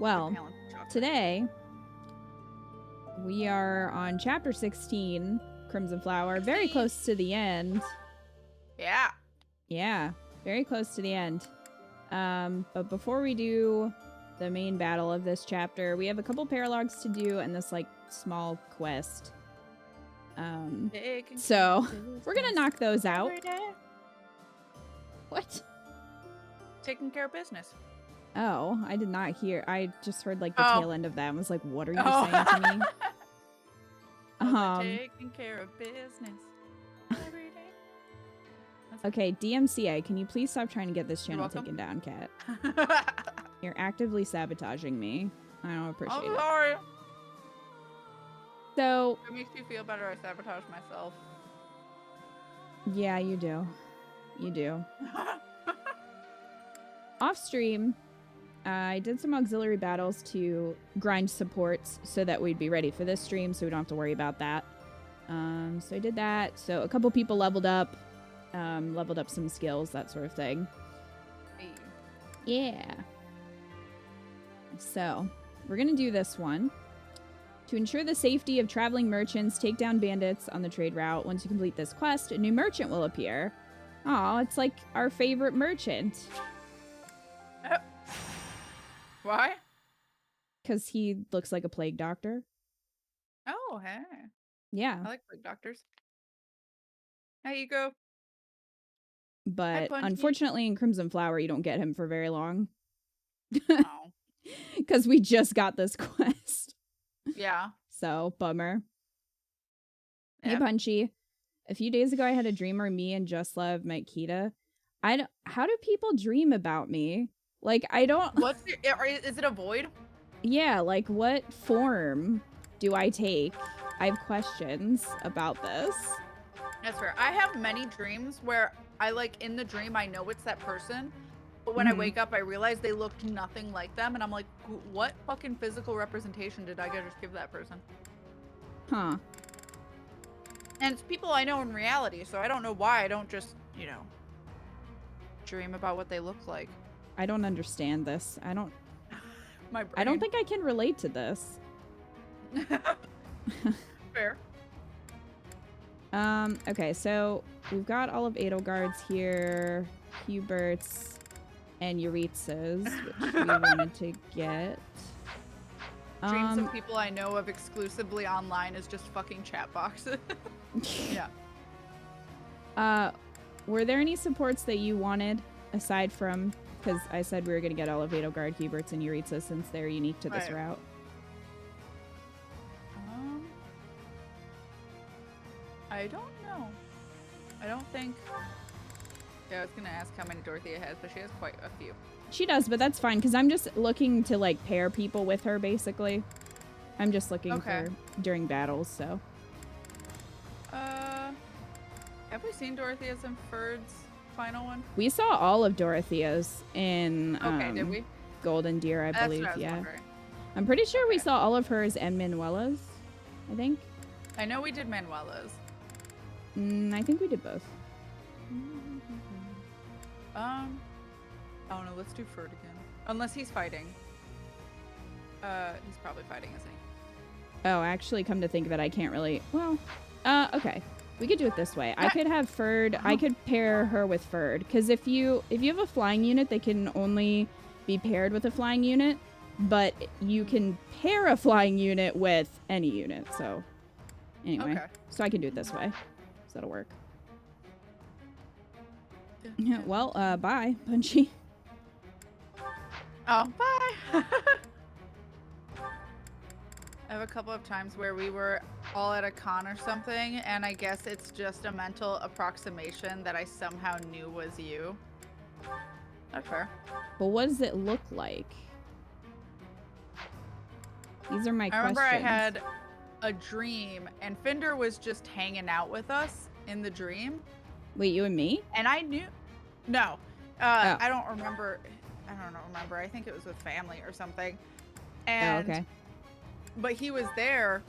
Well, today we are on chapter 16, Crimson Flower, very close to the end. Yeah. Yeah, very close to the end. But before we do the main battle of this chapter, we have a couple paralogs to do and this like small quest. So we're gonna knock those out. What? Taking care of business. Oh, I did not hear. I just heard like the tail end of that and was like, what are you saying to me? Taking care of business every day. Okay, DMCA, can you please stop trying to get this channel taken down, Kat? You're actively sabotaging me. I don't appreciate it. I'm sorry. So it makes you feel better. I sabotage myself. Yeah, you do. You do. Off stream, I did some auxiliary battles to grind supports so that we'd be ready for this stream, so we don't have to worry about that. So I did that. So a couple people leveled up some skills, that sort of thing. Hey. Yeah. So we're gonna do this one. To ensure the safety of traveling merchants, take down bandits on the trade route. Once you complete this quest, a new merchant will appear. Aw, it's like our favorite merchant. Why? Because he looks like a plague doctor. Oh, hey. Yeah. I like plague doctors. There you go. But unfortunately in Crimson Flower, you don't get him for very long. Oh. Because we just got this quest. Yeah. So, bummer. Yep. Hey, Punchy. A few days ago, I had a dream where me and Just Love met Kita. How do people dream about me? Like, I don't... Is it a void? Yeah, like, what form do I take? I have questions about this. That's fair. I have many dreams where I, like, in the dream, I know it's that person. But when I wake up, I realize they looked nothing like them. And I'm like, what fucking physical representation did I just give that person? Huh. And it's people I know in reality, so I don't know why I don't just, you know, dream about what they look like. I don't understand this. I don't think I can relate to this. Fair. Okay, so we've got all of Edelgard's here, Hubert's, and Yuritsa's, which we wanted to get. Dreams of people I know of exclusively online is just fucking chat boxes. Yeah. Were there any supports that you wanted aside from, because I said we were going to get all of Edelgard, Hubert's, and Yuritsa since they're unique to this route? I don't know. I don't think... Yeah, I was going to ask how many Dorothea has, but she has quite a few. She does, but that's fine, because I'm just looking to, like, pair people with her, basically. I'm just looking for during battles, so. Have we seen Dorothea's and Ferd's final one? We saw all of Dorothea's in did we? Golden Deer, I believe, what I was yeah. wondering. I'm pretty sure we saw all of hers and Manuela's, I think. I know we did Manuela's. I think we did both. Oh no, let's do Ferd again. Unless he's fighting. He's probably fighting, isn't he? Oh, actually, come to think of it, I can't really... Well, okay. We could do it this way. I could have Ferd... I could pair her with Ferd. Because if you have a flying unit, they can only be paired with a flying unit. But you can pair a flying unit with any unit, so... Anyway. Okay. So I can do it this way. So that'll work. Well, bye, Punchy. Oh, bye! I have a couple of times where we were all at a con or something, and I guess it's just a mental approximation that I somehow knew was you. That's fair. But what does it look like? These are my questions. I remember I had a dream, and Finder was just hanging out with us in the dream. Wait, you and me? And I knew... No. I don't remember. I think it was with family or something. And, okay. But he was there,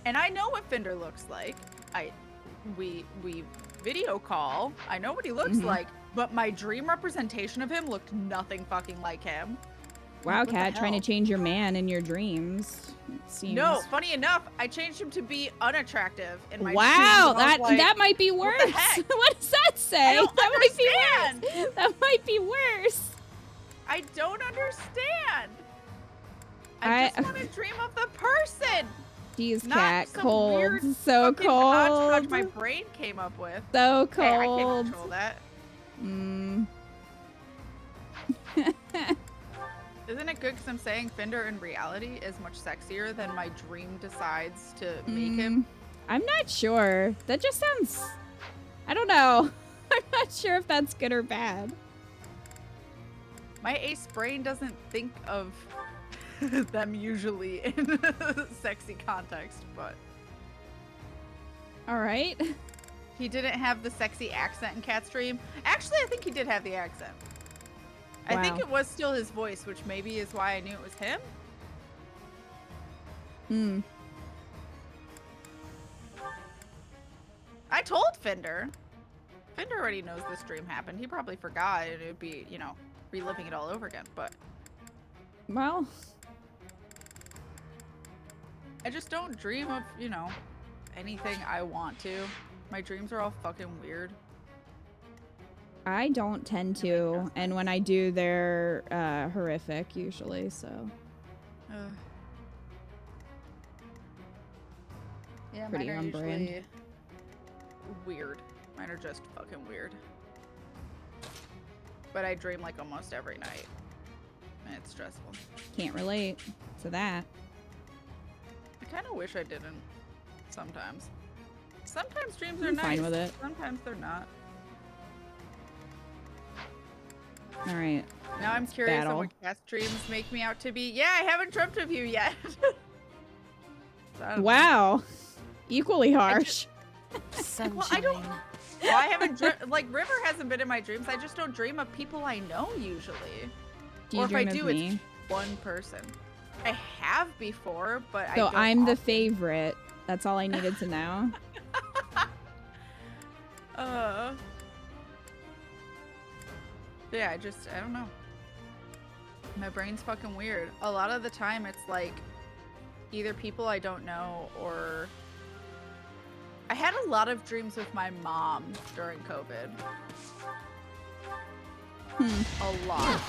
and I know what Finder looks like. We video call. I know what he looks like, but my dream representation of him looked nothing fucking like him. Wow, What the Kat, trying to hell? change your man in your dreams. It seems... No, funny enough, I changed him to be unattractive in my Wow, dreams, and I was like, that might be worse. what the heck? What does that say? I don't That understand. might be worse. That might be worse. I don't understand. I just want to dream of the person. Jeez, Not Cat, some cold. weird So fucking hodgepodge cold. my brain came up with. So cold. Hey, I can't control that. Mm. Isn't it good because I'm saying Fender in reality is much sexier than my dream decides to make him? I'm not sure. That just sounds... I don't know. I'm not sure if that's good or bad. My ace brain doesn't think of them usually in sexy context, but... All right. He didn't have the sexy accent in Cat's dream. Actually, I think he did have the accent. I think Wow. it was still his voice, which maybe is why I knew it was him. Hmm. I told Fender. Fender already knows this dream happened. He probably forgot and it would be, you know, reliving it all over again, but Well, I just don't dream of, you know, anything I want to. My dreams are all fucking weird. I don't tend to, and when I do, they're horrific usually. So Ugh. Yeah, Pretty mine are on brand. usually weird. Mine are just fucking weird. But I dream like almost every night. And it's stressful. can't relate to that. I kind of wish I didn't. Sometimes. Sometimes dreams are I'm nice. fine with it. Sometimes they're not. All right. Now I'm curious on battle. what Cat's dreams make me out to be. Yeah, I haven't dreamt of you yet. So I don't know. Wow. Equally harsh. Sunshine. Well, I don't. Well, I haven't like River hasn't been in my dreams. I just don't dream of people I know usually. Do you Or if I dream do, of it's me? one person. I have before, but I So don't I'm the often. favorite. That's all I needed to know. Yeah, I don't know. My brain's fucking weird. A lot of the time it's like either people I don't know or I had a lot of dreams with my mom during COVID.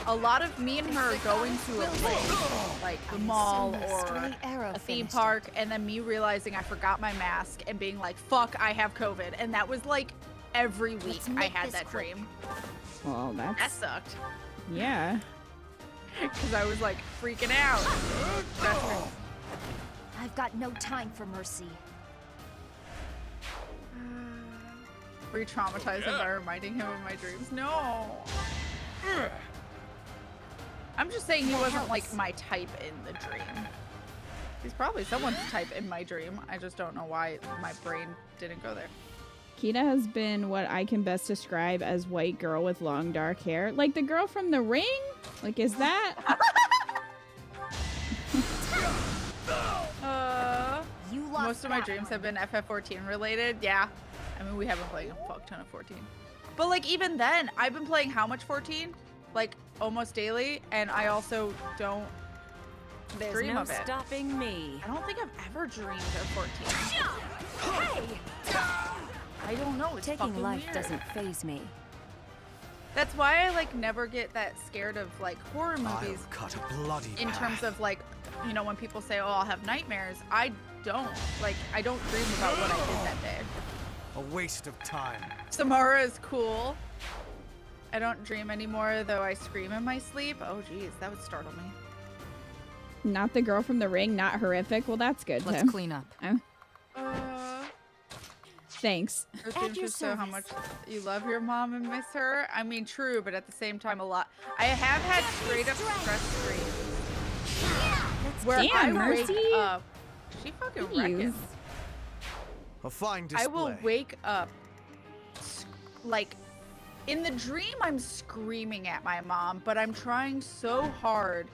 A lot of me and her going to a place like the mall or a theme park, and then me realizing I forgot my mask and being like, fuck, I have COVID. And that was like every week I had that dream. Well, That that's... sucked. Yeah. Because I was like freaking out. I've got no time for mercy. Re-traumatized him by reminding him of my dreams. No. I'm just saying he wasn't like my type in the dream. He's probably someone's type in my dream. I just don't know why my brain didn't go there. Kita has been what I can best describe as white girl with long dark hair. Like the girl from The Ring? Like, is that? You lost Most of my that dreams one. have been FF14 related. Yeah. I mean, we have been playing a fuck ton of 14. But like even then, I've been playing how much 14? Like almost daily, and I also don't There's dream no of it. stopping me. I don't think I've ever dreamed of 14. Hey! I don't know. It's Taking fucking life weird. doesn't faze me. That's why I like never get that scared of like horror I'll movies cut a bloody in terms of like, you know, when people say, "Oh, I'll have nightmares." I don't. Like, I don't dream about what I did that day. a waste of time. Samara is cool. I don't dream anymore, though I scream in my sleep. Oh, geez, that would startle me. Not the girl from The Ring, not horrific. Well, that's good, Let's Tim. clean up. Thanks. Her dreams your just show how service. much you love your mom and miss her. I mean, true, but at the same time, a lot. I have had straight up stress dreams where Damn, I wake Mercy. up. She fucking wrecking. Jeez. A fine display. I will wake up, like, in the dream, I'm screaming at my mom, but I'm trying so hard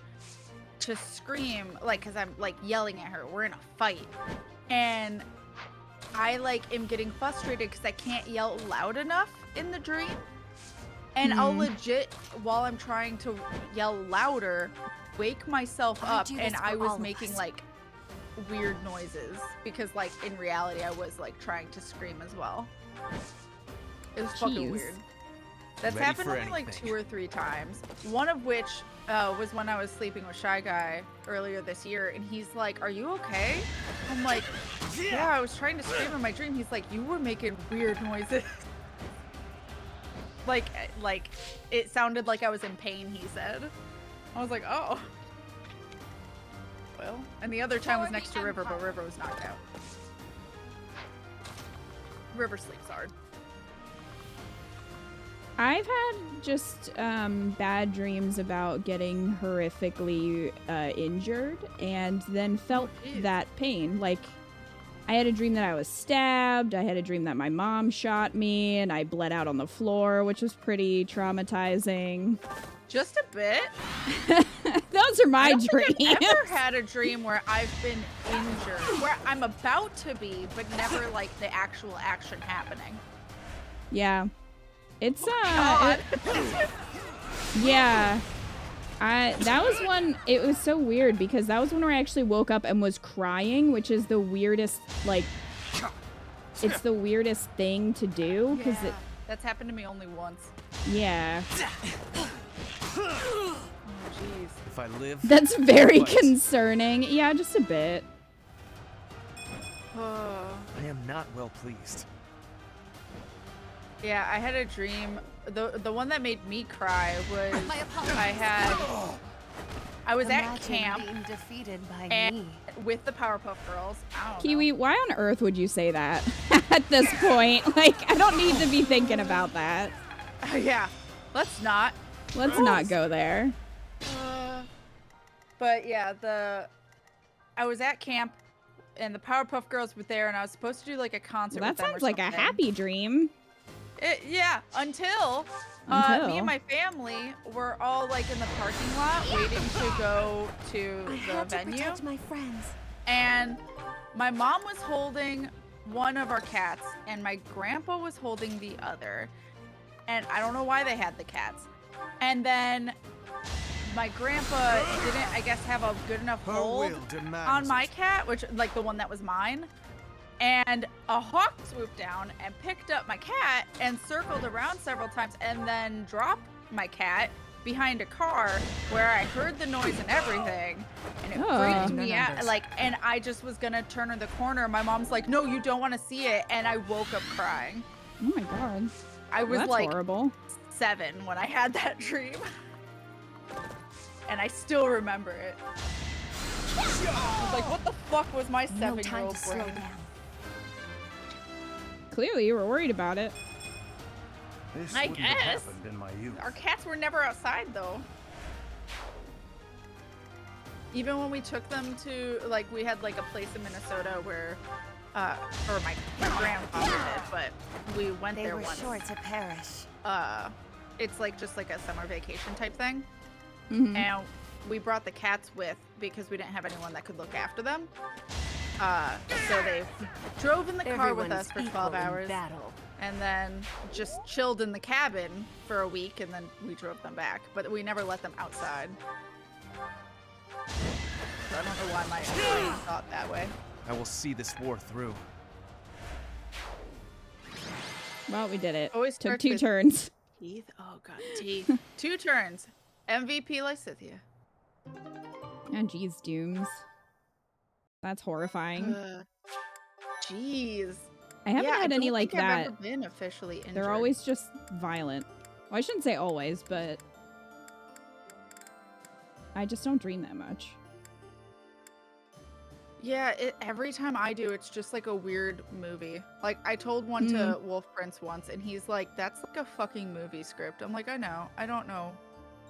to scream, like, because I'm, like, yelling at her. We're in a fight. And I, like, am getting frustrated because I can't yell loud enough in the dream. And I'll legit, while I'm trying to yell louder, wake myself I up do and this I for was all of making us. like weird noises because like in reality I was like trying to scream as well. It was fucking Jeez. weird. That's Ready happened for to me like anything. 2 or 3 times. One of which was when I was sleeping with Shy Guy earlier this year, and he's like, "Are you okay?" I'm like, "Yeah, I was trying to scream in my dream." He's like, "You were making weird noises." like it sounded like I was in pain, he said. I was like, "Oh." Well, and the other time was For next the to River, but Empire. River was knocked out. River sleeps hard. I've had just bad dreams about getting horrifically injured and then felt jeez. that pain. Like, I had a dream that I was stabbed. I had a dream that my mom shot me and I bled out on the floor, which was pretty traumatizing. Just a bit. Those are my I don't dreams. think I've ever had a dream where I've been injured, where I'm about to be, but never like the actual action happening. Yeah. It's God. yeah. That was one, it was so weird because that was when I actually woke up and was crying, which is the weirdest, like, it's the weirdest thing to do because Yeah, that's happened to me only once. yeah. Oh, jeez. If I live, That's very What? concerning. Yeah, just a bit. Oh. I am not well pleased. Yeah, I had a dream. The one that made me cry was My apologies. I was at Imagine camp being defeated by and me. with the Powerpuff Girls. I don't Kiwi, why on earth would you say that at this point? Like, I don't need to be thinking about that. know. Yeah, let's not. Let's not go there. But yeah, I was at camp and the Powerpuff Girls were there, and I was supposed to do like a concert. Well, with that them or sounds like a something. happy dream. Yeah, until Until. me and my family were all like in the parking lot waiting to go to I the had to venue, protect my friends. and my mom was holding one of our cats, and my grandpa was holding the other, and I don't know why they had the cats, and then my grandpa didn't, I guess, have a good enough Her hold will demands on my it. cat, which like the one that was mine. And a hawk swooped down and picked up my cat and circled around several times and then dropped my cat behind a car where I heard the noise and everything. And it freaked me out. Like, and I just was gonna turn in the corner. My mom's like, "No, you don't want to see it." And I woke up crying. Oh my god. I was That's like horrible. 7 when I had that dream. And I still remember it. I was like, what the fuck was my No time 7-year-old to slow brain? down. Clearly, you were worried about it. This I wouldn't have guess. happened in my youth. Our cats were never outside though. Even when we took them to, like, we had like a place in Minnesota where, or my grandfather did, but we went They there were once. sure to perish. It's like just like a summer vacation type thing. Mhm. And we brought the cats with because we didn't have anyone that could look after them. So they drove in the car with us for 12 hours Battle. and then just chilled in the cabin for a week, and then we drove them back. But we never let them outside. So I don't know why my brain thought that way. I will see this war through. Well, we did it. Always Took starts 2 with- turns. Teeth? Oh god, teeth. 2 turns. MVP Lysithia. And geez, Dooms. That's horrifying. Jeez. I haven't Yeah, had any don't like think I've that. ever been officially injured. They're always just violent. Well, I shouldn't say always, but I just don't dream that much. Yeah, every time I do, it's just like a weird movie. Like, I told one to Wolf Prince once, and he's like, "That's like a fucking movie script." I'm like, I know. I don't know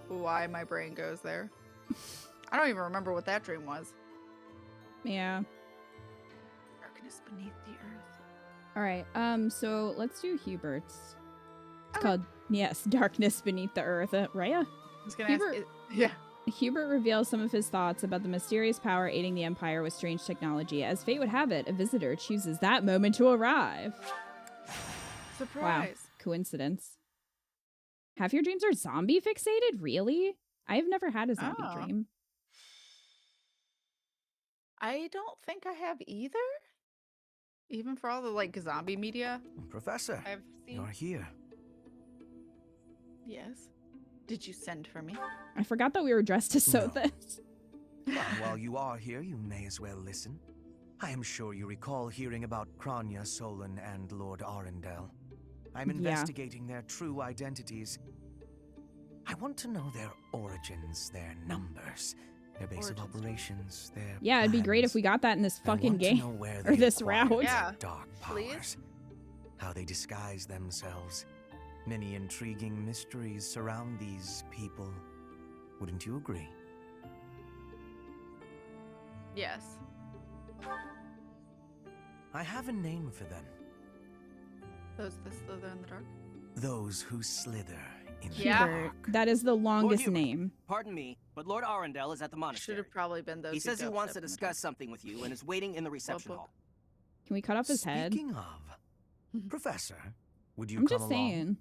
why my brain goes there. I don't even remember what that dream was. Yeah. Darkness beneath the earth. All right. So let's do Hubert's. It's Okay. called, yes, Darkness Beneath the Earth. Raya? I was gonna Hubert- ask. Yeah. Hubert reveals some of his thoughts about the mysterious power aiding the Empire with strange technology. As fate would have it, a visitor chooses that moment to arrive. Surprise. Wow. Coincidence. Half your dreams are zombie fixated? Really? I have never had a zombie Oh. dream. I don't think I have either. Even for all the like zombie media Professor, I've seen. you're here. Yes. Did you send for me? I forgot that we were dressed as No. Sothis. Well, while you are here, you may as well listen. I am sure you recall hearing about Kranya, Solon, and Lord Arundel. I'm Yeah. investigating their true identities. I want to know their origins, their numbers, their base of Origins. operations, their Yeah, it'd be great if plans. we got that in this I fucking want to game. know where Or they this acquired route. their Yeah, dark please. powers, how they disguise themselves. Many intriguing mysteries surround these people. Wouldn't you agree? Yes. I have a name for them. Those that slither in the dark. Those who slither in the Yeah. dark. That is the longest Hubert. name. Pardon me, but Lord Arundel is at the Should monastery. have probably been those. He who says he wants dubstep to in the discuss something with you and is waiting in the reception book? hall. Can we cut off his head? Speaking of, Professor, would you I'm come just along? saying.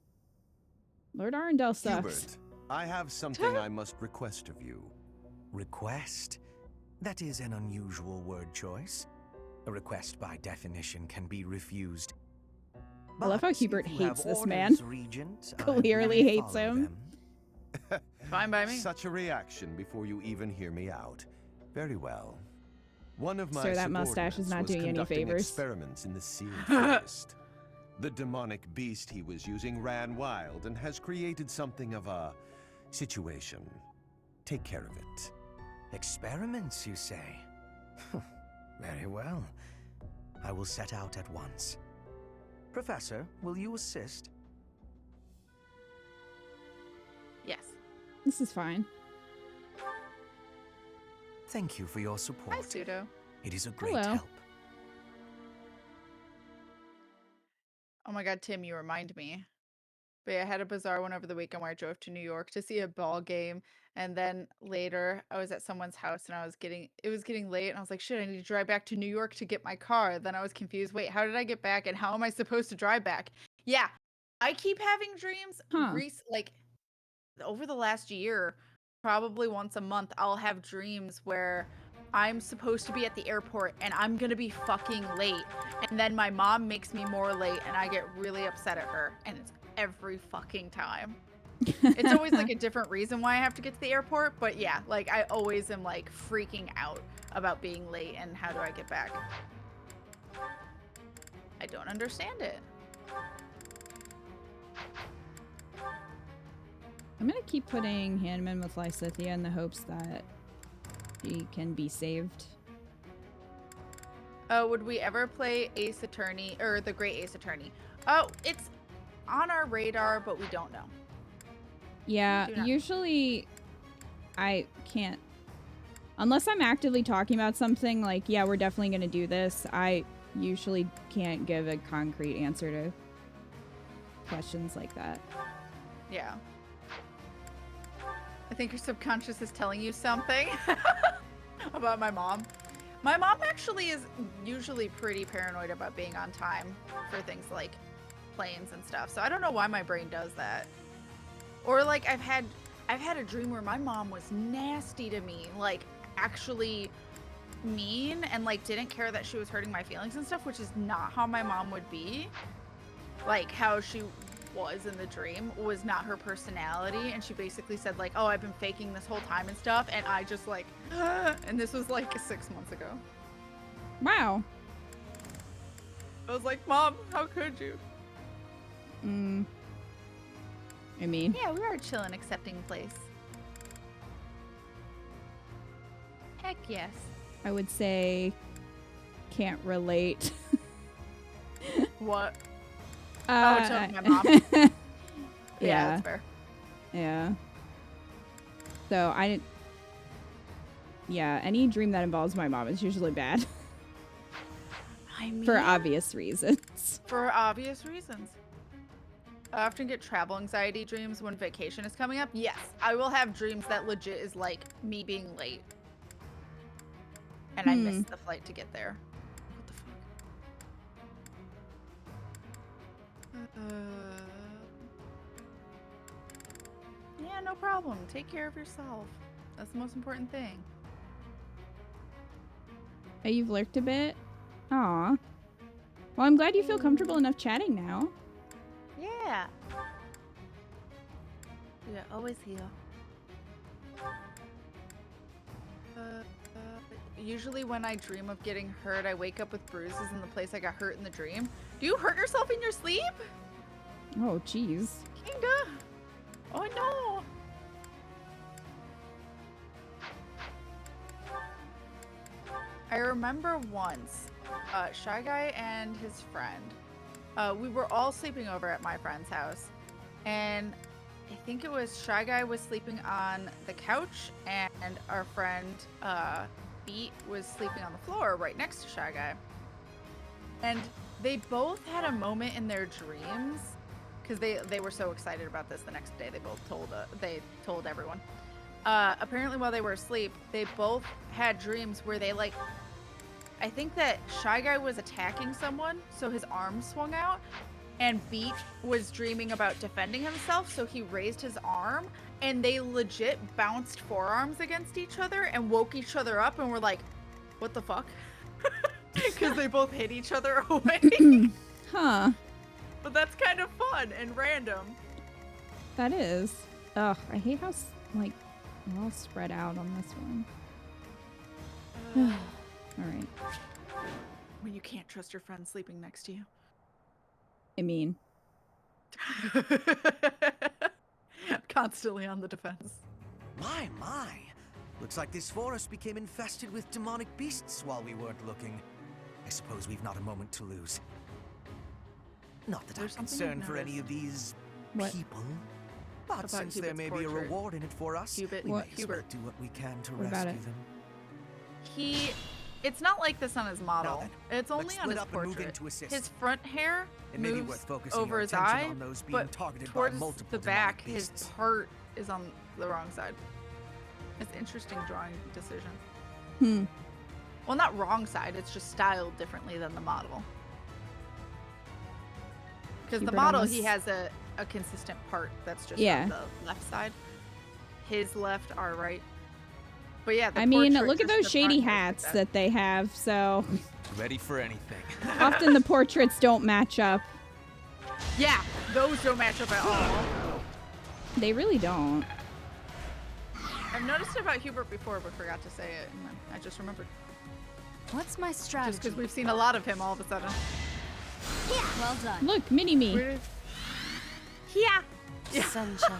Lord Arundel sucks. Hubert, I have something I must request of you. Request? That is an unusual word choice. A request by definition can be refused. I love how But Hubert if you hates have this orders, man. Regent, I Clearly will hates follow him. them. Fine by me. Such a reaction before you even hear me out. Very well. One of my Sir, that mustache is subordinates not was doing any conducting favors. experiments in the sealed forest. The demonic beast he was using ran wild and has created something of a situation. Take care of it. Experiments, you say? Very well. I will set out at once. Professor, will you assist? Yes. This is fine. Thank you for your support. Hi, Pseudo. It is a great Hello. help. Oh my god, Tim, you remind me. But yeah, I had a bizarre one over the weekend where I drove to New York to see a ball game. And then later I was at someone's house and it was getting late and I was like, shit, I need to drive back to New York to get my car. Then I was confused. Wait, how did I get back and how am I supposed to drive back? Yeah, I keep having dreams. Huh. Like over the last year, probably once a month, I'll have dreams where I'm supposed to be at the airport and I'm gonna be fucking late. And then my mom makes me more late and I get really upset at her. And it's every fucking time. It's always like a different reason why I have to get to the airport. But yeah, like I always am like freaking out about being late and how do I get back. I don't understand it. I'm gonna keep putting Hanneman with Lysithia in the hopes that he can be saved. Would we ever play Ace Attorney or the Great Ace Attorney? Oh, it's on our radar, but we don't know. Yeah, Do not. usually I can't. Unless I'm actively talking about something like, yeah, we're definitely gonna do this, I usually can't give a concrete answer to questions like that. Yeah. I think your subconscious is telling you something about my mom. My mom actually is usually pretty paranoid about being on time for things like planes and stuff. So I don't know why my brain does that. Or like I've had a dream where my mom was nasty to me, like actually mean and like didn't care that she was hurting my feelings and stuff, which is not how my mom would be. Like how she was in the dream was not her personality, and she basically said like, oh, I've been faking this whole time and stuff, and I just like and this was like 6 months ago. Wow. I was like, Mom, how could you? I mean, Yeah, we are a chill and accepting place. Heck yes. I would say can't relate. What? Uh, to my mom? yeah. That's fair. Yeah. So I didn't. Yeah, any dream that involves my mom is usually bad I mean, for obvious reasons. for obvious reasons. I often get travel anxiety dreams when vacation is coming up. Yes, I will have dreams that legit is like me being late. And I missed the flight to get there. What the fuck? Yeah, no problem. Take care of yourself. That's the most important thing. Oh, you've lurked a bit? Aw. Well, I'm glad you feel comfortable enough chatting now. Yeah. Yeah, always here. Usually when I dream of getting hurt, I wake up with bruises in the place I got hurt in the dream. Do you hurt yourself in your sleep? Oh, jeez. Kinda. Oh no. I remember once, Shy Guy and his friend, we were all sleeping over at my friend's house, and I think it was Shy Guy was sleeping on the couch, and our friend, Beat was sleeping on the floor right next to Shy Guy. And they both had a moment in their dreams, because they were so excited about this the next day, they both told everyone. Apparently while they were asleep, they both had dreams where they I think that Shy Guy was attacking someone, so his arm swung out, and Beat was dreaming about defending himself, so he raised his arm, and they legit bounced forearms against each other and woke each other up and were like, what the fuck? Because they both hit each other away. Huh. But that's kind of fun and random. That is. Ugh, I hate how, we're all spread out on this one. Alright. When you can't trust your friend sleeping next to you. I mean. Constantly on the defense. My. Looks like this forest became infested with demonic beasts while we weren't looking. I suppose we've not a moment to lose. Not that I'm concerned for any of these people. But since there may be a reward in it for us, we may as well do what we can to rescue them. It's not like this on his model. Then, it's only on his portrait. His front hair moves over his eye, but towards the back, his heart is on the wrong side. It's an interesting drawing decision. Well, not wrong side. It's just styled differently than the model. Because the model, he has a consistent part that's just on the left side. His left, our right. But yeah, I mean, look at those shady hats that they have, so... Ready for anything. Often the portraits don't match up. Yeah, those don't match up at all. They really don't. I've noticed it about Hubert before, but forgot to say it, and then I just remembered. What's my strategy? Just because we've seen a lot of him all of a sudden. Yeah, well done. Look, mini-me. Yeah. Sunshine.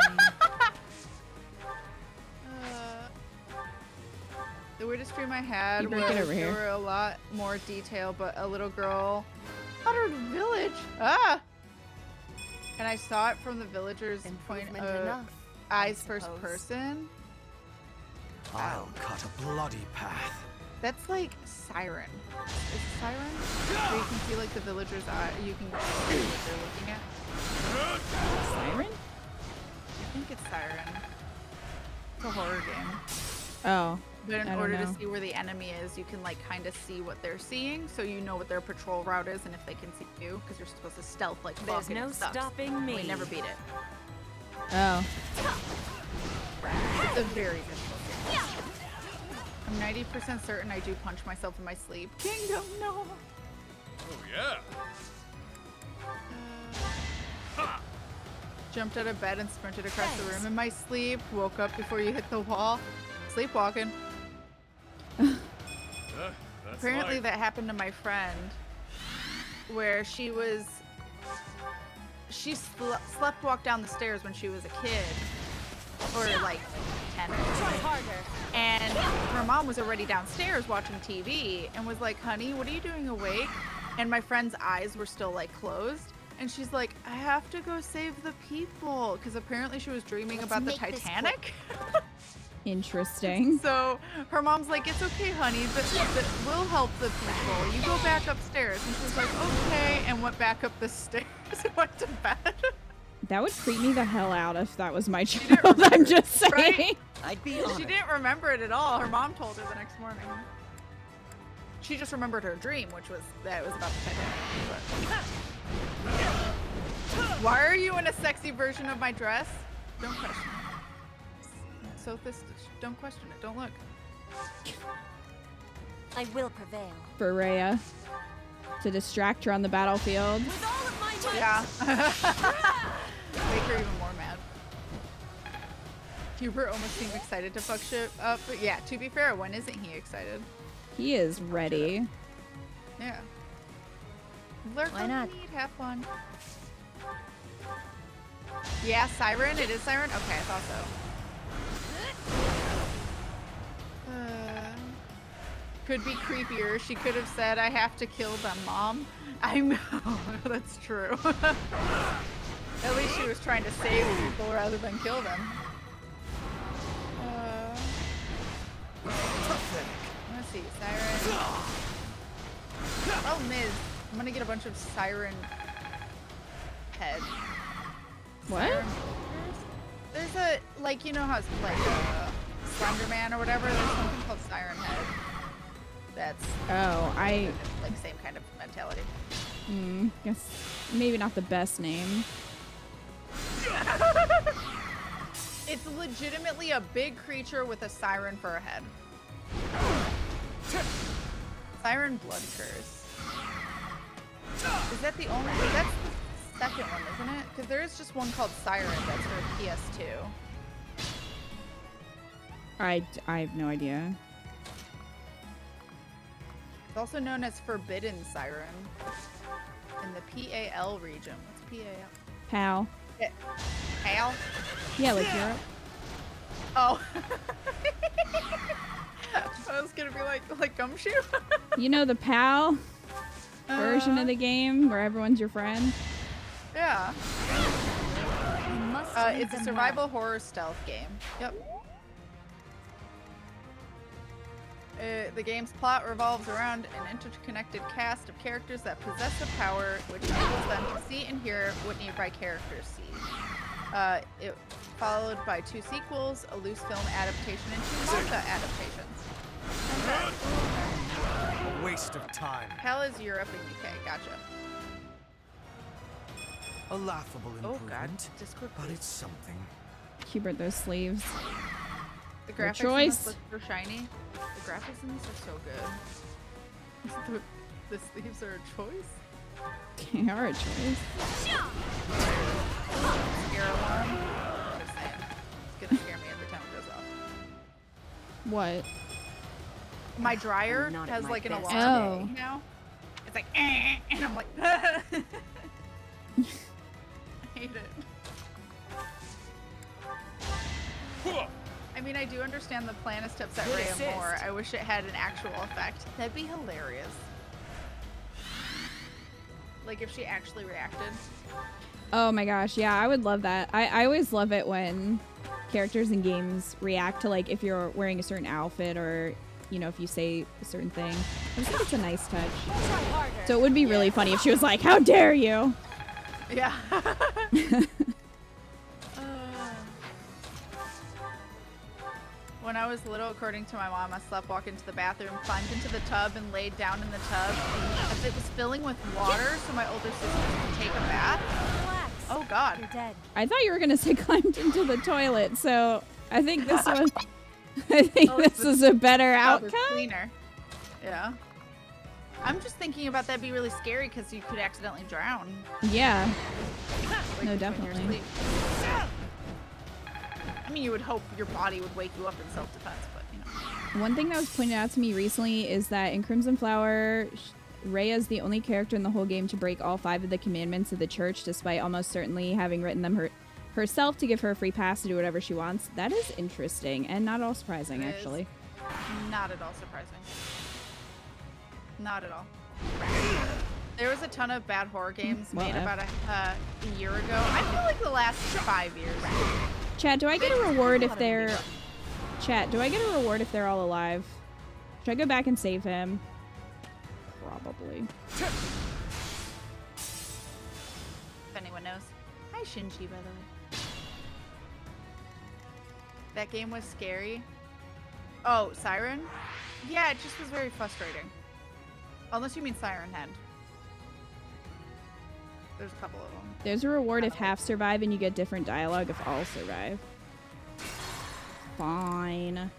The weirdest dream I had You was break it over there here. were a lot more detail, but a little girl uttered village. Ah! And I saw it from the villagers' point of eyes first person. I'll cut a bloody path. That's like Siren. Is it Siren? Where you can see like the villagers' eye. You can see what they're looking at. Siren? I think it's Siren. It's a horror game. Oh. But in order to see where the enemy is, you can like kind of see what they're seeing, so you know what their patrol route is and if they can see you, because you're supposed to stealth like fuck. There's no stopping me. We never beat it. Oh. It's a very difficult game. I'm 90% certain I do punch myself in my sleep. Kingdom, no. Oh yeah. Jumped out of bed and sprinted across the room in my sleep. Woke up before you hit the wall. Sleepwalking. Apparently that happened to my friend, where she slept walked down the stairs when she was a kid, or like 10 or something. And her mom was already downstairs watching TV and was like, honey, what are you doing awake? And my friend's eyes were still like closed. And she's like, I have to go save the people. Because apparently she was dreaming about the Titanic. Interesting. So her mom's like, it's okay, honey, but we'll help the people. You go back upstairs. And she was like, okay, and went back up the stairs and went to bed. That would creep me the hell out if that was my child. I'm just saying. Right? I'd be honored. She didn't remember it at all. Her mom told her the next morning. She just remembered her dream, which was that it was about the Titanic. But... Why are you in a sexy version of my dress? Don't question it. So this, don't question it. Don't look. I will prevail. for Rhea to distract her on the battlefield. With all of my might. Yeah. Make her even more mad. Hubert almost seemed excited to fuck shit up. But yeah, to be fair, when isn't he excited? He is ready. Yeah. Lurk Why on not? the lead, have fun. Yeah, Siren. It is Siren? Okay, I thought so. Could be creepier. She could have said, I have to kill them, Mom. I know. That's true. At least she was trying to save people rather than kill them. Let's see. Siren. Problem is, I'm gonna get a bunch of Siren heads. What? Siren. There's a, like, you know how it's like a Slender Man or whatever? There's something called Siren Head. That's like same kind of mentality. Guess maybe not the best name. It's legitimately a big creature with a siren for a head. Siren Blood Curse. Is that the only? That's the second one, isn't it? Because there is just one called Siren that's for PS2. I have no idea. It's also known as Forbidden Siren in the PAL region. What's PAL? Pal. PAL? Yeah, like Europe. Oh. I was gonna be like Gumshoe. You know the PAL version of the game where everyone's your friend? Yeah. Must It's a survival horror stealth game. Yep. The game's plot revolves around an interconnected cast of characters that possess a power which enables them to see and hear what nearby characters see. It followed by 2 sequels, a loose film adaptation, and 2 manga adaptations. A waste of time. PAL is Europe and UK. Gotcha. A laughable Oh improvement. god. Discord, But please. it's something. Hubert, those sleeves. The Your graphics in choice. this look so shiny. The graphics in this are so good. The sleeves are a choice? They are a choice. Scare alarm. Just saying. It's gonna scare me every time it goes off. What? My dryer Not at has my like an best alarm today. now. It's like, and I'm like, I hate it. I mean, I do understand the plan is to upset Good Rhea assist. more. I wish it had an actual effect. That'd be hilarious. Like if she actually reacted. Oh my gosh, yeah, I would love that. I always love it when characters in games react to, like, if you're wearing a certain outfit or, you know, if you say a certain thing. I just think it's a nice touch. So it would be really funny if she was like, how dare you? Yeah. When I was little, according to my mom, I sleepwalked into the bathroom, climbed into the tub, and laid down in the tub as it was filling with water so my older sister could take a bath. Relax. Oh god. You're dead. I thought you were gonna say climbed into the toilet, so I think this was I think this is a better Tub is outcome. cleaner. Yeah. I'm just thinking about that'd be really scary because you could accidentally drown. Yeah. Like, No, when you're definitely. asleep. I mean, you would hope your body would wake you up in self-defense, but you know. One thing that was pointed out to me recently is that in Crimson Flower, Rhea is the only character in the whole game to break all 5 of the commandments of the church, despite almost certainly having written them herself to give her a free pass to do whatever she wants. That is interesting and not at all surprising, It is. actually. Not at all surprising. Not at all. There was a ton of bad horror games Well, made about a year ago. I feel like the last 5 years. Chat, do I get a reward if they're... People. Chat, do I get a reward if they're all alive? Should I go back and save him? Probably. If anyone knows. Hi, Shinji, by the way. That game was scary. Oh, Siren? Yeah, it just was very frustrating. Unless you mean Siren Head. There's a couple of them. There's a reward if half survive and you get different dialogue if all survive. Fine.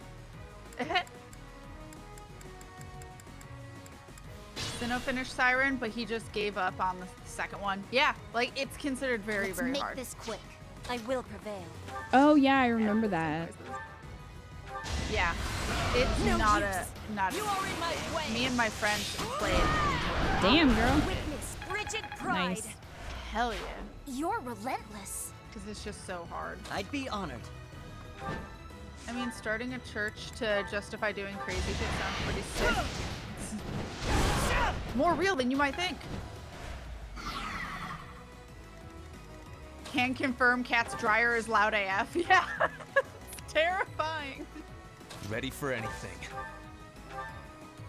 to finish Siren, but he just gave up on the second one. Yeah, like it's considered very, Let's very make hard. this quick. I will prevail. Oh yeah, I remember that. Yeah, it's not use. not. You are in my way. Me and my friends played. Damn, girl. Witness rigid pride. Nice. Hell yeah, You're relentless. because it's just so hard. I'd be honored. I mean, starting a church to justify doing crazy shit sounds pretty sick. More real than you might think. Can confirm Cat's dryer is loud AF. Yeah, it's terrifying. Ready for anything.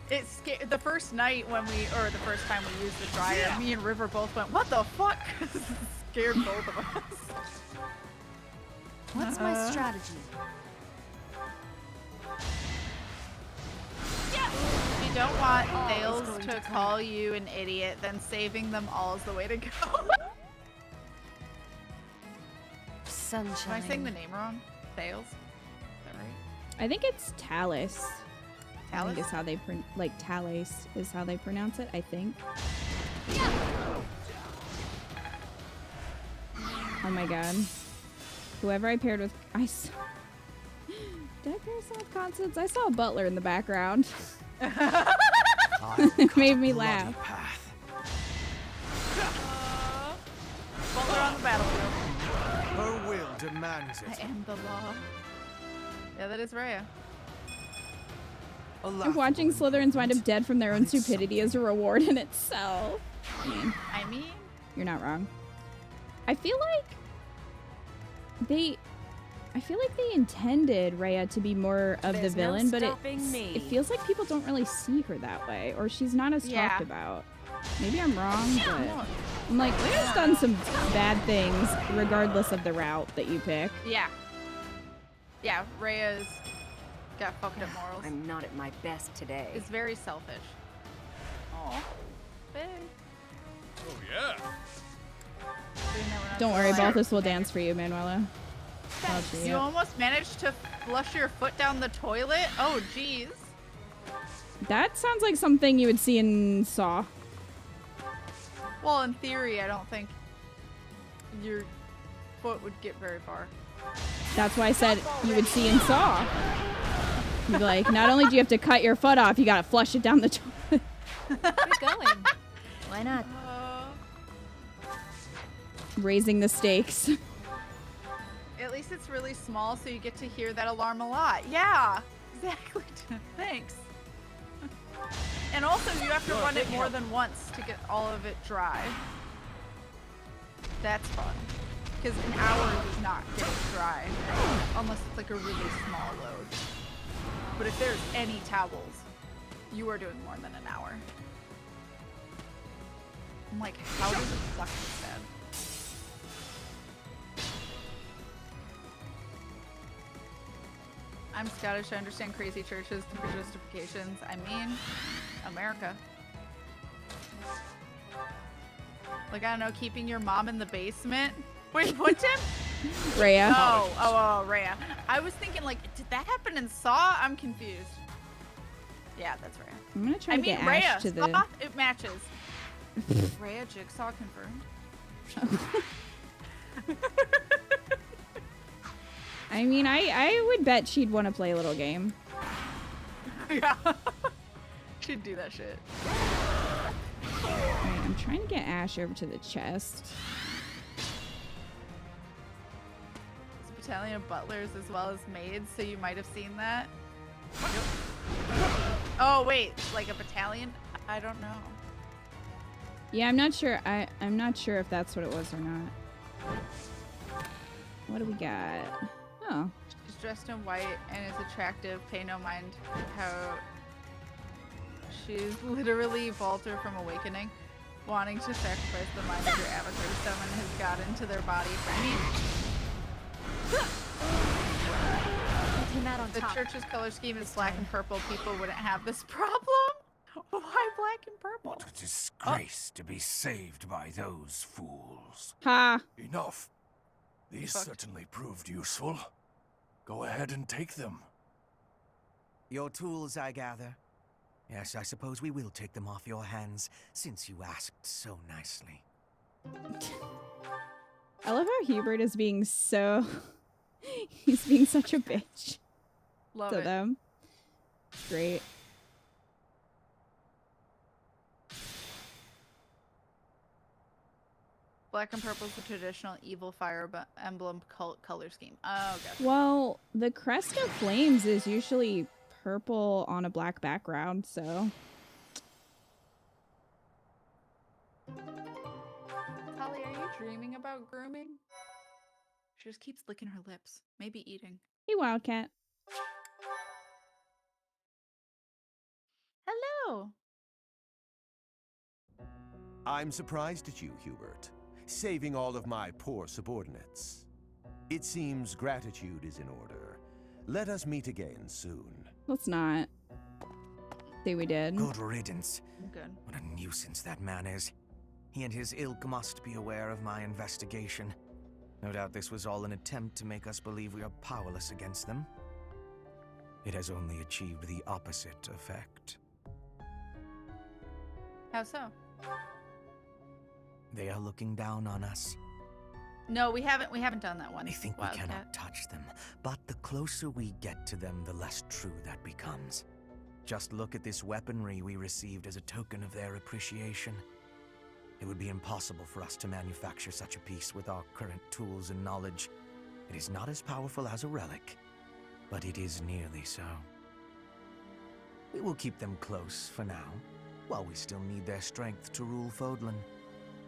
It's the first night when or the first time we used the dryer, me and River both went, "What the fuck?" It scared both of us. What's my strategy? If you don't want Thales to call you an idiot, then saving them all is the way to go. Sunshine. Am I saying the name wrong? Thales? Is that right? I think it's Talus. I Talus? think is how they Talus is how they pronounce it. I think. Oh my god. Whoever I paired with, did I pair soft consonants? I saw a butler in the background. It made me laugh. Butler on the battlefield. Her will demands I it. am the law. Yeah, that is Rhea. And watching Slytherins wind up dead from their own stupidity is a reward in itself. I mean, You're not wrong. I feel like they intended Rhea to be more of There's the no villain, but stopping me. it feels like people don't really see her that way, or she's not as Yeah. talked about. Maybe I'm wrong, but I'm like, Rhea's done some bad things regardless of the route that you pick. yeah. Yeah, Rhea's got fucked up morals. I'm not at my best today. Is very selfish. Oh, babe. Oh yeah. Don't worry, Balthus will dance for you, Manuela. I'll cheer You you up. almost managed to flush your foot down the toilet? Oh, jeez. That sounds like something you would see in Saw. Well, in theory, I don't think your foot would get very far. That's why I said you would see in Saw. You'd be like, not only do you have to cut your foot off, you gotta flush it down the toilet. Keep going. Why not? Raising the stakes. At least it's really small, so you get to hear that alarm a lot. Yeah, exactly. Thanks. And also, you have to run it more than once to get all of it dry. That's fun. Because an hour does not get it dry, unless it's like a really small load. But if there's any towels, you are doing more than an hour. I'm like, how does it suck this bad? I'm Scottish. I understand crazy churches for justifications. I mean, America. Like, I don't know, keeping your mom in the basement. Wait, what, Tim? Rhea. Oh, Rhea. I was thinking, like, did that happen in Saw? I'm confused. Yeah, that's Rhea. I'm gonna try I to mean, get Rhea. Ash to the. Saw, it matches. Rhea Jigsaw confirmed. I mean, I would bet she'd want to play a little game. Yeah. She'd do that shit. Alright, I'm trying to get Ash over to the chest. It's a battalion of butlers as well as maids, so you might have seen that. Oh, wait, like a battalion? I don't know. Yeah, I'm not sure. I'm not sure if that's what it was or not. What do we got? Oh. She's dressed in white and is attractive. Pay no mind how she's literally Walter from Awakening, wanting to sacrifice the mind of your avatar. Someone has got into their body for me. Came out on The top. church's color scheme is black and purple. People wouldn't have this problem. Why black and purple? What a disgrace to be saved by those fools. Ha! Enough. These certainly proved useful. Go ahead and take them. Your tools, I gather. Yes, I suppose we will take them off your hands, since you asked so nicely. I love how Hubert is being so... He's being such a bitch Love to it. them. Great. Black and purple is the traditional evil fire emblem color scheme. Oh, gotcha. Well, the crest of flames is usually purple on a black background, so... Holly, are you dreaming about grooming? She just keeps licking her lips. Maybe eating. Hey, Wildcat. Hello. I'm surprised at you, Hubert, saving all of my poor subordinates. It seems gratitude is in order. Let us meet again soon. Let's not. Say we did. Good riddance. Good. What a nuisance that man is. He and his ilk must be aware of my investigation. No doubt this was all an attempt to make us believe we are powerless against them. It has only achieved the opposite effect. How so? They are looking down on us. No, we haven't done that one. They think we cannot touch them, but the closer we get to them, the less true that becomes. Just look at this weaponry we received as a token of their appreciation. It would be impossible for us to manufacture such a piece with our current tools and knowledge. It is not as powerful as a relic, but it is nearly so. We will keep them close for now, while we still need their strength to rule Fodlan.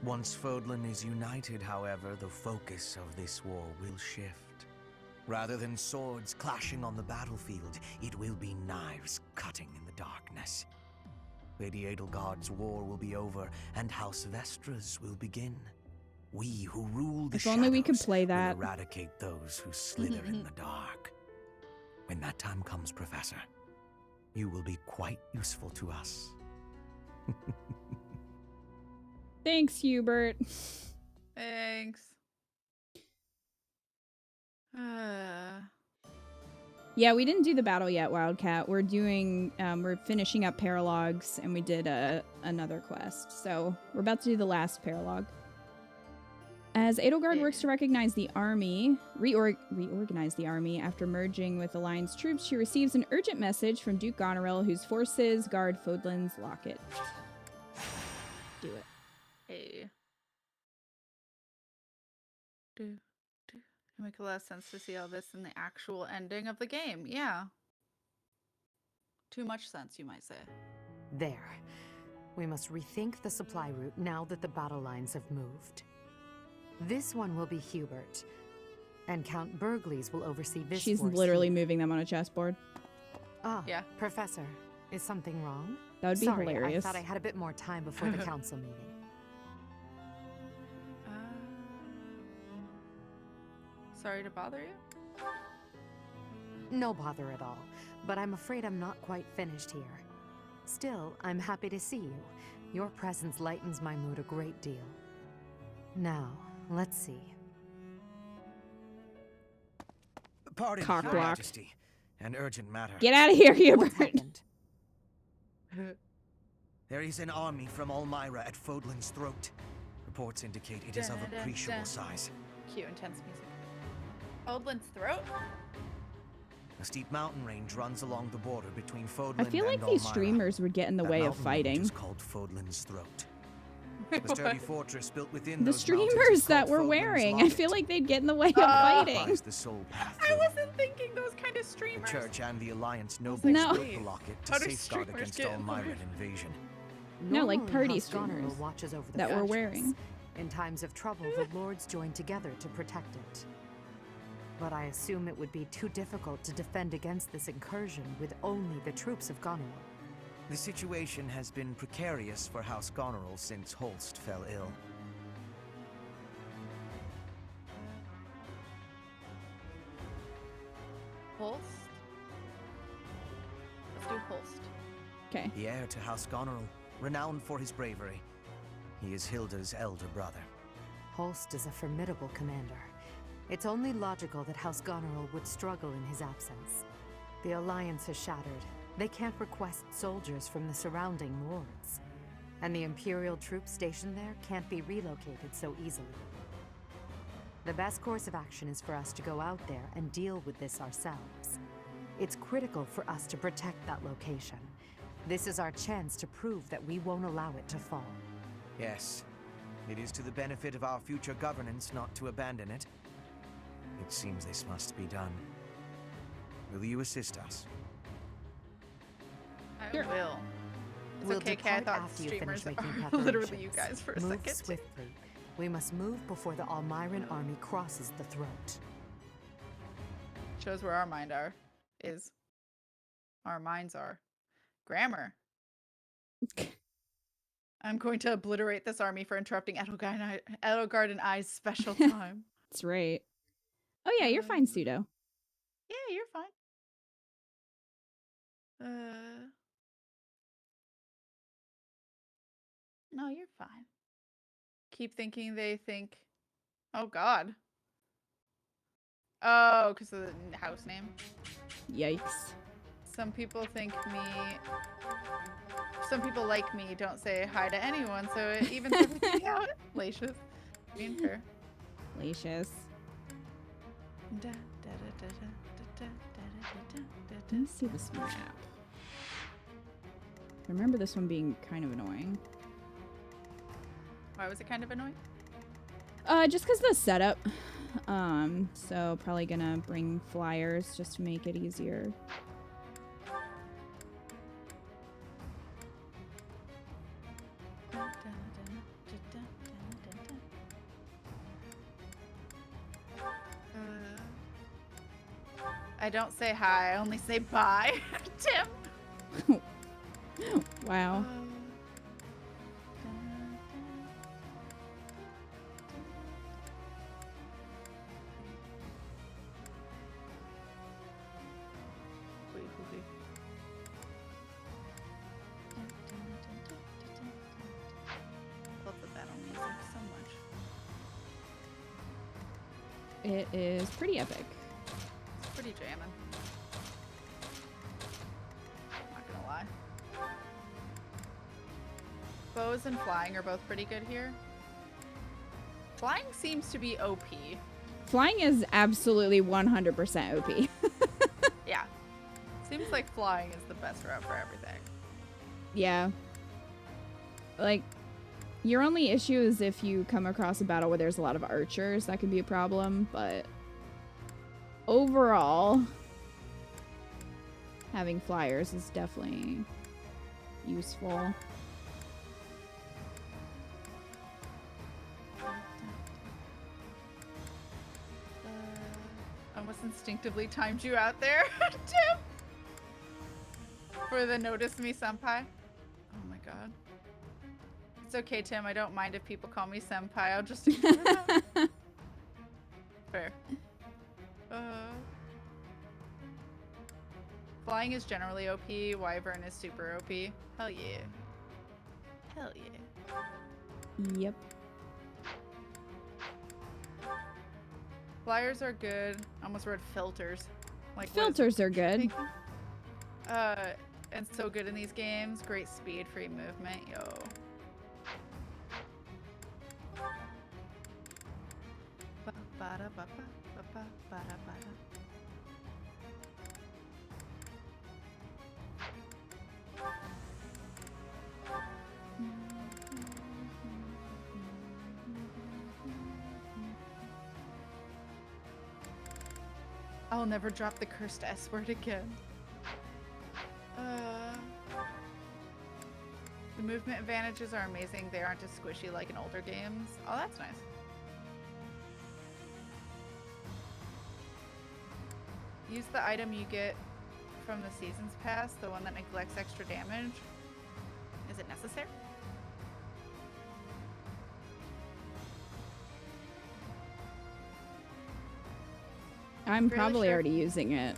Once Fodlan is united, however, the focus of this war will shift. Rather than swords clashing on the battlefield, it will be knives cutting in the darkness. Lady Edelgard's war will be over, and House Vestra's will begin. We who rule the If only we could shadows play that. will eradicate those who slither in the dark. When that time comes, Professor, you will be quite useful to us. Thanks, Hubert. Thanks. Yeah, we didn't do the battle yet, Wildcat. We're doing, we're finishing up paralogs, and we did another quest. So we're about to do the last paralog. As Edelgard works to recognize the army, reorganize the army after merging with Alliance troops, she receives an urgent message from Duke Goneril, whose forces guard Fodlan's locket. Do it. Hey. It makes a lot of sense to see all this in the actual ending of the game. Yeah. Too much sense, you might say. There. We must rethink the supply route now that the battle lines have moved. This one will be Hubert, and Count Burgleys will oversee this. She's force literally here. moving them on a chessboard. Ah, yeah. Professor, is something wrong? That would be Sorry, hilarious. I thought I had a bit more time before the council meeting. Sorry to bother you? No bother at all, but I'm afraid I'm not quite finished here. Still, I'm happy to see you. Your presence lightens my mood a great deal. Now, let's see. Pardon, Cock Your block. Majesty. An urgent matter. Get out of here, What Hubert. happened? There is an army from Almyra at Fodlan's throat. Reports indicate it is of appreciable size. Cute, intense music. Fodlan's throat? A steep mountain range runs along the border between Fodlan I feel like and these Almyra. streamers would get in the That way of mountain range fighting. is called Fodlan's throat. The sturdy fortress built within The those mountains streamers is that called we're Fodlan's wearing, I Locket. feel like they'd get in the way of It fighting. occupies the sole path I through. wasn't thinking those kind of The streamers. Church and the Alliance No. nobles built Wait. the locket to How do safeguard streamers against get in the way? Almyran invasion. No, like Normally, party House Goneril streamers watches over the that we're fortress. wearing. In times of trouble, the lords join together to protect it. But I assume it would be too difficult to defend against this incursion with only the troops of Goneril. The situation has been precarious for House Goneril since Holst fell ill. Holst? Let's do Holst. Okay. The heir to House Goneril, renowned for his bravery. He is Hilda's elder brother. Holst is a formidable commander. It's only logical that House Goneril would struggle in his absence. The alliance has shattered. They can't request soldiers from the surrounding lords. And the Imperial troops stationed there can't be relocated so easily. The best course of action is for us to go out there and deal with this ourselves. It's critical for us to protect that location. This is our chance to prove that we won't allow it to fall. Yes. It is to the benefit of our future governance not to abandon it. It seems this must be done. Will you assist us? I Sure. will. It's We'll okay, Kat. I depart thought after you streamers finish making are literally preparations. you guys for a Move second. swiftly. We must move before the Almiran army crosses the throat. Shows where our mind are. Is. Our minds are. Grammar. I'm going to obliterate this army for interrupting Edelgard and I's special time. That's right. Oh yeah, you're fine, Pseudo. Yeah, you're fine. No, you're fine. Keep thinking they think. Oh God. Oh, because of the house name. Yikes. Some people think me. Some people like me don't say hi to anyone, so it evens everything out. Lacious. Being fair. Lacious. Let me see this map. I remember this one being kind of annoying. Why was it kind of annoying? Just because the setup. So probably gonna bring flyers just to make it easier. I don't say hi, I only say bye, Tim. Wow. Love the battle music so much. It is pretty epic. It's pretty jamming. Not gonna lie. Bows and flying are both pretty good here. Flying seems to be OP. Flying is absolutely 100% OP. Yeah. Seems like flying is the best route for everything. Yeah. Like, your only issue is if you come across a battle where there's a lot of archers, that could be a problem, but overall, having flyers is definitely useful. Almost instinctively timed you out there, Tim! For the notice me senpai. Oh my god. It's okay, Tim. I don't mind if people call me senpai. I'll just ignore them. Fair. Flying is generally OP. Wyvern is super OP. Hell yeah. Hell yeah. Yep. Flyers are good. I almost wrote filters. Like Filters are good. And so good in these games. Great speed, free movement. Yo. I'll never drop the cursed S word again. The movement advantages are amazing. They aren't as squishy like in older games. Oh, that's nice. Use the item you get from the Seasons Pass, the one that neglects extra damage. Is it necessary? I'm Fairly probably sure. already using it.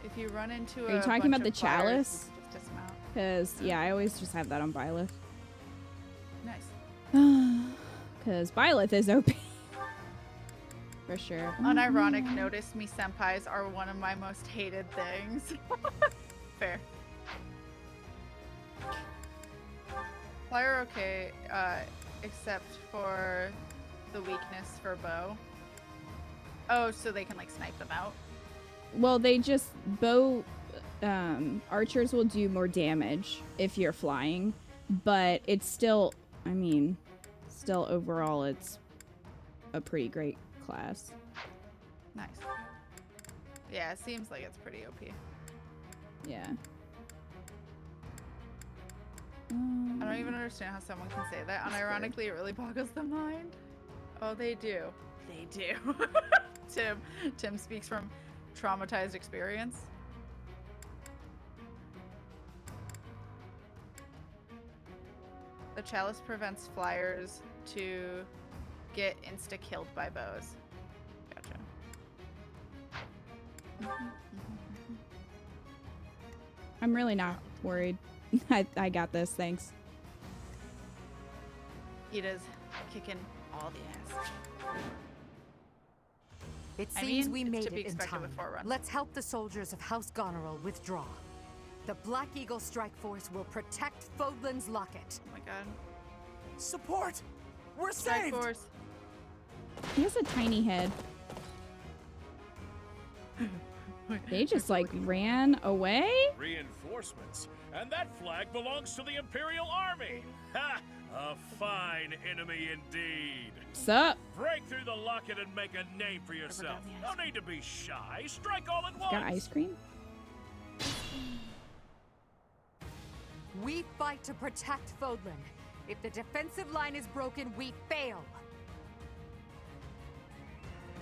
If you run into Are you a talking bunch about the of flyers, you chalice? can just dismount. Because, yeah, I always just have that on Byleth. Nice. Because Byleth is OP. For sure. Unironic notice me senpais are one of my most hated things. Fair. Flyer okay, except for the weakness for bow. Oh, so they can like snipe them out? Well, they just bow archers will do more damage if you're flying, but it's still, I mean, still overall it's a pretty great class. Nice. Yeah, it seems like it's pretty OP. Yeah. I don't even understand how someone can say that. Unironically, it really boggles the mind. Oh, they do. They do. Tim speaks from traumatized experience. The chalice prevents flyers to get insta-killed by bows. Gotcha. I'm really not worried. I got this, thanks. Ida's kicking all the ass. It I seems mean, we it's made to be it in expected time. with Forerun. Let's help the soldiers of House Goneril withdraw. The Black Eagle Strike Force will protect Fodlan's locket. Oh my god. Support! We're Strike saved! force. He has a tiny head. They just like ran away? Reinforcements. And that flag belongs to the Imperial Army. Ha! A fine enemy indeed. Sup? Break through the locket and make a name for yourself. No need to be shy. Strike all at once. Got ice cream? We fight to protect Fodlan. If the defensive line is broken, we fail.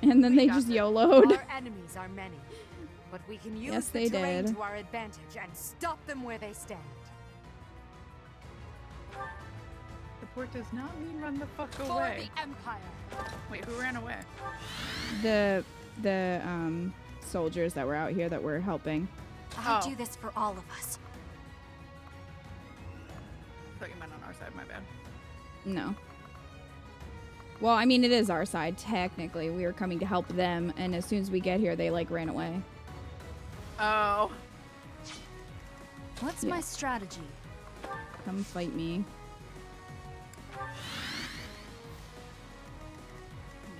And then they just YOLO'd. Our enemies are many, but we can use Yes, the they terrain did. to our advantage and stop them where they stand. Report does not mean run the fuck For away. the Empire. Wait, who ran away? The soldiers that were out here that were helping. I Oh. do this for all of us. I thought you meant on our side, my bad. No. Well, I mean, it is our side, technically. We were coming to help them, and as soon as we get here, they, like, ran away. Oh. What's Yeah. my strategy? Come fight me.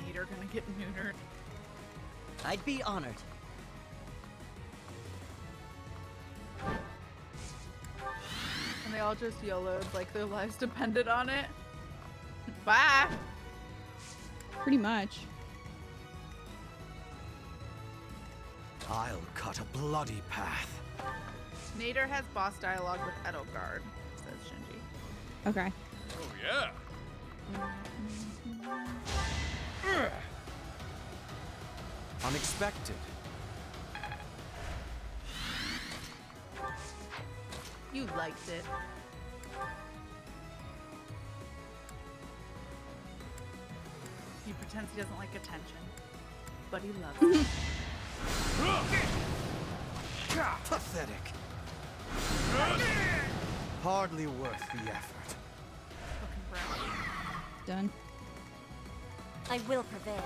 Nader gonna get neutered. I'd be honored. And they all just YOLO'd like their lives depended on it. Bye! Pretty much. I'll cut a bloody path. Nader has boss dialogue with Edelgard, says Shinji. Okay. Oh, yeah. Unexpected. You liked it. He pretends he doesn't like attention, but he loves it. Pathetic. Hardly worth the effort. Fucking brat. Done. I will prevail.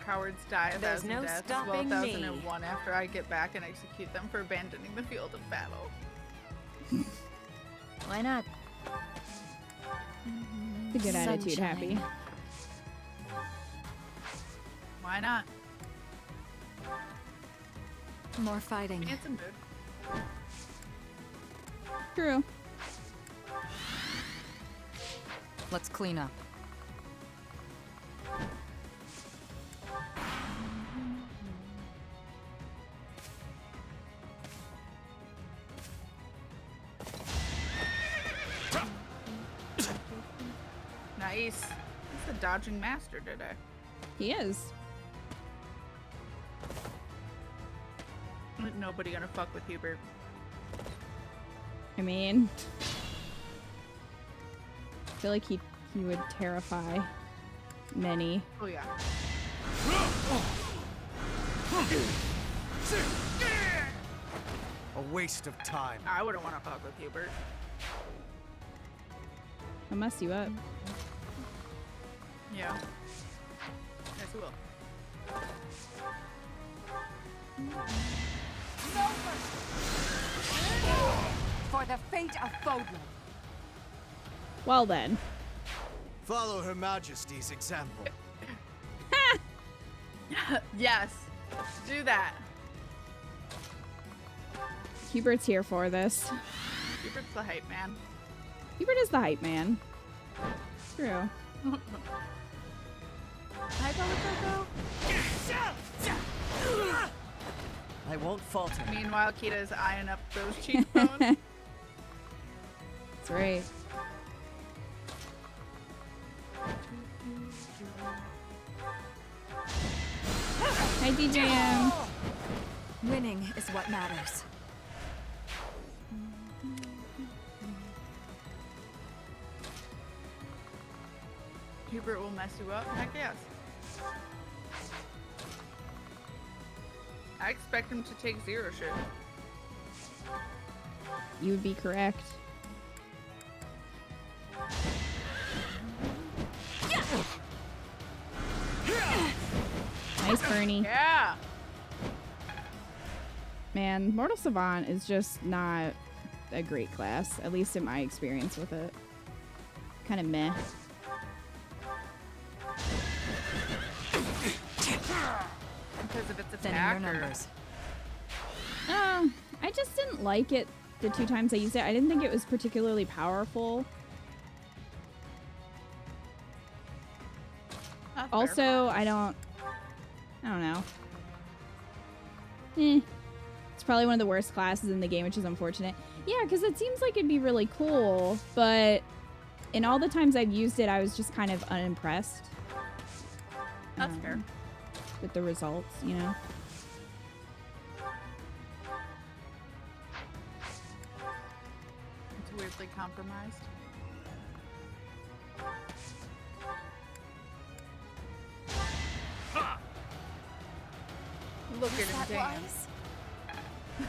Cowards die a There's thousand no deaths. stopping well, me. 1001 after I get back and execute them for abandoning the field of battle. Why not? It's a good attitude, Sunshine. Happy. Why not? More fighting. It's a mood. True. Let's clean up. Nice. He's a dodging master today. He is. Nobody gonna fuck with Hubert. I mean, I feel like he would terrify many. Oh yeah. A waste of time. I wouldn't want to fuck with Hubert. I'll mess you up. Yeah. she will. For the fate of Fodlan. Well then. Follow Her Majesty's example. Yes, do that. Hubert's here for this. Hubert's the hype man. Hubert is the hype man. True. Hi, Coco. I won't falter. Meanwhile, Kita is eyeing up those cheekbones. That's right. Hi, DJM. Winning is what matters. Hubert will mess you up? Heck yes. I expect him to take 0 shit. You would be correct. Nice, Bernie. Yeah. Man, Mortal Savant is just not a great class, at least in my experience with it. Kind of meh. Because of its Thinning attack. your numbers. I just didn't like it the 2 times I used it. I didn't think it was particularly powerful. That's Also, fair. I don't know. It's probably one of the worst classes in the game, which is unfortunate. Yeah, because it seems like it'd be really cool, but in all the times I've used it, I was just kind of unimpressed. That's fair. With the results, you know? It's weirdly compromised. Look at him dance.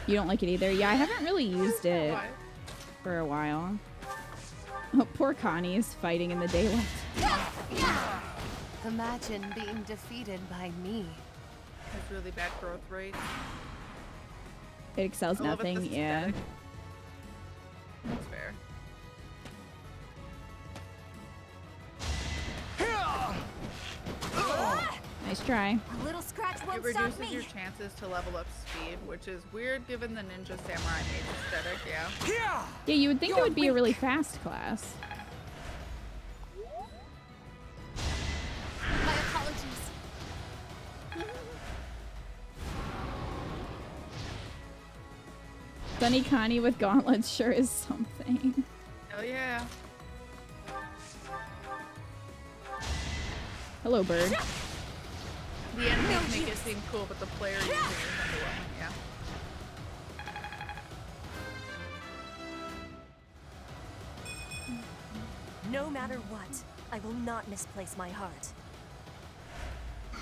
You don't like it either? Yeah, I haven't really used it Why? for a while. Oh, poor Connie is fighting in the daylight. Imagine being defeated by me. Has really bad growth rate. It excels I love it, nothing, this yeah. aesthetic. That's fair. Nice try. A little scratch It won't stop reduces me. your chances to level up speed, which is weird given the Ninja Samurai mage aesthetic, yeah. Yeah, you would think it would be a really fast class. My apologies. Sunny Connie with gauntlets sure is something. Hell yeah. Hello, bird. The enemies make it seem cool, but the player usually is underwhelming, yeah. No matter what, I will not misplace my heart. The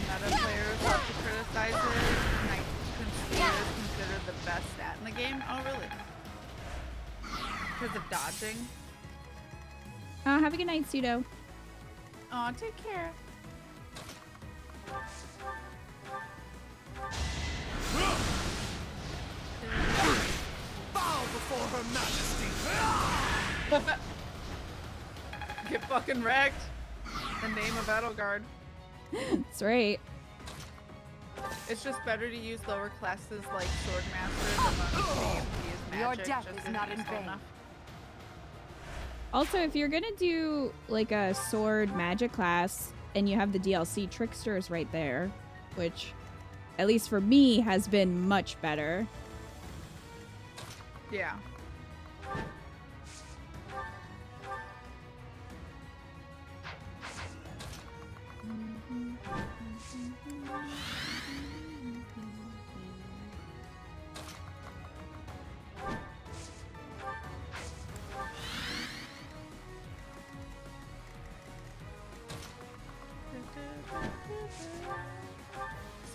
meta players love to criticize it, and I consider the best stat in the game. Oh, really? Because of dodging? Have a good night, Pseudo. Oh, take care. Bow before Her Majesty! Get fucking wrecked. The name of edelgard. That's right. It's just better to use lower classes like Swordmaster than monks to use Your magic. death just is isn't not in useful vain. enough. Also, if you're gonna do like a sword magic class and you have the DLC, Trickster's right there, which, at least for me, has been much better. Yeah.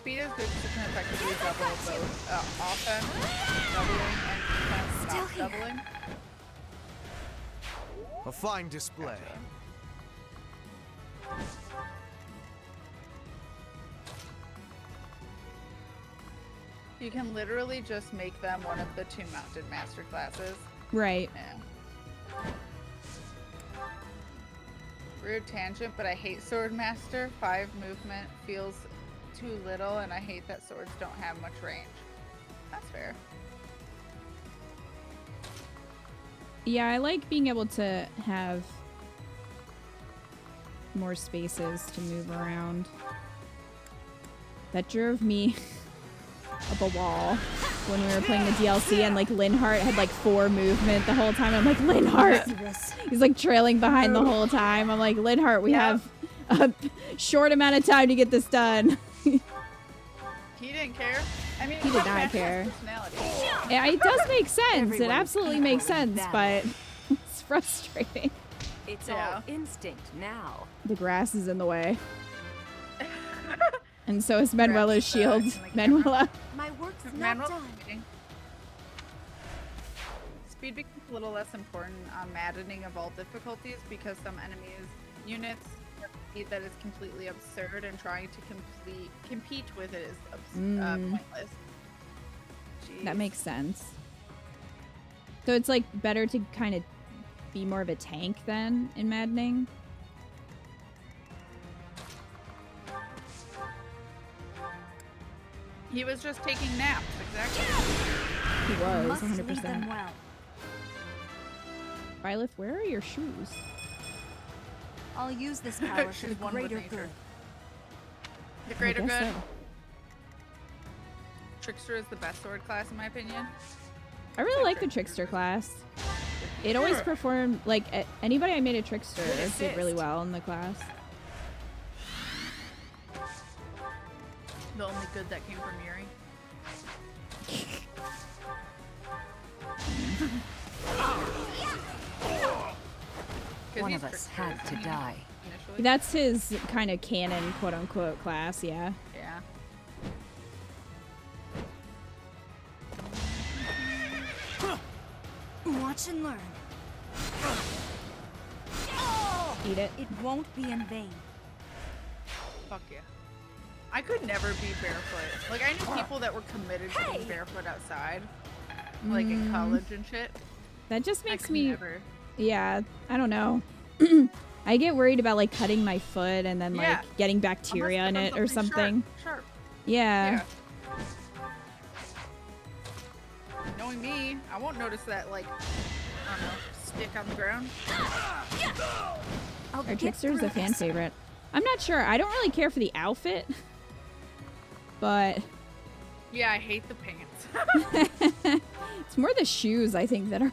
Speed is good because it can effectively double both offense, doubling, and defense not doubling. A fine display. You can literally just make them one of the 2 mounted master classes. Right. Yeah. Rude tangent, but I hate sword master. 5 movement feels too little, and I hate that swords don't have much range. That's fair. Yeah, I like being able to have more spaces to move around. That drove me up a wall when we were playing the DLC, and like Linhardt had like 4 movement the whole time. I'm like, Linhardt! He's like trailing behind the whole time. I'm like, Linhardt, we have a short amount of time to get this done. He didn't care. I mean, he did not care. Yeah, it does make sense. It absolutely makes sense, but it's frustrating. It's all instinct now. The grass is in the way. And so is Manuela's shield. Manuela. My work's not done. Speed becomes a little less important on maddening of all difficulties because some enemies units that is completely absurd, and trying to compete with it is pointless. Jeez. That makes sense. So it's like better to kind of be more of a tank then in maddening. He was just taking naps, exactly. He was, Must lead 100%. them well. Byleth, where are your shoes? I'll use this power for She's the one with greater nature. good. The greater I guess good. so. Trickster is the best sword class in my opinion. I really like the Trickster class. It always performed, like, anybody I made a Trickster did really well in the class. The only good that came from Yuri. One of us had to die. Initially. That's his kind of canon, quote-unquote, class, yeah. Yeah. Watch and learn. Eat it. It won't be in vain. Fuck yeah. I could never be barefoot. Like, I knew people that were committed to being barefoot outside. Like, in college and shit. That just I makes could me... never. Yeah, I don't know. I get worried about, like, cutting my foot and then, like, getting bacteria in it or something. Sharp. Yeah. Knowing me, I won't notice that, like, I don't know, stick on the ground. Our Trickster's a fan favorite. I'm not sure. I don't really care for the outfit. But... Yeah, I hate the pants. It's more the shoes, I think, that are...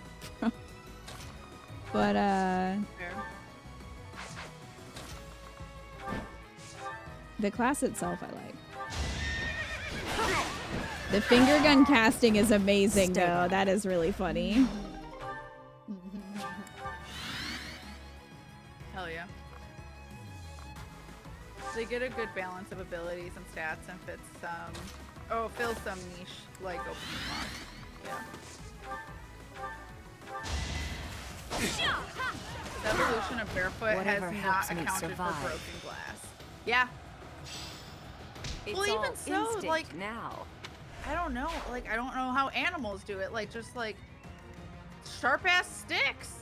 But, the class itself I like. The finger gun casting is amazing, though. That is really funny. Hell yeah. They get a good balance of abilities and stats and fits some... Oh, fills some niche, like, opening lock. Yeah. The evolution of barefoot Whatever has helps not me accounted survive. for broken glass. Yeah. It's Well, all even so, instinct like- now. I don't know. Like, I don't know how animals do it. Like, just, like, sharp-ass sticks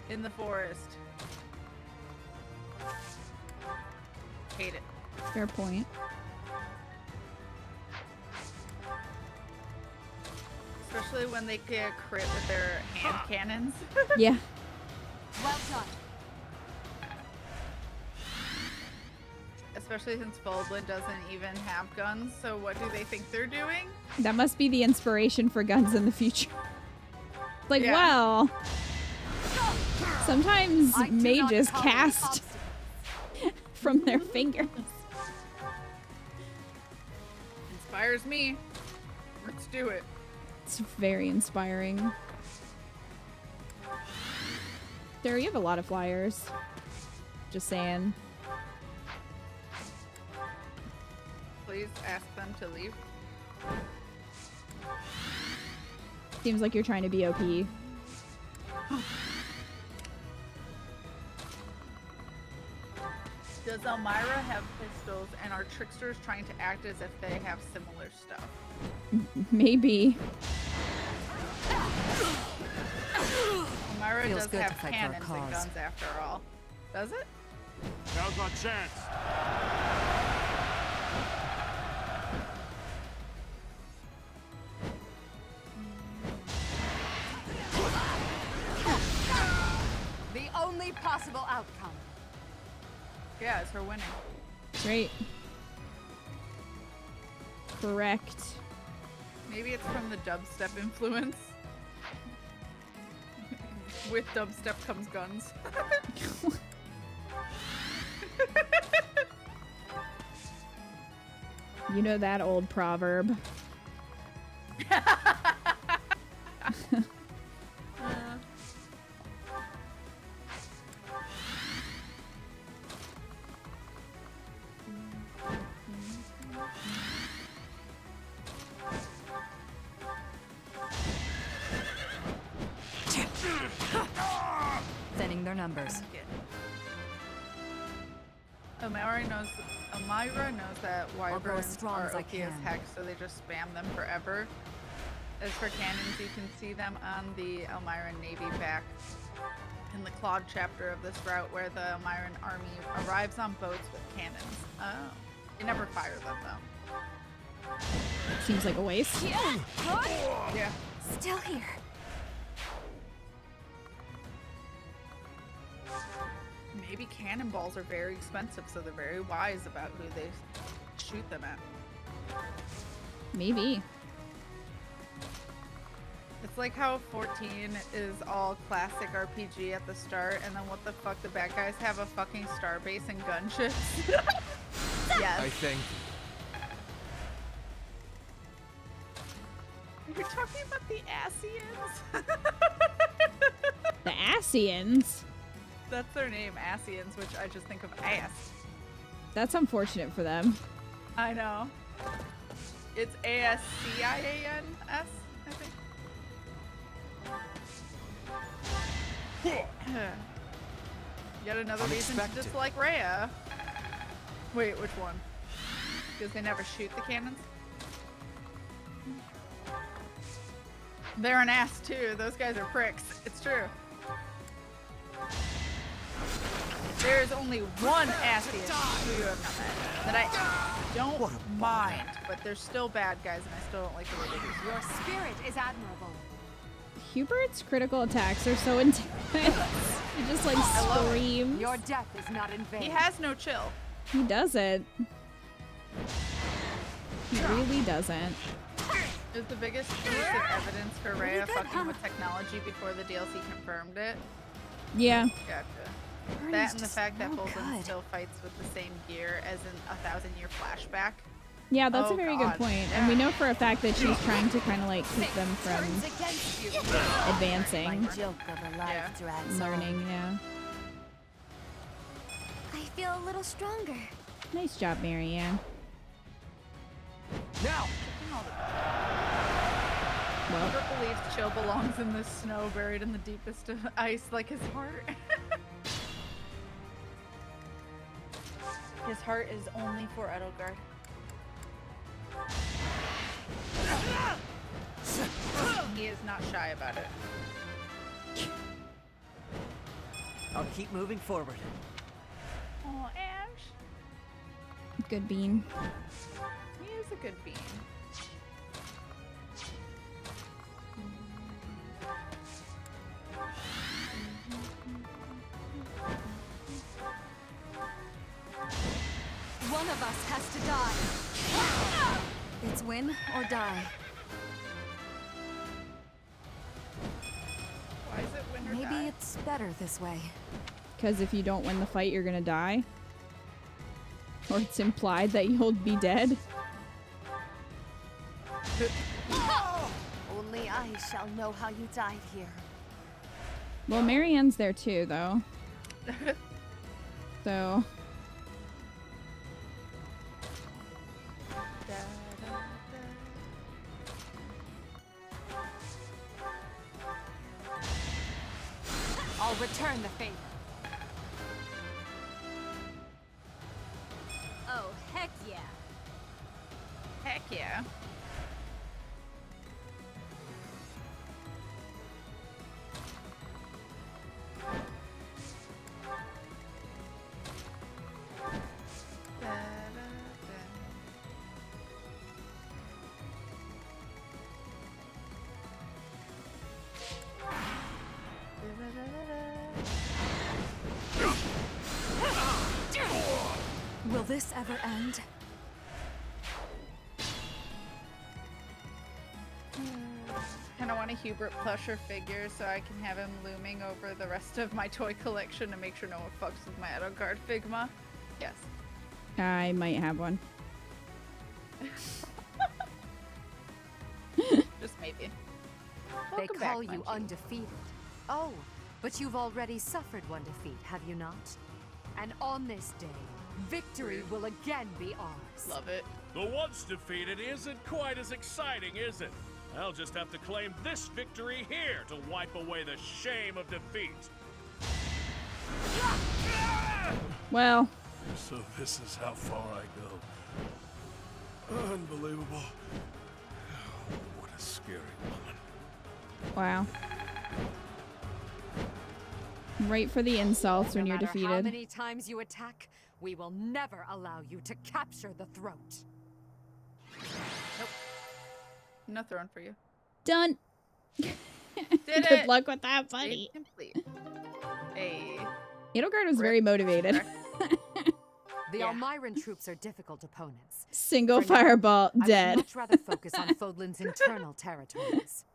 in the forest. Hate it. Fair point. Especially when they get crit with their hand cannons. Yeah. Well done. Especially since Baldwin doesn't even have guns, so what do they think they're doing? That must be the inspiration for guns in the future. Like, Yeah. well... Sometimes I do not mages tolerate cast from their fingers. Inspires me. Let's do it. It's very inspiring. Sarah, you have a lot of flyers. Just saying. Please ask them to leave. Seems like you're trying to be OP. Does Elmira have pistols and are tricksters trying to act as if they have similar stuff? Maybe. Elmira Feels does good to have fight for a cannons and cause. guns after all. Does it? Now's our chance. The only possible outcome. Yeah, it's her winning. Great. Correct. Maybe it's from the dubstep influence. With dubstep comes guns. You know that old proverb. Thinning their numbers. Elmira knows that I'll grow wyverns as strong are as I OP as can. heck, so they just spam them forever. As for cannons, you can see them on the Elmira Navy back in the Claude chapter of this route, where the Elmiran army arrives on boats with cannons. Oh, they never fire them though. Seems like a waste. Yeah. Still here. Maybe cannonballs are very expensive, so they're very wise about who they shoot them at. Maybe. It's like how 14 is all classic RPG at the start, and then what the fuck, the bad guys have a fucking starbase and gunships. Yes. I think. You're talking about the Asians? The Asians? That's their name, Asians, which I just think of ass. That's unfortunate for them. I know. It's ASCIANS, I think. Yet another reason to Unexpected. dislike Rhea. Wait, which one? Because they never shoot the cannons? They're an ass too. Those guys are pricks. It's true. There's only one Asian who you have not met that I don't mind, but they're still bad guys, and I still don't like the way they do. Your spirit is admirable. Hubert's critical attacks are so intense. He just like screams. Your death is not in vain. He has no chill. He doesn't. He really doesn't. Is the biggest piece of evidence for Rhea fucking with technology before the DLC confirmed it? Yeah. Gotcha. Bernie's That and the just fact that no Bolton good. still fights with the same gear as in a 1,000-year flashback. Yeah, that's Oh, a very God. good point. And we know for a fact that she's trying to kind of like keep them from Against you. advancing, Joke of a life Yeah. drags learning. Yeah. I feel a little stronger. Nice job, Marianne. Now! Well, Purple believes Chill belongs in the snow, buried in the deepest of ice, like his heart. His heart is only for Edelgard. He is not shy about it. I'll keep moving forward. Oh, Ash. good bean. He is a good bean. One of us has to die. It's win or die. Why is it win or Maybe die? it's better this way. Because if you don't win the fight, you're gonna die. Or it's implied that you'll be dead. Only I shall know how you died here. Well, Marianne's there too, though. So, I'll return the favor. Heck yeah. Heck yeah. Will this ever end? And I want a Hubert plusher figure so I can have him looming over the rest of my toy collection to make sure no one fucks with my edelgard Figma. Yes. I might have one. Just maybe. They Welcome call back, you Munchie. undefeated. Oh, but you've already suffered one defeat, have you not? And on this day, victory will again be ours. Love it. The once defeated isn't quite as exciting, is it? I'll just have to claim this victory here to wipe away the shame of defeat. Well. So this is how far I go. Unbelievable. What a scary woman. Wow. Right for the insults when you're No matter how defeated. many times you attack, we will never allow you to capture the throat. Nope. No throne for you. Done. Did Good it. luck with that, buddy. Stage complete. Hey. Edelgard was very motivated. The Yeah. Almiran troops are difficult opponents. Single For now, fireball, I would dead. much rather focus on Fodlan's internal territories.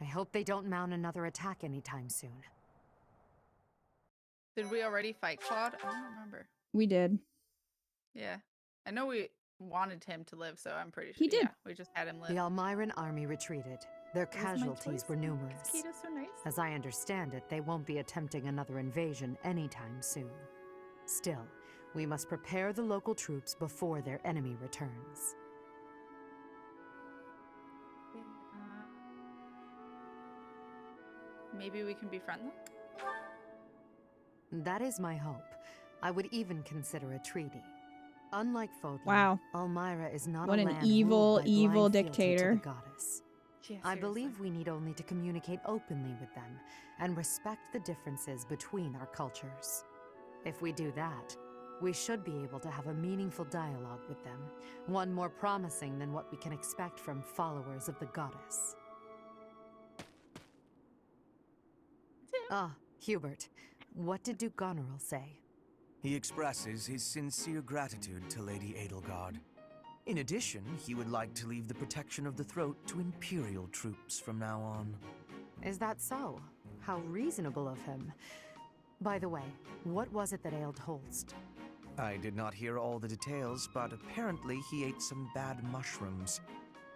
I hope they don't mount another attack anytime soon. Did we already fight Claude? I don't remember. We did. Yeah. I know we wanted him to live, so I'm pretty sure. He did. Yeah, we just had him live. The Almiran army retreated. Their It was my casualties choice. were numerous. Kita's so nice. As I understand it, they won't be attempting another invasion anytime soon. Still, we must prepare the local troops before their enemy returns. Maybe we can befriend them? That is my hope. I would even consider a treaty. Unlike Fodlan, Wow. Almira is not What a an land evil, ruled by evil blind fealty to dictator. the goddess. Yeah, I seriously. believe we need only to communicate openly with them and respect the differences between our cultures. If we do that, we should be able to have a meaningful dialogue with them, one more promising than what we can expect from followers of the goddess. Ah, Hubert, what did Duke Goneril say? He expresses his sincere gratitude to Lady Edelgard. In addition, he would like to leave the protection of the throat to Imperial troops from now on. Is that so? How reasonable of him. By the way, what was it that ailed Holst? I did not hear all the details, but apparently he ate some bad mushrooms.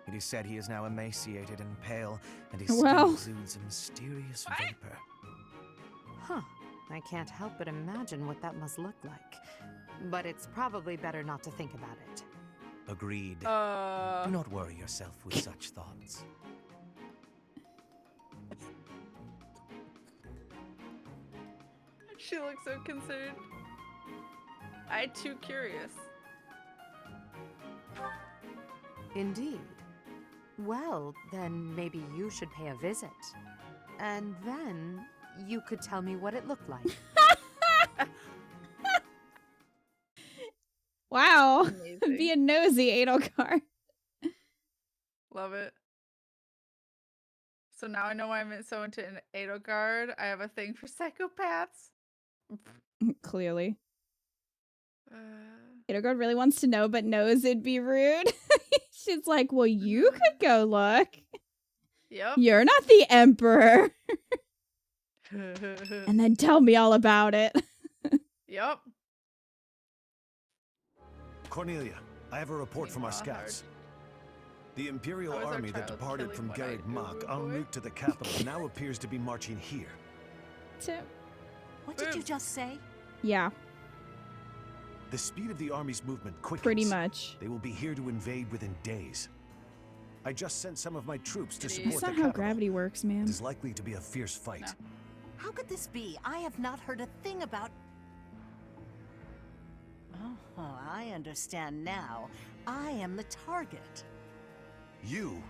It is said he is now emaciated and pale, and his Well. skin exudes a mysterious vapor. Huh. I can't help but imagine what that must look like. But it's probably better not to think about it. Agreed. Do not worry yourself with such thoughts. She looks so concerned. I'm too curious. Indeed. Well, then maybe you should pay a visit. And then you could tell me what it looked like. Wow. Amazing. Being nosy, Edelgard. Love it. So now I know why I'm so into an edelgard. I have a thing for psychopaths. Clearly. Uh, Edelgard really wants to know, but knows it'd be rude. She's like, well, you could go look. yep. You're not the emperor. And then tell me all about it. Yep. Cornelia, I have a report from our Meanwhile, scouts. The Imperial How is our army that child departed killing from one-eyed Garreg Mach Uwu en boy? route to the capital now appears to be marching here. What did you just say? Yeah, The speed of the army's movement quickens. pretty much. They will be here to invade within days. I just sent some of my troops to That's support That's the not how capital. gravity works, man. It is likely to be a fierce fight. No. How could this be? I have not heard a thing about... Oh, I understand now. I am the target. You?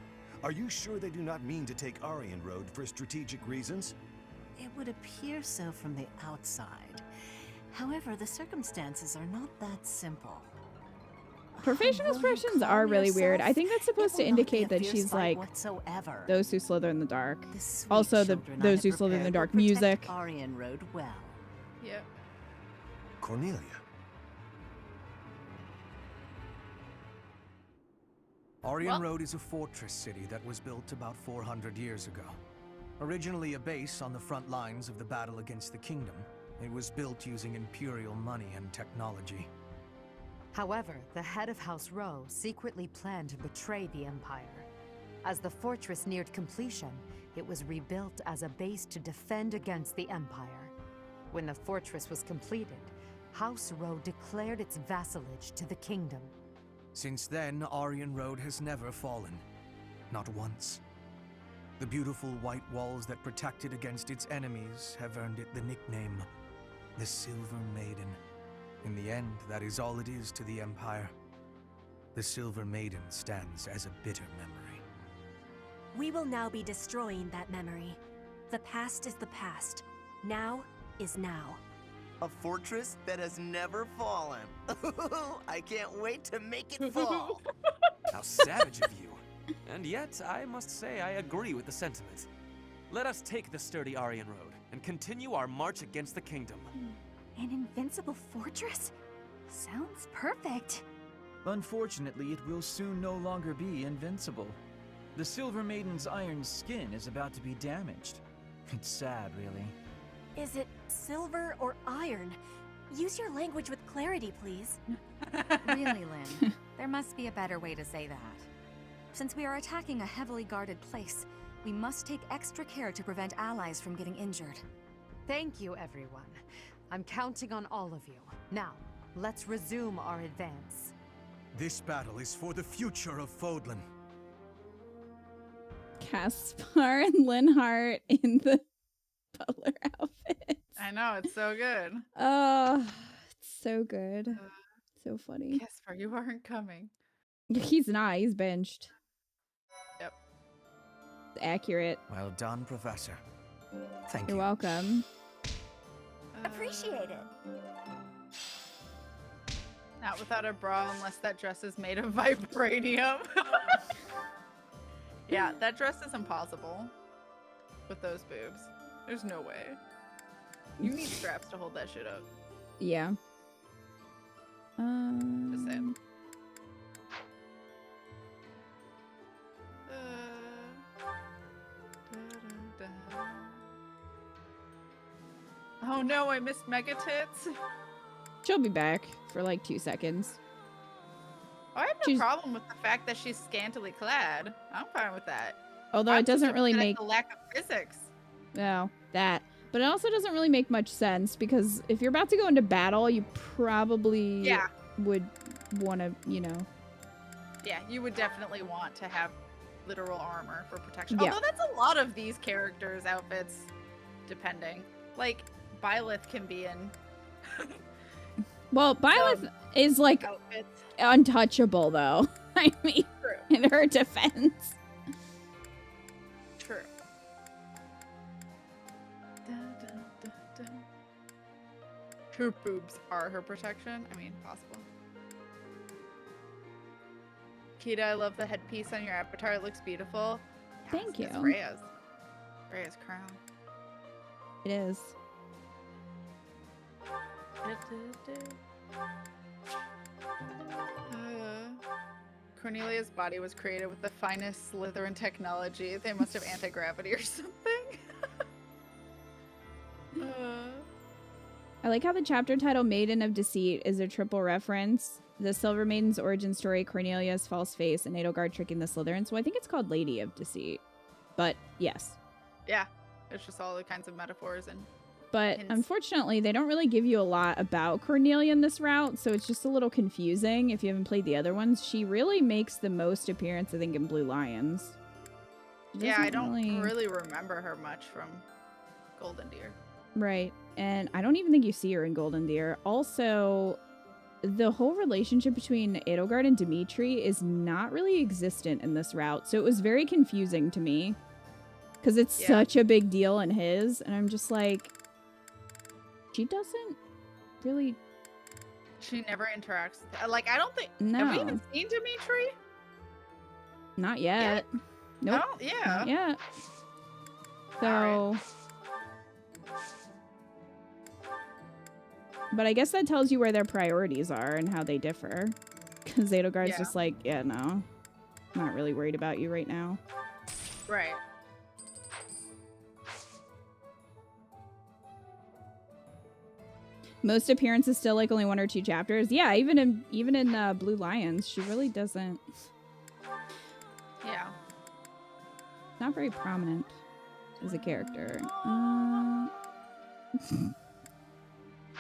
Are you sure they do not mean to take Aryan Road for strategic reasons? It would appear so from the outside. However, the circumstances are not that simple. Her facial Will you expressions calm are really weird. yourself? I think that's supposed to It will not be indicate a that fierce she's fight like whatsoever. those who slither in the dark. The sweet Also, children I those have who slither in the prepared dark will protect music. Aryan Road well. Yep. Cornelia. Aryan Road is a fortress city that was built about 400 years ago. Originally a base on the front lines of the battle against the kingdom, it was built using Imperial money and technology. However, the head of House Rowe secretly planned to betray the Empire. As the fortress neared completion, it was rebuilt as a base to defend against the Empire. When the fortress was completed, House Rowe declared its vassalage to the kingdom. Since then, Aryan Road has never fallen. Not once. The beautiful white walls that protect it against its enemies have earned it the nickname, the Silver Maiden. In the end, that is all it is to the Empire. The Silver Maiden stands as a bitter memory. We will now be destroying that memory. The past is the past. Now is now. A fortress that has never fallen. I can't wait to make it fall. How savage of you. And yet, I must say I agree with the sentiment. Let us take the sturdy Aryan Road and continue our march against the kingdom. An invincible fortress? Sounds perfect. Unfortunately, it will soon no longer be invincible. The Silver Maiden's iron skin is about to be damaged. It's sad, really. Is it silver or iron? Use your language with clarity, please. Really, Lynn, there must be a better way to say that. Since we are attacking a heavily guarded place, we must take extra care to prevent allies from getting injured. Thank you, everyone. I'm counting on all of you. Now, let's resume our advance. This battle is for the future of Fodlan. Caspar and Linhart in the butler outfits. I know, it's so good. Oh, it's so good. So funny. Caspar, you aren't coming. He's not. He's benched. Yep. Accurate. Well done, Professor. Thank You're you. welcome. Appreciate it. Not without a bra unless that dress is made of vibranium. Yeah, that dress is impossible with those boobs. There's no way. You need straps to hold that shit up. Yeah. Just saying. Oh no, I missed Mega Tits. She'll be back for like 2 seconds. I have no problem with the fact that she's scantily clad. I'm fine with that. Although it doesn't really make the lack of physics. No, that. But it also doesn't really make much sense because if you're about to go into battle, you probably would want to, you know. Yeah, you would definitely want to have literal armor for protection. Yeah. Although that's a lot of these characters' outfits, depending. Like, Byleth can be in. Well, Byleth is like outfits. Untouchable, though. I mean, True. In her defense. True. Her boobs are her protection. I mean, possible. Kita, I love the headpiece on your avatar. It looks beautiful. Yes, Thank you. It's Rhea's. Rhea's crown. It is. Cornelia's body was created with the finest Slytherin technology. They must have anti-gravity or something. I like how the chapter title Maiden of Deceit is a triple reference. The Silver Maiden's origin story, Cornelia's false face, and Edelgard tricking the Slytherin. So I think it's called Lady of Deceit. But yes. Yeah, it's just all the kinds of metaphors and But hints. unfortunately, they don't really give you a lot about Cornelia in this route, so it's just a little confusing if you haven't played the other ones. She really makes the most appearance, I think, in Blue Lions. Yeah, I don't really remember her much from Golden Deer. Right, and I don't even think you see her in Golden Deer. Also, the whole relationship between Edelgard and Dimitri is not really existent in this route, so it was very confusing to me. Because it's such a big deal in his, and I'm just like, she doesn't really... She never interacts. Like, I don't think... No. Have we even seen Dimitri? Not yet. Nope. Not yet. So... But I guess that tells you where their priorities are and how they differ. Because Edelgard's just like, yeah, no. Not really worried about you right now. Right. Most appearances still like only 1 or 2 chapters. Yeah, even in Blue Lions, she really doesn't. Yeah. Not very prominent as a character.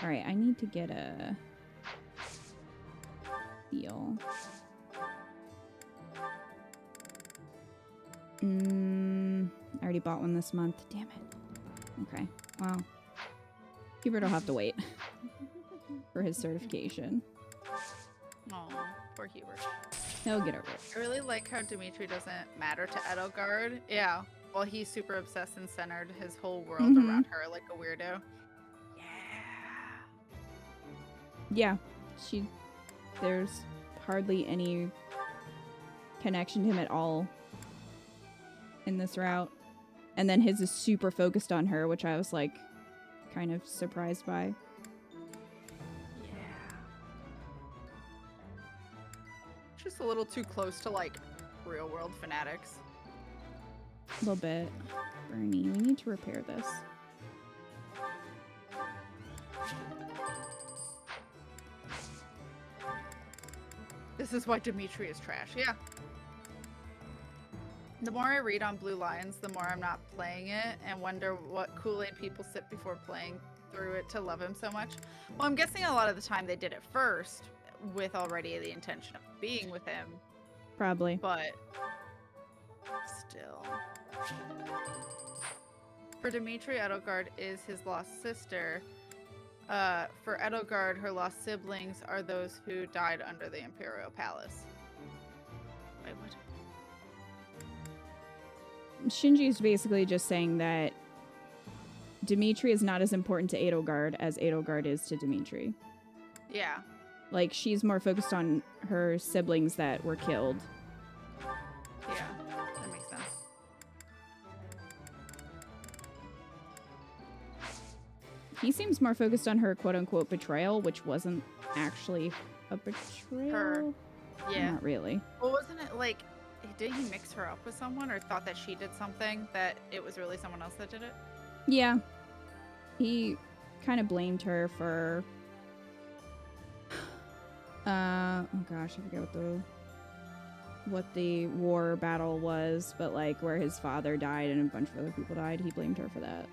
All right, I need to get a deal. I already bought one this month. Damn it. Okay. Well, Hubert will have to wait for his certification. Oh, poor Hubert. He'll get over it. I really like how Dimitri doesn't matter to Edelgard. Yeah. Well, he's super obsessed and centered his whole world around her like a weirdo. Yeah, there's hardly any connection to him at all in this route. And then his is super focused on her, which I was like kind of surprised by. Yeah. Just a little too close to like real world fanatics. A little bit. Bernie, we need to repair this. This is why Dimitri is trash. Yeah. The more I read on Blue Lions, the more I'm not playing it and wonder what Kool-Aid people sip before playing through it to love him so much. Well, I'm guessing a lot of the time they did it first with already the intention of being with him. Probably. But still. For Dimitri, Edelgard is his lost sister. For Edelgard, her lost siblings are those who died under the Imperial Palace. Wait, what? Shinji's basically just saying that Dimitri is not as important to Edelgard as Edelgard is to Dimitri. Yeah. Like, she's more focused on her siblings that were killed. Yeah, that makes sense. He seems more focused on her quote-unquote betrayal, which wasn't actually a betrayal. Her. Yeah. Not really. Well, wasn't it like, did he mix her up with someone or thought that she did something that it was really someone else that did it? Yeah. He kind of blamed her for... oh gosh, I forget what the war battle was, but like where his father died and a bunch of other people died, he blamed her for that.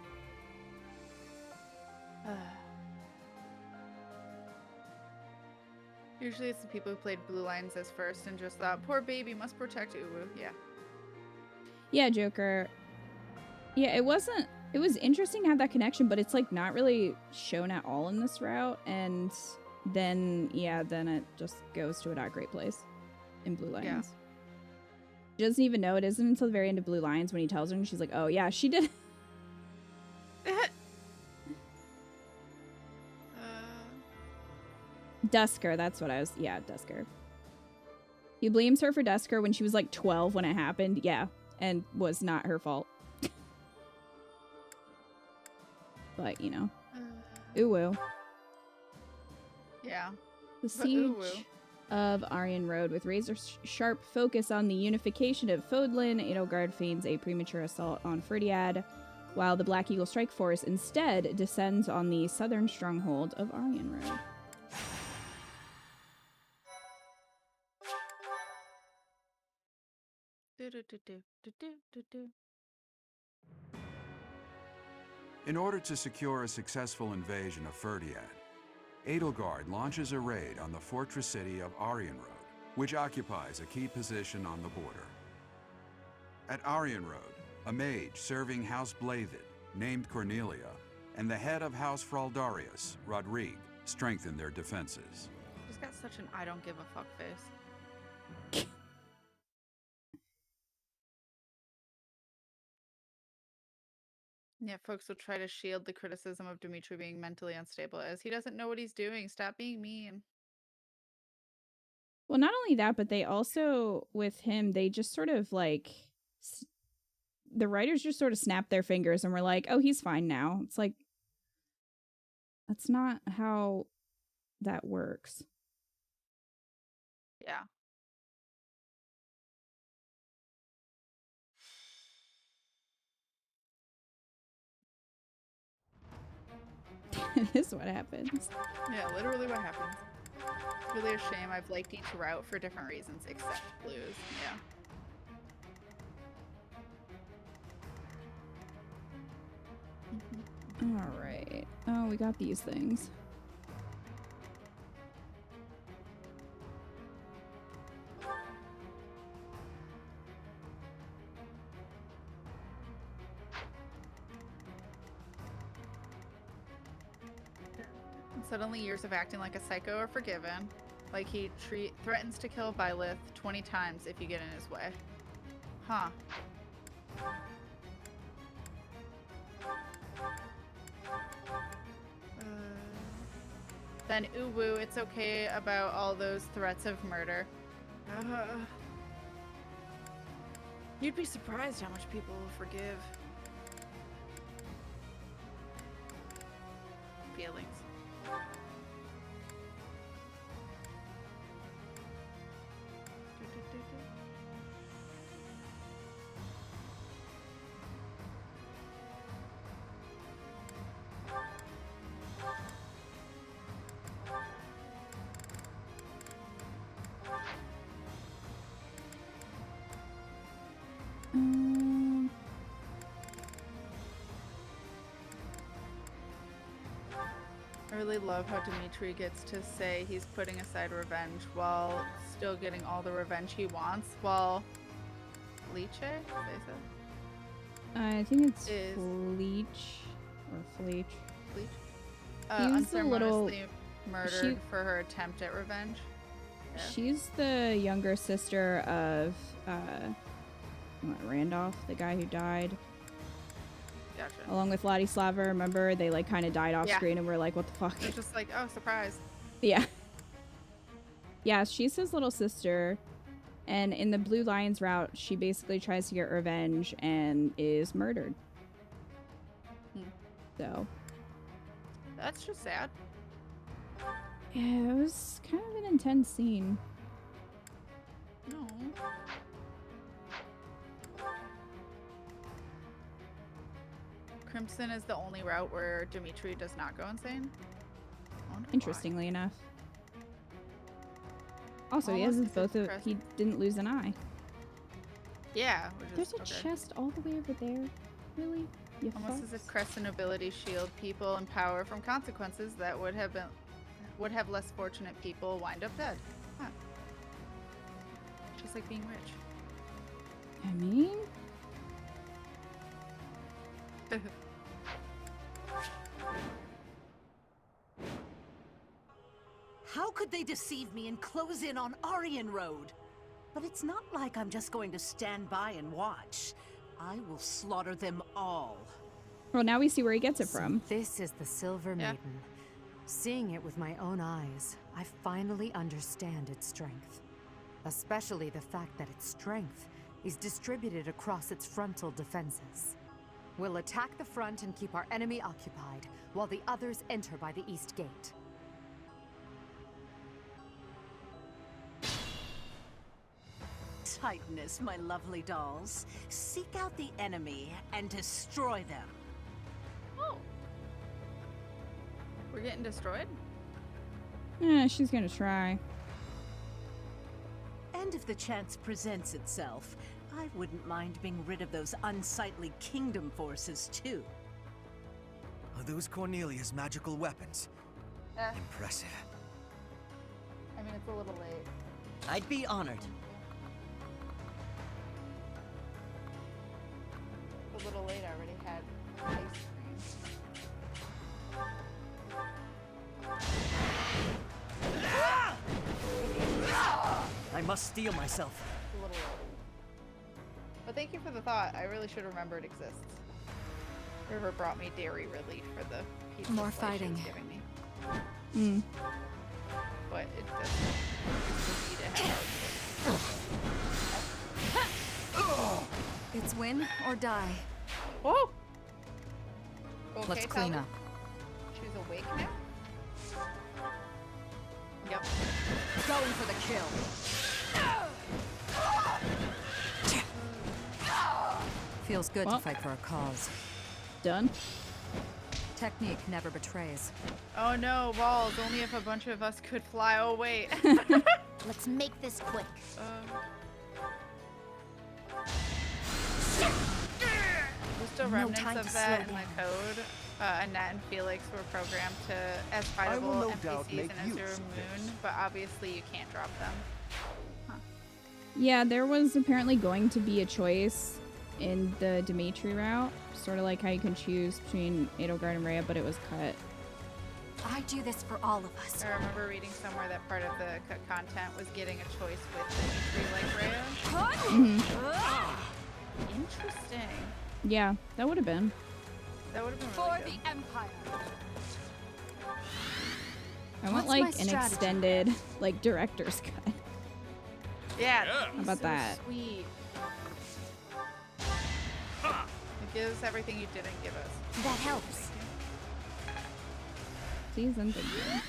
Usually it's the people who played Blue Lions as first and just thought, poor baby, must protect Uwu. Yeah. Yeah, Joker. Yeah, it was interesting to have that connection, but it's like not really shown at all in this route, and then it just goes to a not great place in Blue Lions. Yeah. She doesn't even know it isn't until the very end of Blue Lions when he tells her, and she's like, oh yeah, she did. Dusker, that's what I was... Yeah, Dusker. He blames her for Dusker when she was like 12 when it happened. Yeah, and was not her fault. But, you know. Uwu. Yeah. The siege of Aryan Road with razor-sharp focus on the unification of Fodlan. Edelgard feigns a premature assault on Ferdiad, while the Black Eagle Strike Force instead descends on the southern stronghold of Aryan Road. In order to secure a successful invasion of Ferdiad, Edelgard launches a raid on the fortress city of Aryan Road, which occupies a key position on the border. At Aryan Road, a mage serving House Blathed, named Cornelia, and the head of House Fraldarius, Rodrigue, strengthen their defenses. She's got such an I don't give a fuck face. Yeah, folks will try to shield the criticism of Dimitri being mentally unstable as he doesn't know what he's doing. Stop being mean. Well, not only that, but they also, with him, they just sort of like, the writers just sort of snapped their fingers and were like, oh, he's fine now. It's like, that's not how that works. Yeah. It is what happens. Yeah, literally what happens. It's really a shame I've liked each route for different reasons, except blues. Yeah. All right. Oh, we got these things. And suddenly years of acting like a psycho are forgiven. Like he threatens to kill Byleth 20 times if you get in his way. Huh. Then ooh woo, it's okay about all those threats of murder. You'd be surprised how much people will forgive. Feelings. I really love how Dimitri gets to say he's putting aside revenge while still getting all the revenge he wants, while Fleech, I think it's Fleech or Fleech. Fleech? He's a little murdered for her attempt at revenge. Yeah. She's the younger sister of Randolph, the guy who died. Gotcha. Along with Ladislava, remember? They like kind of died off screen and we're like, what the fuck? It's just like, oh, surprise. Yeah. Yeah, she's his little sister. And in the Blue Lions route, she basically tries to get revenge and is murdered. So. That's just sad. Yeah, it was kind of an intense scene. No. Crimson is the only route where Dimitri does not go insane. Interestingly enough. Also, he has both of he didn't lose an eye. Yeah, there's a chest all the way over there. Really? You almost as if crest and nobility shield people in power from consequences that would have less fortunate people wind up dead. Huh. Just like being rich. I mean, how could they deceive me and close in on Aryan Road? But it's not like I'm just going to stand by and watch. I will slaughter them all. Well, now we see where he gets it from. This is the Silver Maiden. Seeing it with my own eyes, I finally understand its strength. Especially the fact that its strength is distributed across its frontal defenses. We'll attack the front and keep our enemy occupied, while the others enter by the east gate. Titaness, my lovely dolls. Seek out the enemy and destroy them. Oh. We're getting destroyed? Yeah, she's gonna try. And if the chance presents itself, I wouldn't mind being rid of those unsightly kingdom forces, too. Are those Cornelia's magical weapons? Impressive. I mean, it's a little late. I'd be honored. It's a little late. I already had ice cream. I must steel myself. A little low. But thank you for the thought. I really should remember it exists. River brought me dairy relief for the pizza More slice she fighting. was giving me. Hmm. But it doesn't easy to have. It's win or die. Whoa! Okay, Let's clean Tyler? up. She's awake now? Yep. Going for the kill. Feels good Well. to fight for a cause. Done. Technique never betrays. Oh no, balls. Only if a bunch of us could fly. Oh wait. Let's make this quick. There's still remnants of that in the code. Annette and Felix were programmed to as I will fightable no doubt NPCs make in use Azure of Moon, this. but obviously you can't drop them. Yeah, there was apparently going to be a choice in the Dimitri route, sort of like how you can choose between Edelgard and Rhea, but it was cut. I do this for all of us. I remember reading somewhere that part of the content was getting a choice with Dimitri like Rhea. Mhm. Interesting. Yeah, that would have been. That would have been For really good. the Empire. I want What's my like an strategy? extended, like director's cut. Yeah. How about so that? Sweet. It gives everything you didn't give us. That helps. Season, thank you.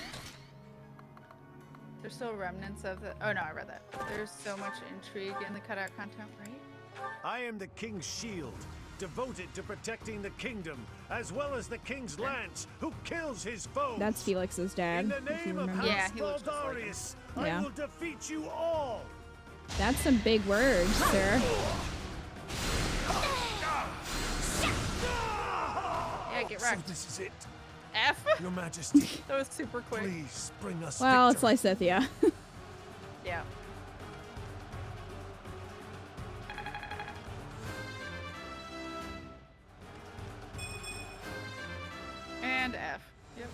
There's still remnants of the. Oh no, I read that. There's so much intrigue in the cutout content, right? I am the king's shield, devoted to protecting the kingdom, as well as the king's lance, who kills his foes. That's Felix's dad, In the if you name of remember. House he looks just like him. Baldarius, Yeah. I will defeat you all. That's some big words, sir. Yeah, get So wrecked. this is it, F. Your Majesty. That was super quick. Please bring us Well, it's victory. Lysithia. Yeah. And F. Yep.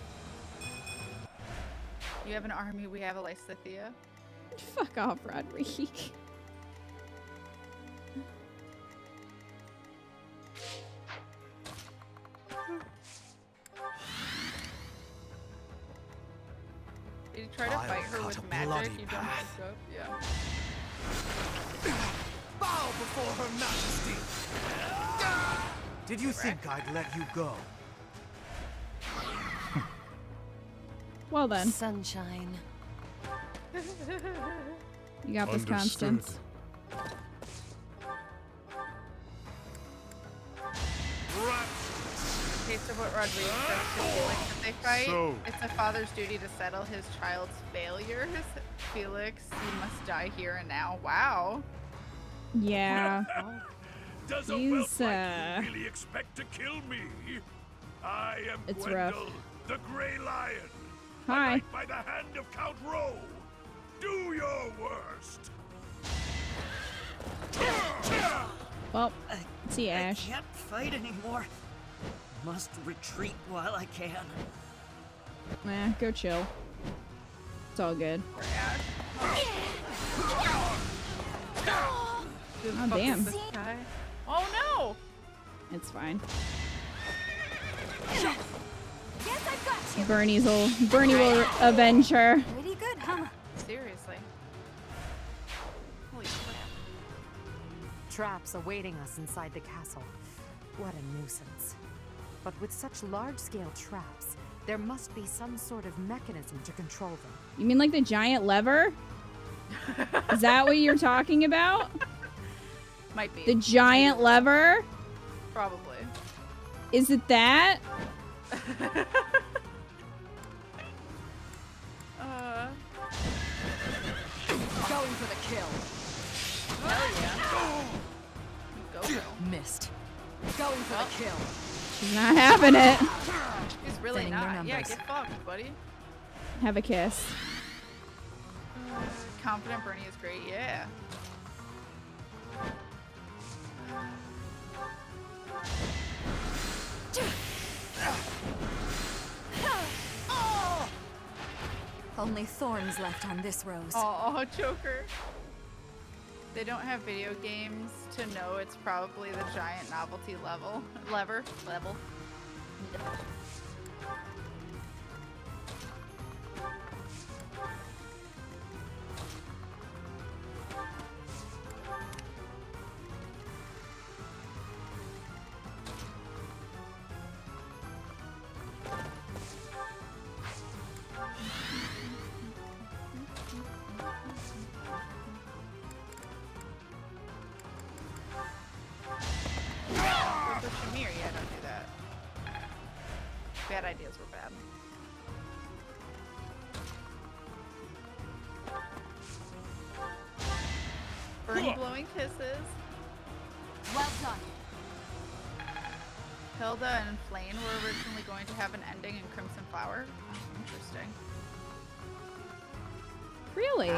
You have an army, we have a Lysithia. Fuck off, Rodrigue. Did you try to I'll fight her cut with a magic? bloody You don't path. look up? Yeah. Bow before Her Majesty! Did you think I'd let you go? Well then, Sunshine. you got this, Constance. Taste of what Rodriguez says to Felix if they fight. So- It's a father's duty to settle his child's failures. Felix, you must die here and now. Wow. Yeah. Does a He's, Weltwright really expect to kill me? I am It's Gwendol, rough. the Grey Lion. Hi. By the hand of Count Rowe. Do your worst. Well, see Ash. I can't fight anymore. Must retreat while I can. Nah, go chill. It's all good. Oh, damn. Oh no! It's fine. Yes, I've got you. Bernie will avenge her. Pretty good, huh? Seriously. Holy crap. Traps awaiting us inside the castle. What a nuisance. But with such large-scale traps, there must be some sort of mechanism to control them. You mean like the giant lever? Is that what you're talking about? Might be. The giant lever? Probably. Is it that? Going for the kill. Hell yeah. Go. Missed. Going for the kill. She's not having it. He's really Thinning their not. Yeah, numbers. get fucked, buddy. Have a kiss. Confident Bernie is great, yeah. Only thorns left on this rose. Oh, Joker. They don't have video games to know it's probably the giant novelty level. Bad ideas were bad. Bernie blowing kisses. Well done. Hilda and Flame were originally going to have an ending in Crimson Flower. Oh, interesting. Really?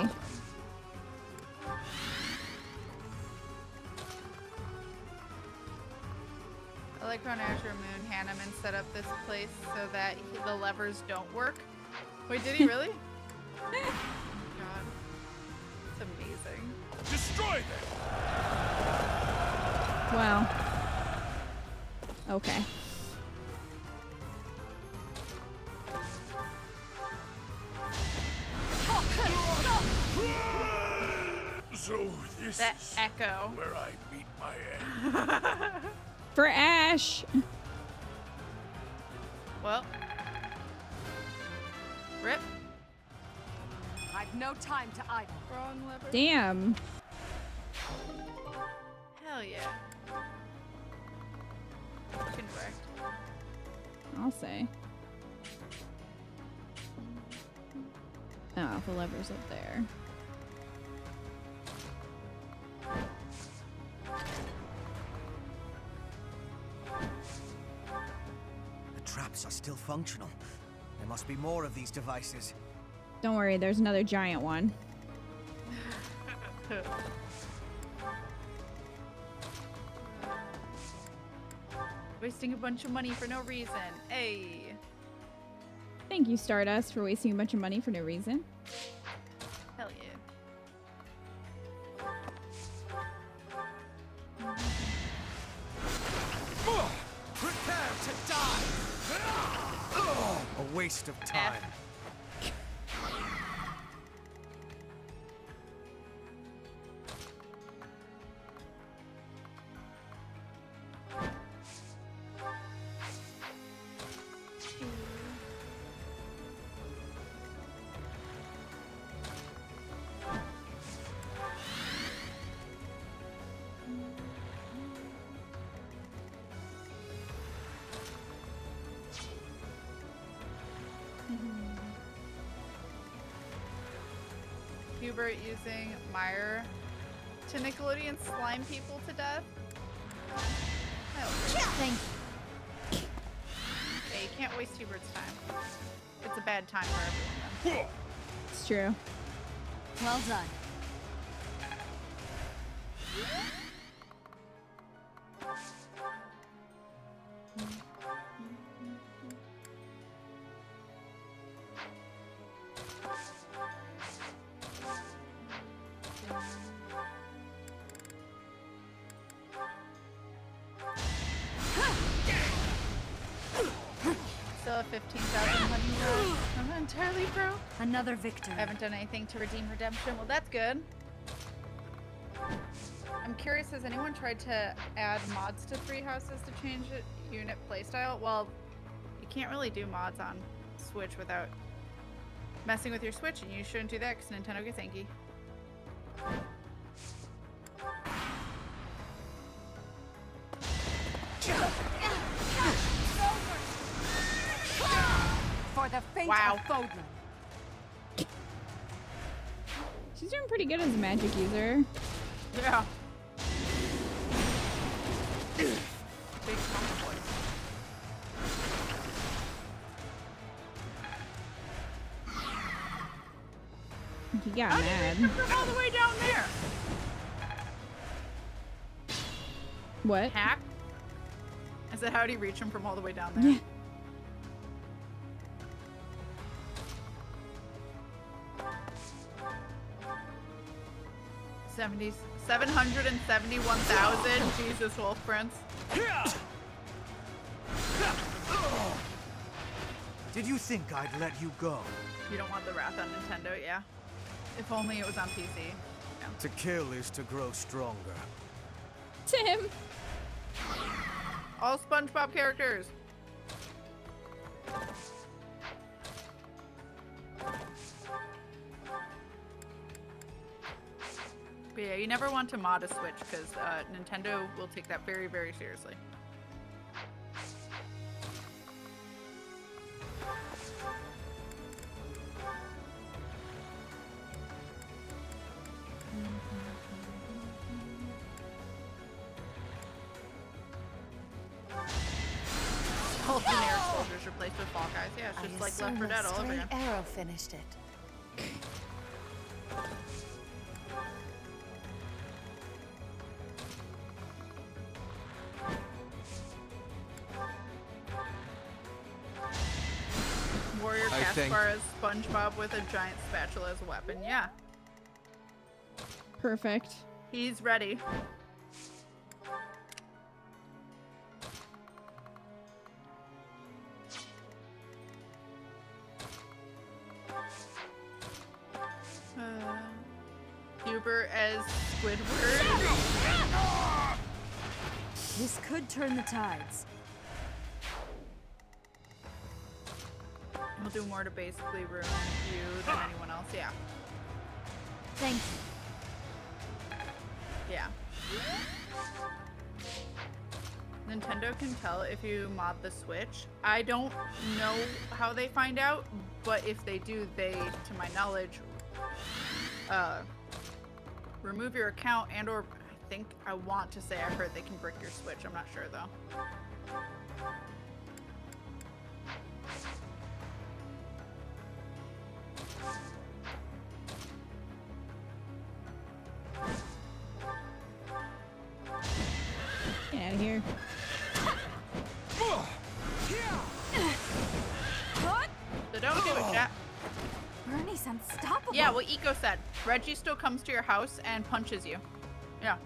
I like how on Azure Moon, Hanneman set up this place so that the levers don't work. Wait, did he really? Oh my God. It's amazing. Destroy them! Wow. Okay. So this that is echo where I meet my end. For Ash. Well. Rip. I've no time to idle. Wrong lever. Damn. Hell yeah. Fucking wrecked. I'll say. Oh, the lever's up there. The traps are still functional. There must be more of these devices. Don't worry, there's another giant one. Wasting a bunch of money for no reason. Hey. Thank you, Stardust, for wasting a bunch of money for no reason. Hell yeah. Prepare to die! A waste of time. Hubert using Meyer to Nickelodeon slime people to death. Thank you. Yeah, you can't waste Hubert's time. It's a bad time for everyone then. It's true. Well done. Still have 15,000 money left. I'm not entirely broke. Another victory. I haven't done anything to redeem redemption. Well, that's good. I'm curious, has anyone tried to add mods to 3 houses to change it unit playstyle? Well, you can't really do mods on Switch without messing with your Switch, and you shouldn't do that because Nintendo gets angry. For the fate Wow. of Fodlan. She's doing pretty good as a magic user. Yeah. Big boy. He got How did mad. you come from all the way down there? What? Hack? I said, how do you reach him from all the way down there? Yeah. 771,000. Jesus, Wolf Prince. Did you think I'd let you go? You don't want the wrath on Nintendo, yeah. If only it was on PC. Yeah. To kill is to grow stronger. Tim. All SpongeBob characters. But yeah, you never want to mod a Switch because Nintendo will take that very, very seriously. Golden Air Soldiers replaced with Fall Guys. Yeah, it's just like Left 4 Dead all over again. Arrow finished it. Warrior Caspar as SpongeBob with a giant spatula as a weapon. Yeah. Perfect. He's ready. Hubert as Squidward. This could turn the tides. He'll do more to basically ruin you than anyone else. Yeah. Thank you. Yeah. Nintendo can tell if you mod the Switch. I don't know how they find out, but if they do, they, to my knowledge, remove your account and or I want to say I heard they can brick your Switch. I'm not sure though. Get out of here. So don't do it, chat. Bernie's unstoppable. Yeah, what Eco said. Reggie still comes to your house and punches you. Yeah.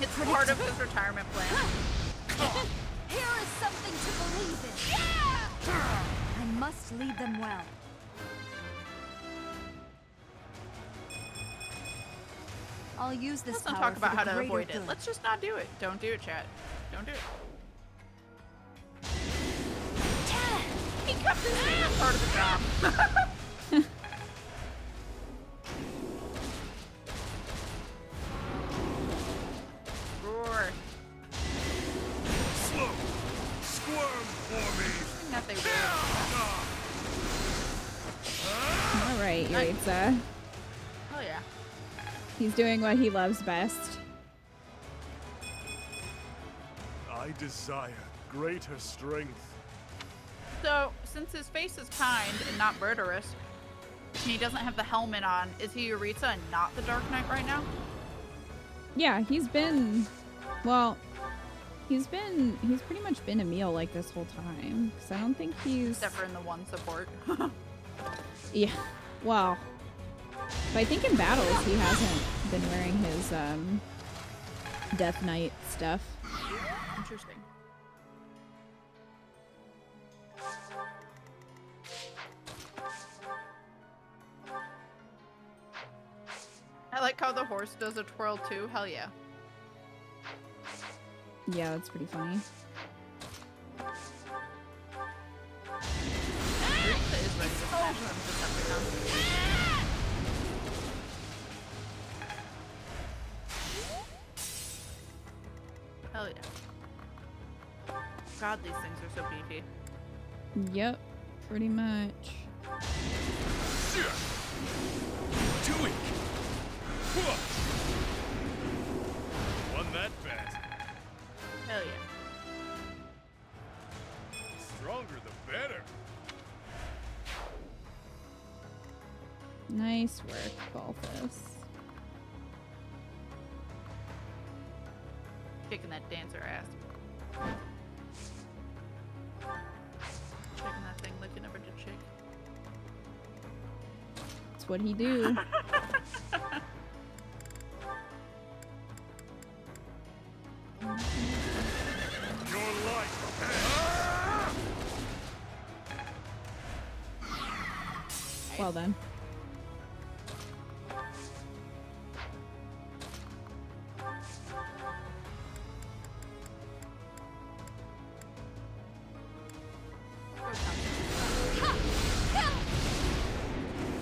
It's part of his retirement plan. Here is something to believe in. I must lead them well. I'll use this Let's not power talk about for how the to greater avoid it. good. Let's just not do it. Don't do it, chat. Don't do it. He kept his name as part of the job. Roar. Slow. Squirm for me. Not they will. All right, Yuritsa. Oh yeah. He's doing what he loves best. I desire greater strength. So, since his face is kind and not murderous, and he doesn't have the helmet on, is he Yuritsa and not the Dark Knight right now? Yeah, he's been, well, he's pretty much been Emil like this whole time. Because I don't think he's... Except for in the one support. Yeah, well, but I think in battles he hasn't been wearing his Death Knight stuff. Interesting. I like how the horse does a twirl too. Hell yeah. Yeah, that's pretty funny. Yuritsa is ready to smash him to Decepticon. Hell yeah. God, these things are so beefy. Yep, pretty much. Do it! Won that bet. Hell yeah. Stronger the better. Nice work, Balthus. Kicking that dancer ass. That's what he do. Your life. Well then.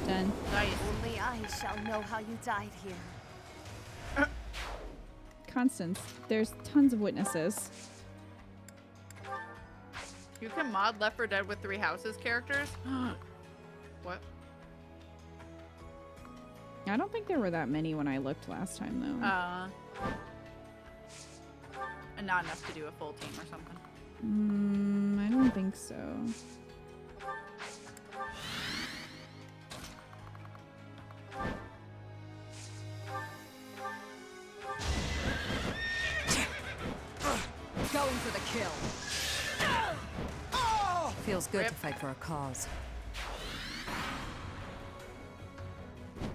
Done. Only I shall know how you died here. Constance, there's tons of witnesses. You can mod Left 4 Dead with 3 houses characters? What? I don't think there were that many when I looked last time, though. And not enough to do a full team or something. I don't think so. Going for the kill. Feels good to fight for a cause.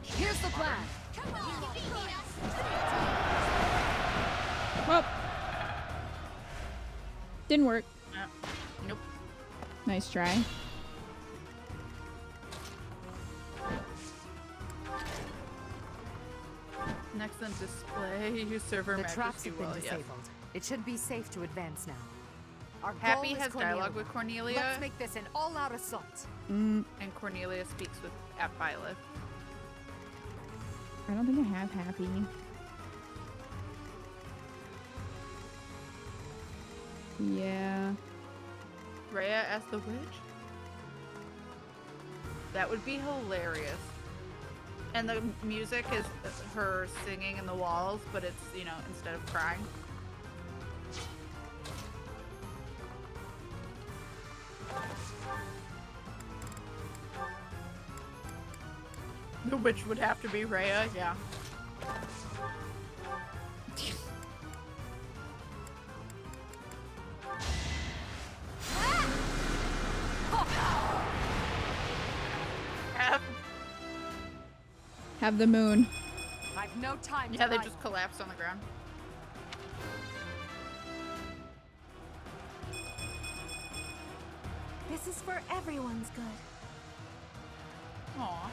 Here's the plan. Well, didn't work. Nope. Nice try. Next on display, use server The traps majesty have been will, disabled. yes. It should be safe to advance now. Our Happy goal is has dialogue with Cornelia. Let's make this an all-out assault. And Cornelia speaks with at Violet. I don't think I have Happy. Yeah. Rhea as the witch? That would be hilarious. And the music is her singing in the walls, but it's, you know, instead of crying. The witch would have to be Rhea, yeah. Have the moon. I've no time Yeah, to they hide. just collapsed on the ground. This is for everyone's good. Aw.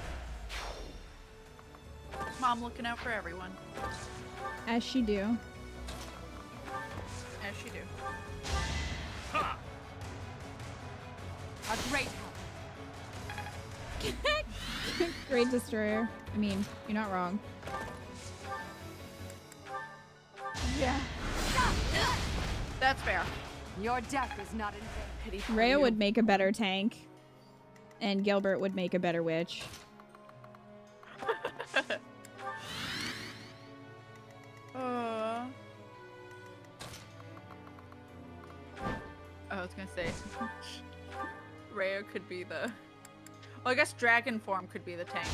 Mom looking out for everyone. As she do. As she do. A great Great destroyer. I mean, you're not wrong. Yeah. That's fair. Your death is not in vain. Pity for Rhea you. would make a better tank. And Gilbert would make a better witch. I was gonna say, Rhea could be the. Well, I guess dragon form could be the tank,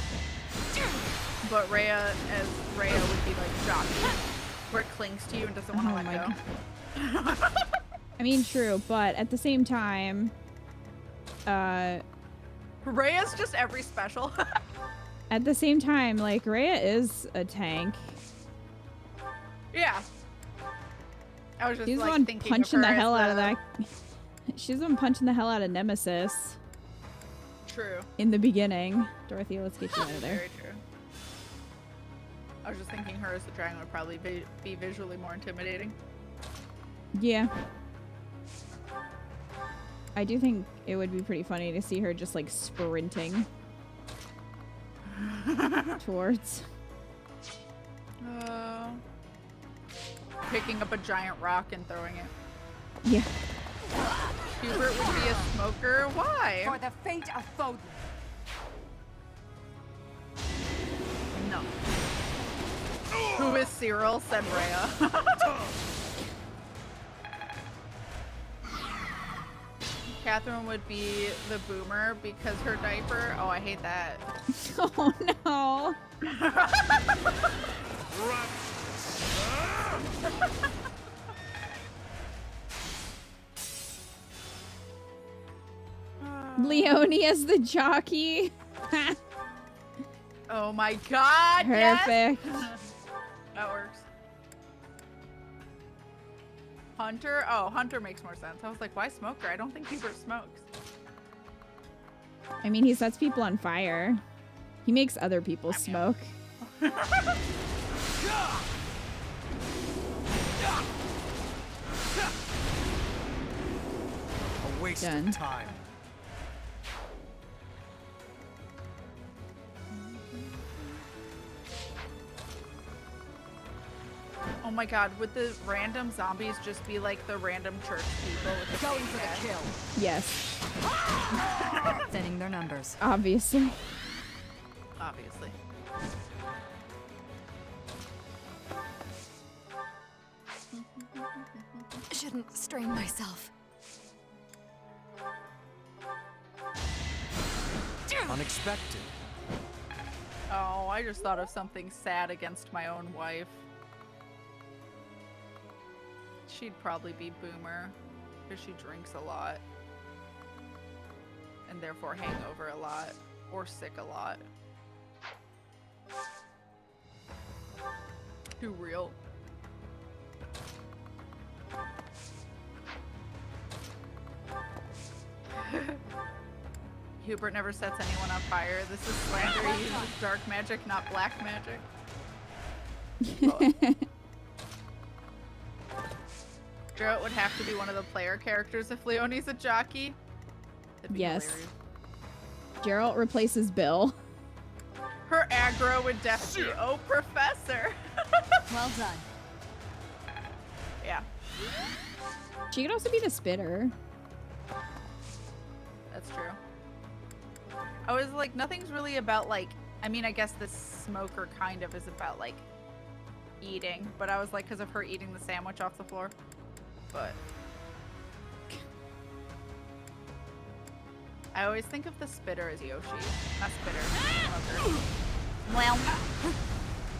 but Rhea as Rhea would be like shocked, where it clings to you and doesn't want to Oh let my go. I mean, true, but at the same time, Rhea's just every special. at the same time, like, Rhea is a tank. Yeah. I was just She's the like one thinking punching of her the hell as out of that. She's the one punching the hell out of Nemesis True. in the beginning. Dorothy, let's get you out of there. Very true. I was just thinking her as the dragon would probably be visually more intimidating. Yeah. I do think it would be pretty funny to see her just like sprinting towards. Picking up a giant rock and throwing it. Yeah. Hubert would be a smoker. Why? For the fate of Foden. No. Who is Cyril? Said Rhea. Catherine would be the boomer because her diaper. Oh, I hate that. Oh no. Leonie as the jockey. Oh my god, Perfect. Yes! That works. Hunter? Oh, Hunter makes more sense. I was like, why Smoker? I don't think Hubert smokes. I mean, he sets people on fire. He makes other people smoke. A waste of time. Oh my god, would the random zombies just be like the random church people with the Going for the kill. Yes. Thinning their numbers. Obviously. Obviously. Shouldn't strain myself. Unexpected. Oh, I just thought of something sad against my own wife. She'd probably be Boomer, because she drinks a lot. And therefore hangover a lot, or sick a lot. Too real. Hubert never sets anyone on fire. This is slander. He uses dark magic, not black magic. Geralt would have to be one of the player characters if Leonie's a jockey. Yes. Hilarious. Geralt replaces Bill. Her aggro would definitely be, oh, Professor. Well done. Yeah. She could also be the spitter. That's true. I was like, nothing's really about like, I mean, I guess the smoker kind of is about like eating, but I was like, because of her eating the sandwich off the floor. But I always think of the spitter as Yoshi. Not spitter. Smoker. Well.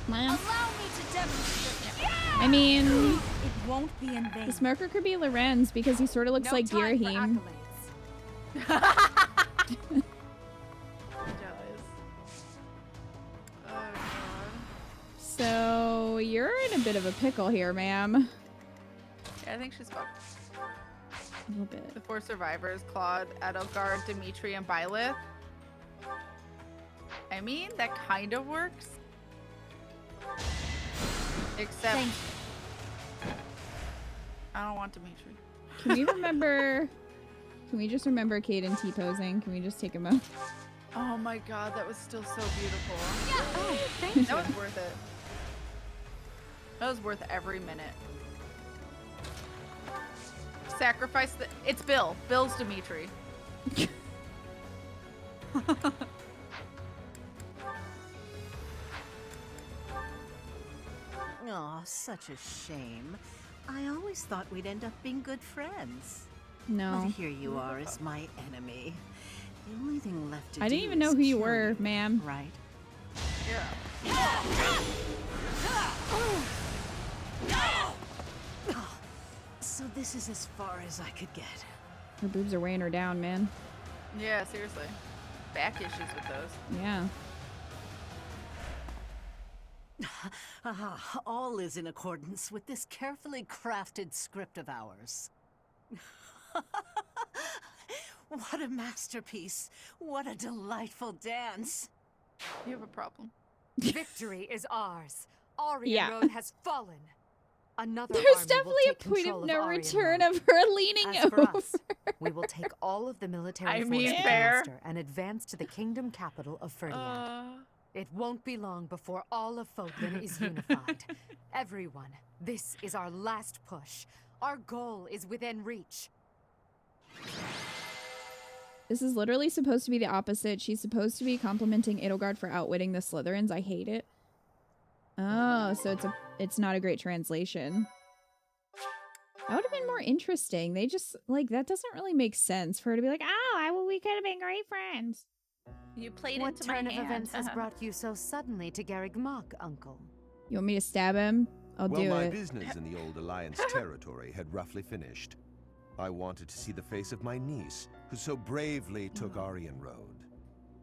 Allow me to demonstrate. I mean, It won't be in vain. the smoker could be Lorenz because he sort of looks like Girahim. So you're in a bit of a pickle here, ma'am. Yeah, I think she's fucked. A little bit. The 4 survivors, Claude, Edelgard, Dimitri, and Byleth. I mean, that kind of works. Except I don't want Dimitri. Can we remember? Can we just remember Caden T-posing? Can we just take a moment? Oh my god, that was still so beautiful. Yeah. Oh, thank you. That was worth it. That was worth every minute. Sacrifice the. It's Bill. Bill's Dimitri. Oh, such a shame. I always thought we'd end up being good friends. No. But here you are as my enemy. The only thing left to do I didn't even know is who you kill were, ma'am. Right? Yeah. So this is as far as I could get. Her boobs are weighing her down, man. Yeah, seriously. Back issues with those. Yeah. All is in accordance with this carefully crafted script of ours. What a masterpiece. What a delightful dance. You have a problem. Victory is ours. Aryan Yeah. Road has fallen. Another There's army will definitely a take point control of no Aryan return Road. of her leaning As for over. us, we will take all of the military I force mean, of the fair. Master and advance to the kingdom capital of Ferdiad. It won't be long before all of Fodlan is unified. Everyone, this is our last push. Our goal is within reach. This is literally supposed to be the opposite. She's supposed to be complimenting Edelgard for outwitting the Slytherins. I hate it. Oh, so it's not a great translation. That would have been more interesting. They just, like, that doesn't really make sense for her to be like, oh, we could have been great friends. You played What into my turn of hand. events has brought you so suddenly to Garreg Mach, Uncle? You want me to stab him? I'll Well, do my it. business in the old Alliance territory had roughly finished. I wanted to see the face of my niece, who so bravely took Aryan Road.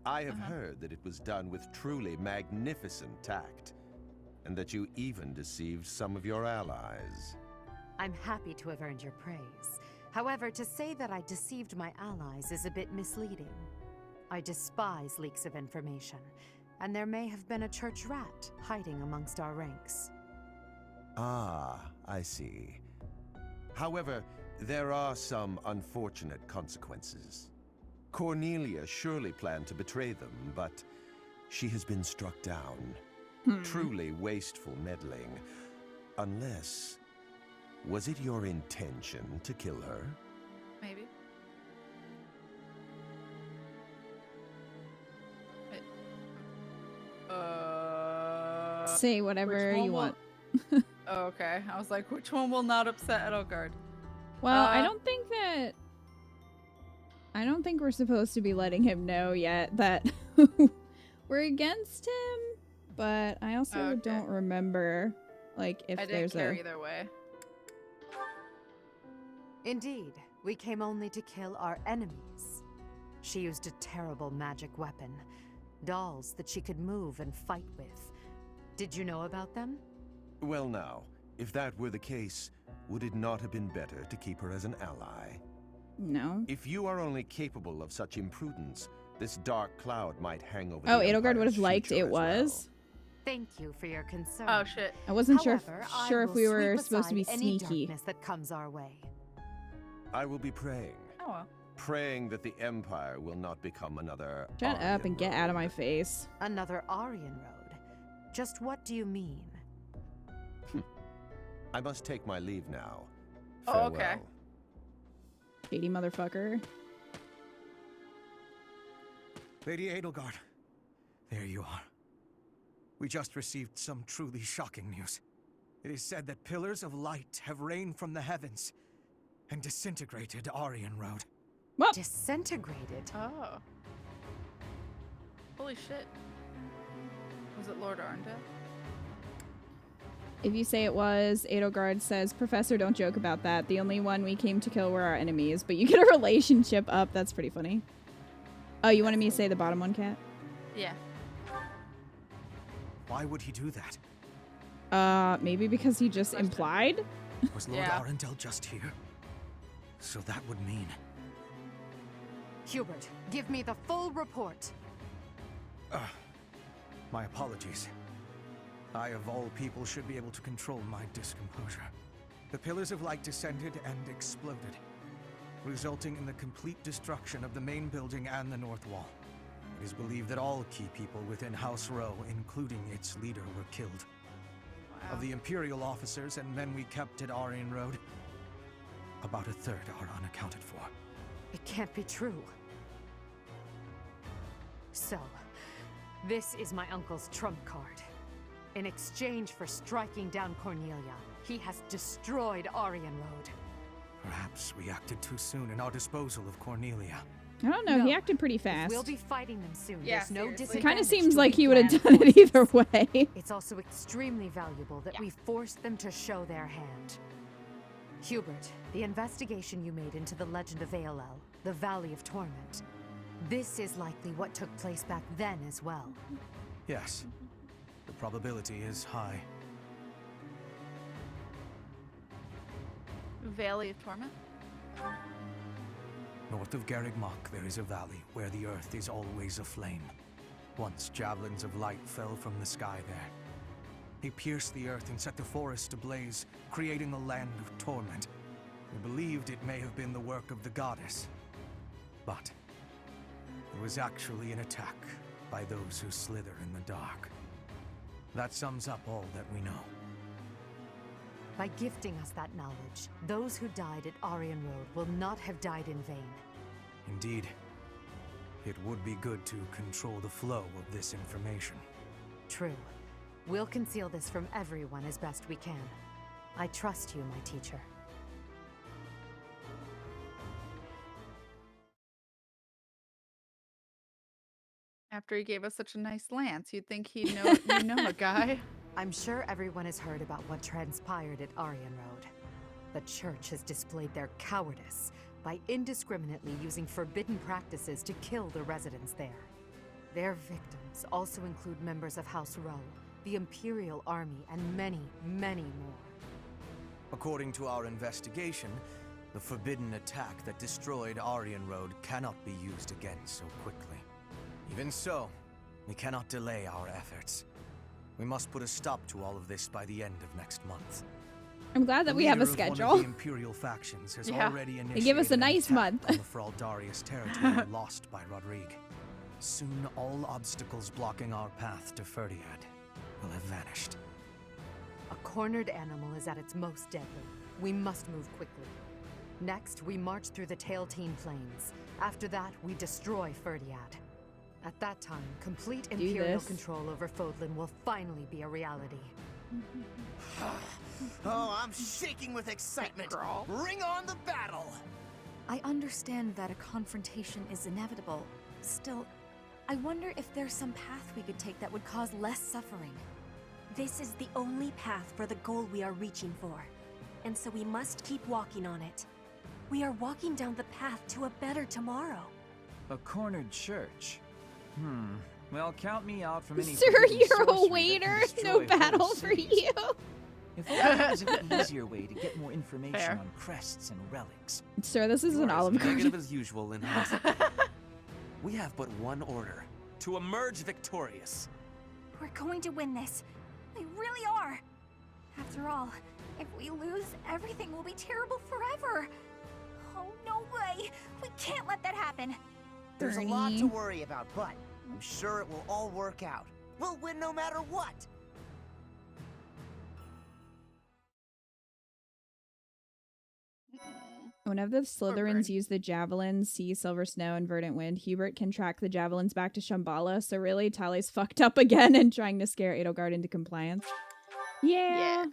I have heard that it was done with truly magnificent tact, and that you even deceived some of your allies. I'm happy to have earned your praise. However, to say that I deceived my allies is a bit misleading. I despise leaks of information, and there may have been a church rat hiding amongst our ranks. Ah, I see. However, there are some unfortunate consequences. Cornelia surely planned to betray them, but she has been struck down. Truly wasteful meddling. Unless... was it your intention to kill her? Maybe. Say whatever you want. Oh, okay. I was like, which one will not upset Edelgard? Well, I don't think we're supposed to be letting him know yet that we're against him, but I also don't remember, like, if I there's didn't care either way. Indeed, we came only to kill our enemies. She used a terrible magic weapon, dolls that she could move and fight with. Did you know about them? Well now, if that were the case, would it not have been better to keep her as an ally? No. If you are only capable of such imprudence, this dark cloud might hang over Oh, the Edelgard would have Empire's liked future it as was? Thank you for your concern. Oh, shit. I wasn't However, sure if we were sweep supposed to be aside any sneaky. darkness that comes our way. I will be praying. Oh, well. Praying that the Empire will not become another Shut up Aryan and get out of my face. Another Aryan road? Just what do you mean? I must take my leave now. Oh, okay. Farewell. Shady motherfucker. Lady Edelgard, there you are. We just received some truly shocking news. It is said that pillars of light have rained from the heavens and disintegrated Aryan Road. What? Disintegrated? Oh. Holy shit. Was it Lord Arndale? If you say it was, Edelgard says, Professor, don't joke about that. The only one we came to kill were our enemies, but you get a relationship up. That's pretty funny. Oh, you wanted me to say the bottom one, Kat? Yeah. Why would he do that? Maybe because he just implied? Was Lord Arundel just here? So that would mean... Hubert, give me the full report. My apologies. I, of all people, should be able to control my discomposure. The pillars of light descended and exploded, resulting in the complete destruction of the main building and the north wall. It is believed that all key people within House Row, including its leader, were killed. Wow. Of the Imperial officers and men we kept at Aryan Road, about a third are unaccounted for. It can't be true. So, this is my uncle's trump card. In exchange for striking down Cornelia, he has destroyed Aryan Road. Perhaps we acted too soon in our disposal of Cornelia. I don't know. No. He acted pretty fast. We'll be fighting them soon. Yeah, There's no seriously. disadvantage. It kind of seems to like he weak would have land done it either forces. way. It's also extremely valuable that we forced them to show their hand. Hubert, the investigation you made into the legend of Aelel, the Valley of Torment, this is likely what took place back then as well. Yes. The probability is high. Valley of Torment? North of Garrigmach, there is a valley where the earth is always aflame. Once javelins of light fell from the sky there. They pierced the earth and set the forest ablaze, creating a land of torment. We believed it may have been the work of the goddess. But it was actually an attack by those who slither in the dark. That sums up all that we know. By gifting us that knowledge, those who died at Aryan Road will not have died in vain. Indeed. It would be good to control the flow of this information. True. We'll conceal this from everyone as best we can. I trust you, my teacher. After he gave us such a nice lance, you'd think he'd know you know a guy. I'm sure everyone has heard about what transpired at Aryan Road. The Church has displayed their cowardice by indiscriminately using forbidden practices to kill the residents there. Their victims also include members of House Row, the Imperial Army, and many, many more. According to our investigation, the forbidden attack that destroyed Aryan Road cannot be used again so quickly. Even so, we cannot delay our efforts. We must put a stop to all of this by the end of next month. I'm glad that we have a One of schedule. the Imperial factions has already initiated They give us a nice an month. attack on the Fraldarius territory lost by Rodrigue. Soon, all obstacles blocking our path to Ferdiad will have vanished. A cornered animal is at its most deadly. We must move quickly. Next, we march through the Tailtean Plains. After that, we destroy Ferdiad. At that time, complete Imperial control over Fodlan will finally be a reality. Oh, I'm shaking with excitement. Bring on the battle! I understand that a confrontation is inevitable. Still, I wonder if there's some path we could take that would cause less suffering. This is the only path for the goal we are reaching for, and so we must keep walking on it. We are walking down the path to a better tomorrow. A cornered church. Well, count me out from any. Sir, you're a sorcery waiter. that can No destroy battle whole for cities. you. If only there was an easier way to get more information Fair. on crests and relics. Sir, this is an Olive Negative Garden. as usual, Lin-House. We have but one order: to emerge victorious. We're going to win this. We really are. After all, if we lose, everything will be terrible forever. Oh, no way. We can't let that happen. There's a lot to worry about, but I'm sure it will all work out. We'll win no matter what. Whenever the Slytherins use the javelins, Sea, Silver Snow, and Verdant Wind, Hubert can track the javelins back to Shambhala, so really, Tally's fucked up again and trying to scare Edelgard into compliance. Yeah.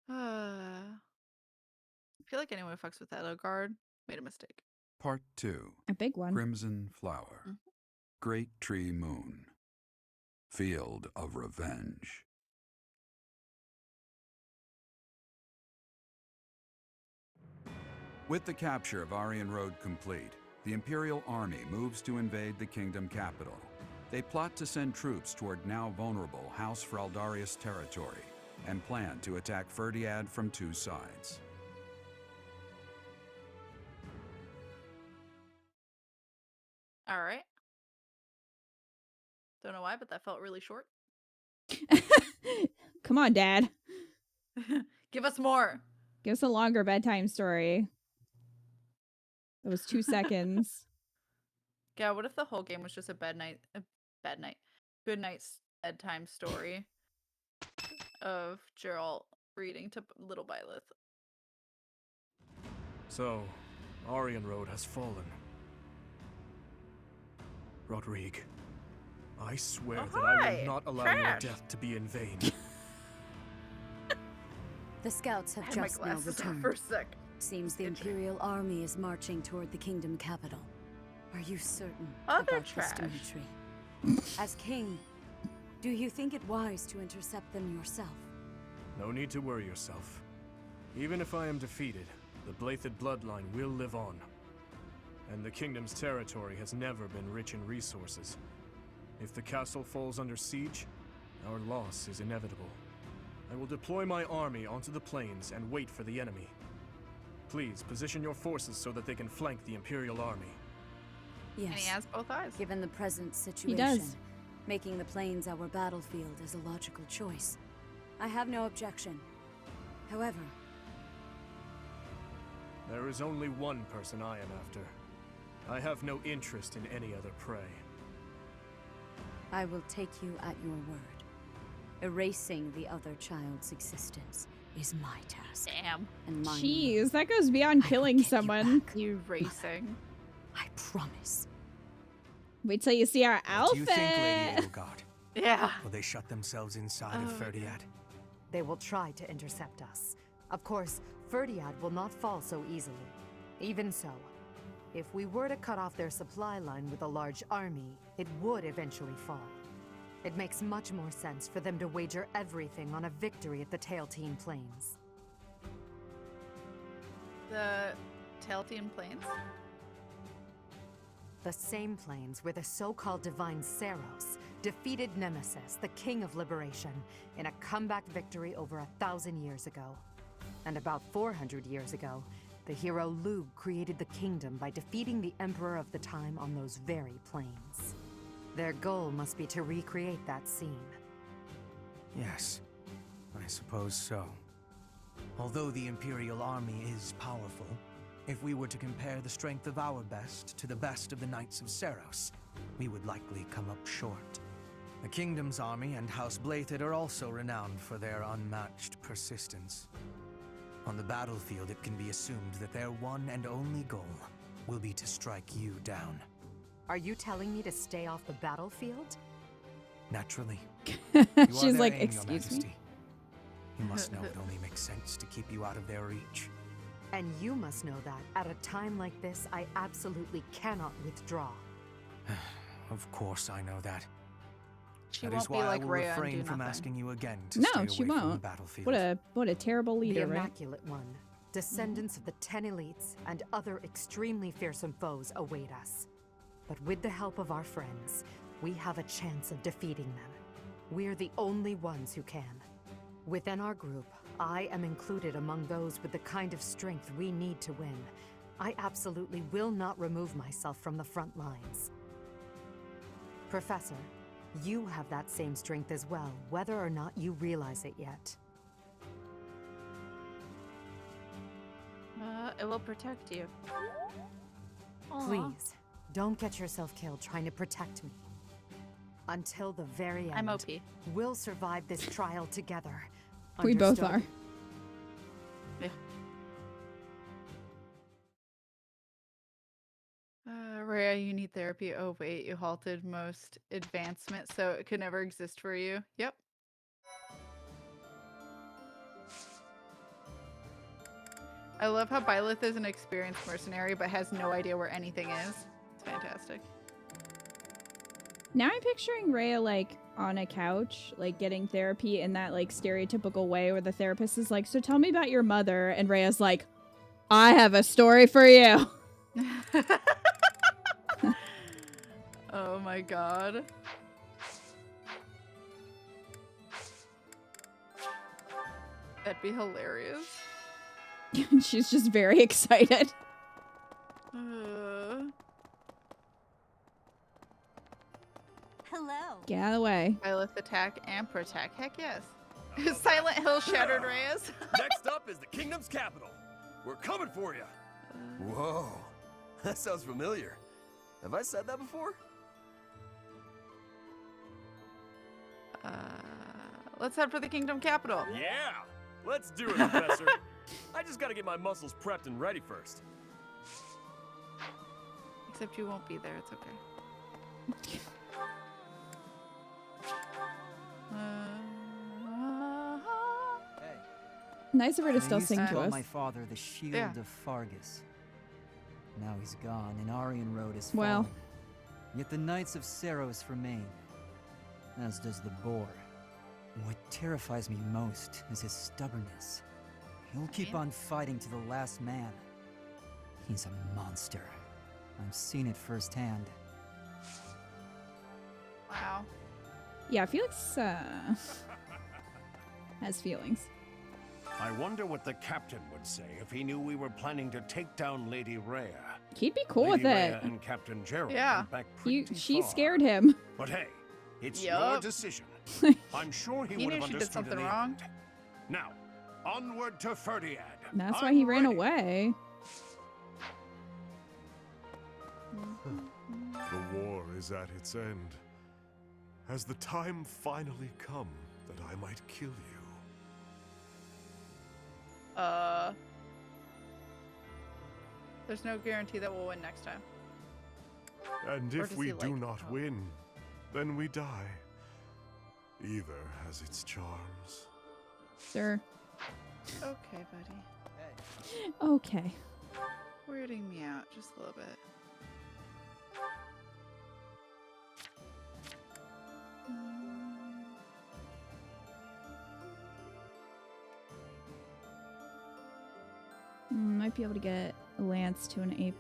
I feel like anyone who fucks with edelgard made a mistake. Part 2. A big one. Crimson Flower. Great Tree Moon. Field of Revenge. With the capture of Aryan Road complete, the Imperial Army moves to invade the kingdom capital. They plot to send troops toward now vulnerable House Fraldarius territory and plan to attack Ferdiad from two sides. All right. Don't know why, but that felt really short. Come on, Dad. Give us more. Give us a longer bedtime story. It was 2 seconds. Yeah, what if the whole game was just a good night's bedtime story of Geralt reading to little Byleth? So, Aryan Road has fallen. Rodrigue, I swear that I will not allow your death to be in vain. The scouts have I had my just now glasses on returned. for a sec. Seems the Imperial Army is marching toward the kingdom capital. Are you certain Oh, they're about this, trash. Dimitri? As king, do you think it wise to intercept them yourself? No need to worry yourself. Even if I am defeated, the Blathed bloodline will live on. And the kingdom's territory has never been rich in resources. If the castle falls under siege, our loss is inevitable. I will deploy my army onto the plains and wait for the enemy. Please position your forces so that they can flank the Imperial Army. Yes. And he has both eyes. Given the present situation, does. making the plains our battlefield is a logical choice. I have no objection. However, There is only one person I am after. I have no interest in any other prey. I will take you at your word. Erasing the other child's existence is my task. Damn. And mine. Jeez, that goes beyond killing someone. You racing. I promise. Wait till you see our What do outfit. you think, Lady Edelgard? Yeah. Will they shut themselves inside of Ferdiad? They will try to intercept us. Of course, Ferdiad will not fall so easily. Even so, if we were to cut off their supply line with a large army, it would eventually fall. It makes much more sense for them to wager everything on a victory at the Tailtean Plains. The Tailtean Plains? The same plains where the so-called divine Seros defeated Nemesis, the King of Liberation, in a comeback victory over 1,000 years ago. And about 400 years ago, the hero Lug created the kingdom by defeating the Emperor of the time on those very plains. Their goal must be to recreate that scene. Yes, I suppose so. Although the Imperial army is powerful, if we were to compare the strength of our best to the best of the Knights of Seros, we would likely come up short. The Kingdom's army and House Blaited are also renowned for their unmatched persistence. On the battlefield, it can be assumed that their one and only goal will be to strike you down. Are you telling me to stay off the battlefield? Naturally. She's like, excuse me? You must know it only makes sense to keep you out of their reach. And you must know that, at a time like this, I absolutely cannot withdraw. Of course I know that. She That won't is why be like I will Rhea and refrain do from nothing. asking you again to No, stay she away from the won't. battlefield. What a terrible leader, The right? Immaculate One, descendants of the 10 elites and other extremely fearsome foes await us. But with the help of our friends, we have a chance of defeating them. We're the only ones who can. Within our group, I am included among those with the kind of strength we need to win. I absolutely will not remove myself from the front lines. Professor, you have that same strength as well, whether or not you realize it yet. It will protect you. Aw. Please, don't get yourself killed trying to protect me. Until the very end, I'm OP. We'll survive this trial together. We both Understood? are. Yeah. Rhea, you need therapy. Oh wait, you halted most advancement, so it could never exist for you. Yep. I love how Byleth is an experienced mercenary but has no idea where anything is. It's fantastic. Now I'm picturing Rhea like on a couch, like getting therapy in that like stereotypical way where the therapist is like, so tell me about your mother. And Rhea's like, I have a story for you. Oh my god. That'd be hilarious. She's just very excited. Hello. Get out of the way. Byleth attack and protect. Heck yes. Silent Hill shattered Reyes. Next up is the kingdom's capital. We're coming for you. Whoa, that sounds familiar. Have I said that before? Let's head for the kingdom capital. Yeah, let's do it, Professor. I just gotta get my muscles prepped and ready first. Except you won't be there. It's okay. Nice of her to They still used sing to call us. my father the Shield Yeah. of Fargus. Now he's gone, and Aryan Road is Well. fallen. Yet the Knights of Seros remain, as does the Boar. What terrifies me most is his stubbornness. He'll keep on fighting to the last man. He's a monster. I've seen it firsthand. Wow. Yeah, Felix has feelings. I wonder what the captain would say if he knew we were planning to take down Lady Rhea. He'd be cool Lady with Rhea it. and Captain Gerald Yeah. went back pretty She far. scared him. But hey, it's Yup. your decision. I'm sure he He would knew have she did understood in something the wrong. end. Now, onward to Ferdiad. That's why he ran away. The war is at its end. Has the time finally come that I might kill you? There's no guarantee that we'll win next time. And Or if does we he, do like- not win, then we die. Either has its charms. Sure. Okay, buddy. Okay. Weirding me out just a little bit. Might be able to get Lance to an A+.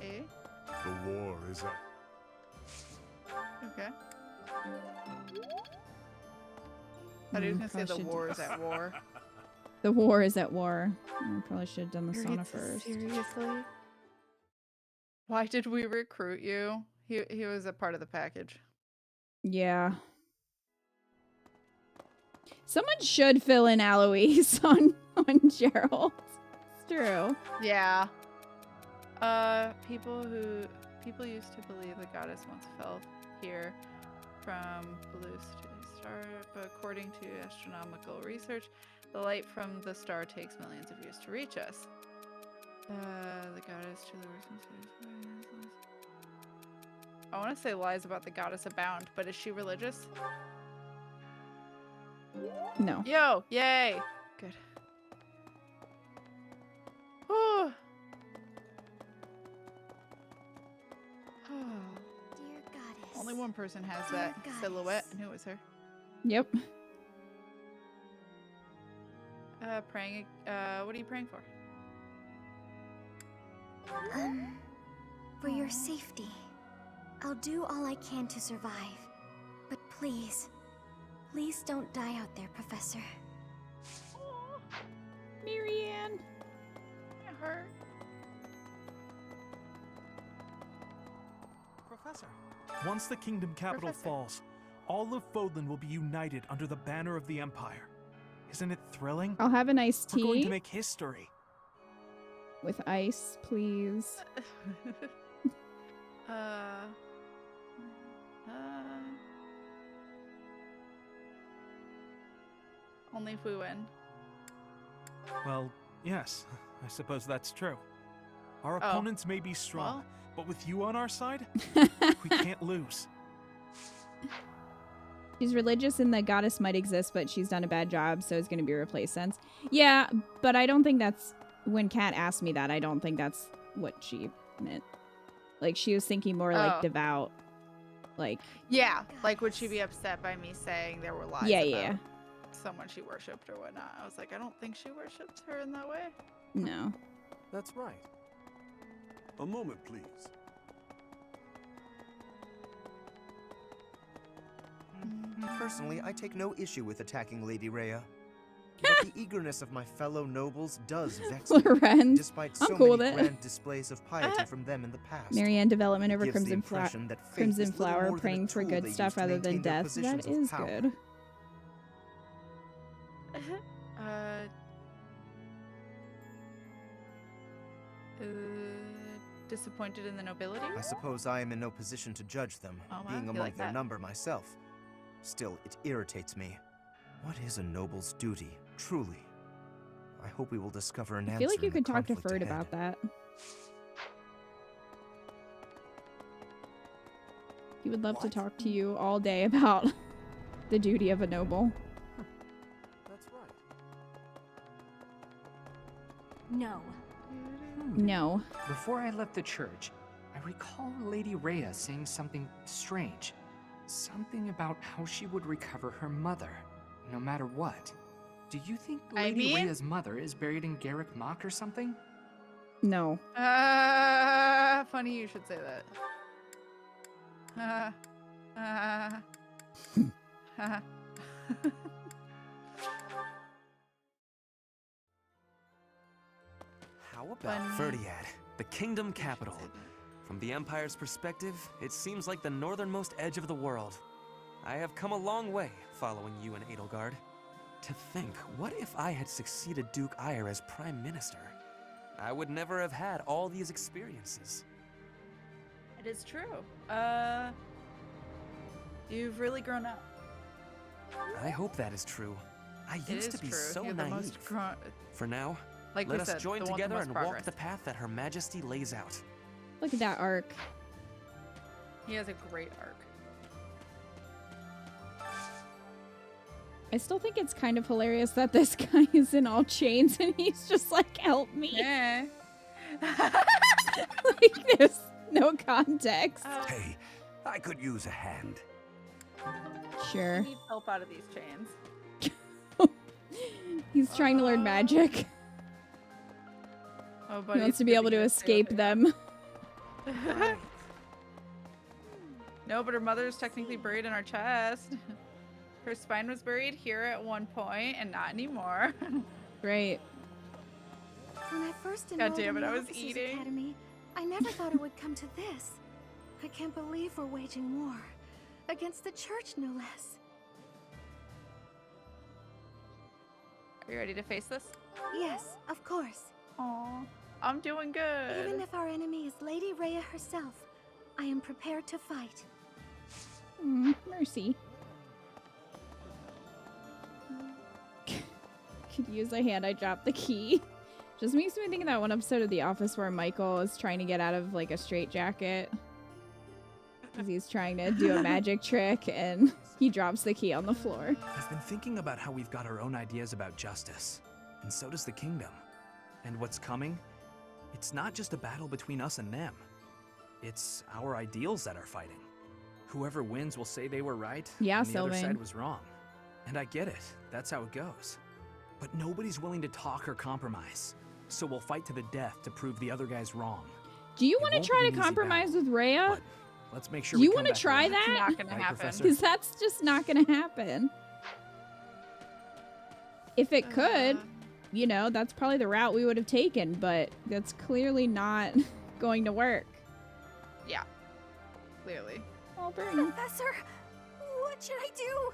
A. The war is at... Okay. I thought he was gonna say the war is at war. The war is at war. I probably should have done the sauna Reads first. Seriously? Why did we recruit you? He was a part of the package. Yeah. Someone should fill in Aloise on Gerald. It's true. Yeah. People used to believe the goddess once fell here from blue star, but according to astronomical research, the light from the star takes millions of years to reach us. The goddess to the worst. I want to say lies about the goddess abound, but is she religious? No. Yo, yay! Good. Whew. Dear goddess. Only one person has that silhouette, and who is her? Yep. Praying. What are you praying for? For your safety. I'll do all I can to survive. But please don't die out there, Professor. Marianne. It hurt. Professor. Once the kingdom capital falls, all of Fodlan will be united under the banner of the Empire. Isn't it thrilling? I'll have an iced tea. We're going to make history. With ice, please. Only if we win. Well, yes, I suppose that's true. Our opponents may be strong, but with you on our side, we can't lose. She's religious and the goddess might exist, but she's done a bad job, so it's going to be replaced since. Yeah, but I don't think that's... When Kat asked me that, I don't think that's what she meant. Like, she was thinking more like devout. Like... Yeah, like would she be upset by me saying there were lies about someone she worshipped or whatnot? I was like, I don't think she worshipped her in that way. No. That's right. A moment, please. Personally, I take no issue with attacking Lady Rhea. But the eagerness of my fellow nobles does vex me, Lorenz. despite I'm so cool many with it. grand displays of piety from them in the past. Marianne development over Gives the Crimson, impression that faith Crimson is little Flower more than a praying for tool good they stuff use to rather than maintain their death. That positions of is power. good. Disappointed in the nobility? I suppose I am in no position to judge them, Oh, wow. being You among like their that? number myself. Still, it irritates me. What is a noble's duty, truly? I hope we will discover an I answer feel like you in the could talk to conflict Ferd ahead. about that. He would love to talk to you all day about the duty of a noble. That's right. No. No. Before I left the church, I recall Lady Rhea saying something strange. Something about how she would recover her mother, no matter what. Do you think Lady Rhea's mother is buried in Garrick Mock or something? No. Funny you should say that. How about Ferdiad, the kingdom capital? From the Empire's perspective, it seems like the northernmost edge of the world. I have come a long way following you in Edelgard. To think, what if I had succeeded Duke Ire as Prime Minister? I would never have had all these experiences. It is true. You've really grown up. I hope that is true. I used to be so You're the naive. most For now, Like we let us said, join the one with the together most and progress. walk the path that Her Majesty lays out. Look at that arc. He has a great arc. I still think it's kind of hilarious that this guy is in all chains and he's just like, help me. Yeah. Like, there's no context. Hey, I could use a hand. Sure. I need help out of these chains. He's trying to learn magic. Oh, He wants to be able to escape them. No, but her mother is technically buried in our chest. Her spine was buried here at one point, and not anymore. Great. When I first God enrolled damn in it, the I was Officers eating. Academy, I never thought it would come to this. I can't believe we're waging war. Against the church, no less. Are you ready to face this? Yes, of course. Aw, I'm doing good. Even if our enemy is Lady Rhea herself, I am prepared to fight. Mercy. Could use a hand. I dropped the key. Just makes me think of that one episode of The Office where Michael is trying to get out of like a straitjacket. Because he's trying to do a magic trick and he drops the key on the floor. I've been thinking about how we've got our own ideas about justice, and so does the kingdom. And what's coming? It's not just a battle between us and them. It's our ideals that are fighting. Whoever wins will say they were right, Yeah, and the other Sylvain. side was wrong. And I get it. That's how it goes. But nobody's willing to talk or compromise. So we'll fight to the death to prove the other guy's wrong. Do you It want to won't try be to an easy compromise with Rhea? Let's make sure Do you we want to try around. that? Not gonna Right, happen. Professor? Because that's just not going to happen. If it could, you know, that's probably the route we would have taken, but that's clearly not going to work. Yeah, clearly. Oh, Bernie. Professor, what should I do?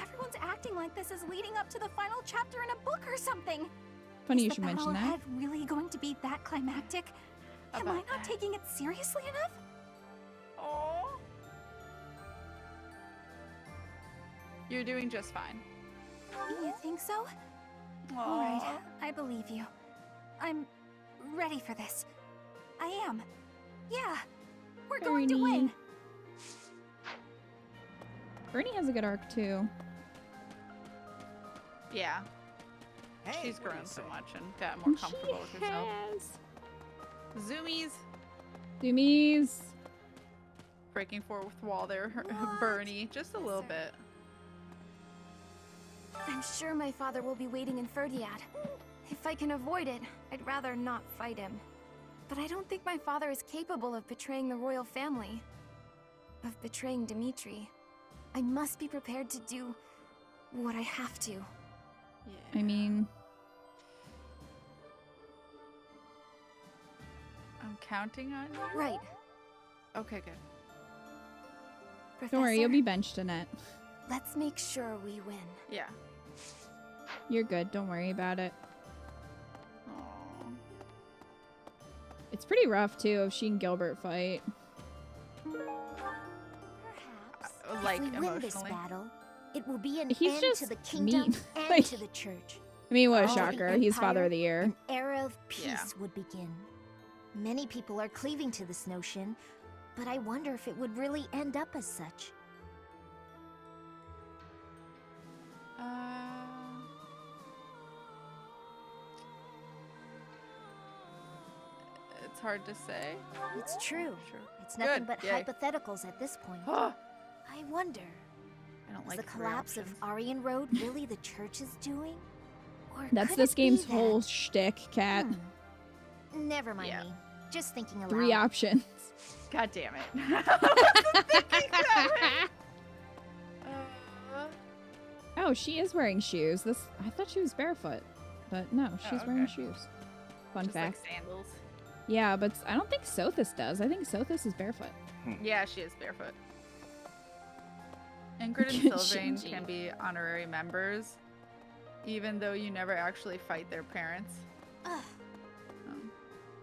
Everyone's acting like this is leading up to the final chapter in a book or something. Funny you Is should the battle mention that. ahead really going to be that climactic? Am I not taking it seriously enough? Oh. You're doing just fine. You think so? Aw. All right, I believe you. I'm ready for this. I am. Yeah, we're going to Bernie. win. Bernie has a good arc, too. Yeah. Hey, She's what do grown you so say? much and got more comfortable with herself. Zoomies. Zoomies. Breaking fourth wall there, Bernie. Just a little bit. I'm sure my father will be waiting in Ferdiad. If I can avoid it, I'd rather not fight him. But I don't think my father is capable of betraying the royal family. Of betraying Dimitri. I must be prepared to do what I have to. I mean, I'm counting on you. Right. Okay, good. don't worry, you'll Professor, be benched, Annette. let's make sure we win. Yeah. You're good. Don't worry about it. It's pretty rough, too, if she and Gilbert fight. Like, if we win this emotionally. battle, it will be an He's end just to the kingdom mean. and Like- to the church. I mean, what a For the shocker. He's Father Empire, of the Year. An era of peace Yeah. would begin. Many people are cleaving to this notion, but I wonder if it would really end up as such. It's hard to say. It's true. Sure. It's nothing Good, but yay. hypotheticals at this point. I I wonder, don't is like the three collapse of options. Aryan Road really the church's doing? Or That's could this it be game's that- whole shtick, Cat. Never mind Yeah. me. Just thinking aloud. 3 options. God damn it. Oh, she is wearing shoes. I thought she was barefoot. But no, she's wearing okay. shoes. Fun Just fact. like sandals. Yeah, but I don't think Sothis does. I think Sothis is barefoot. Yeah, she is barefoot. Ingrid and Sylvain Shinji. can be honorary members, even though you never actually fight their parents.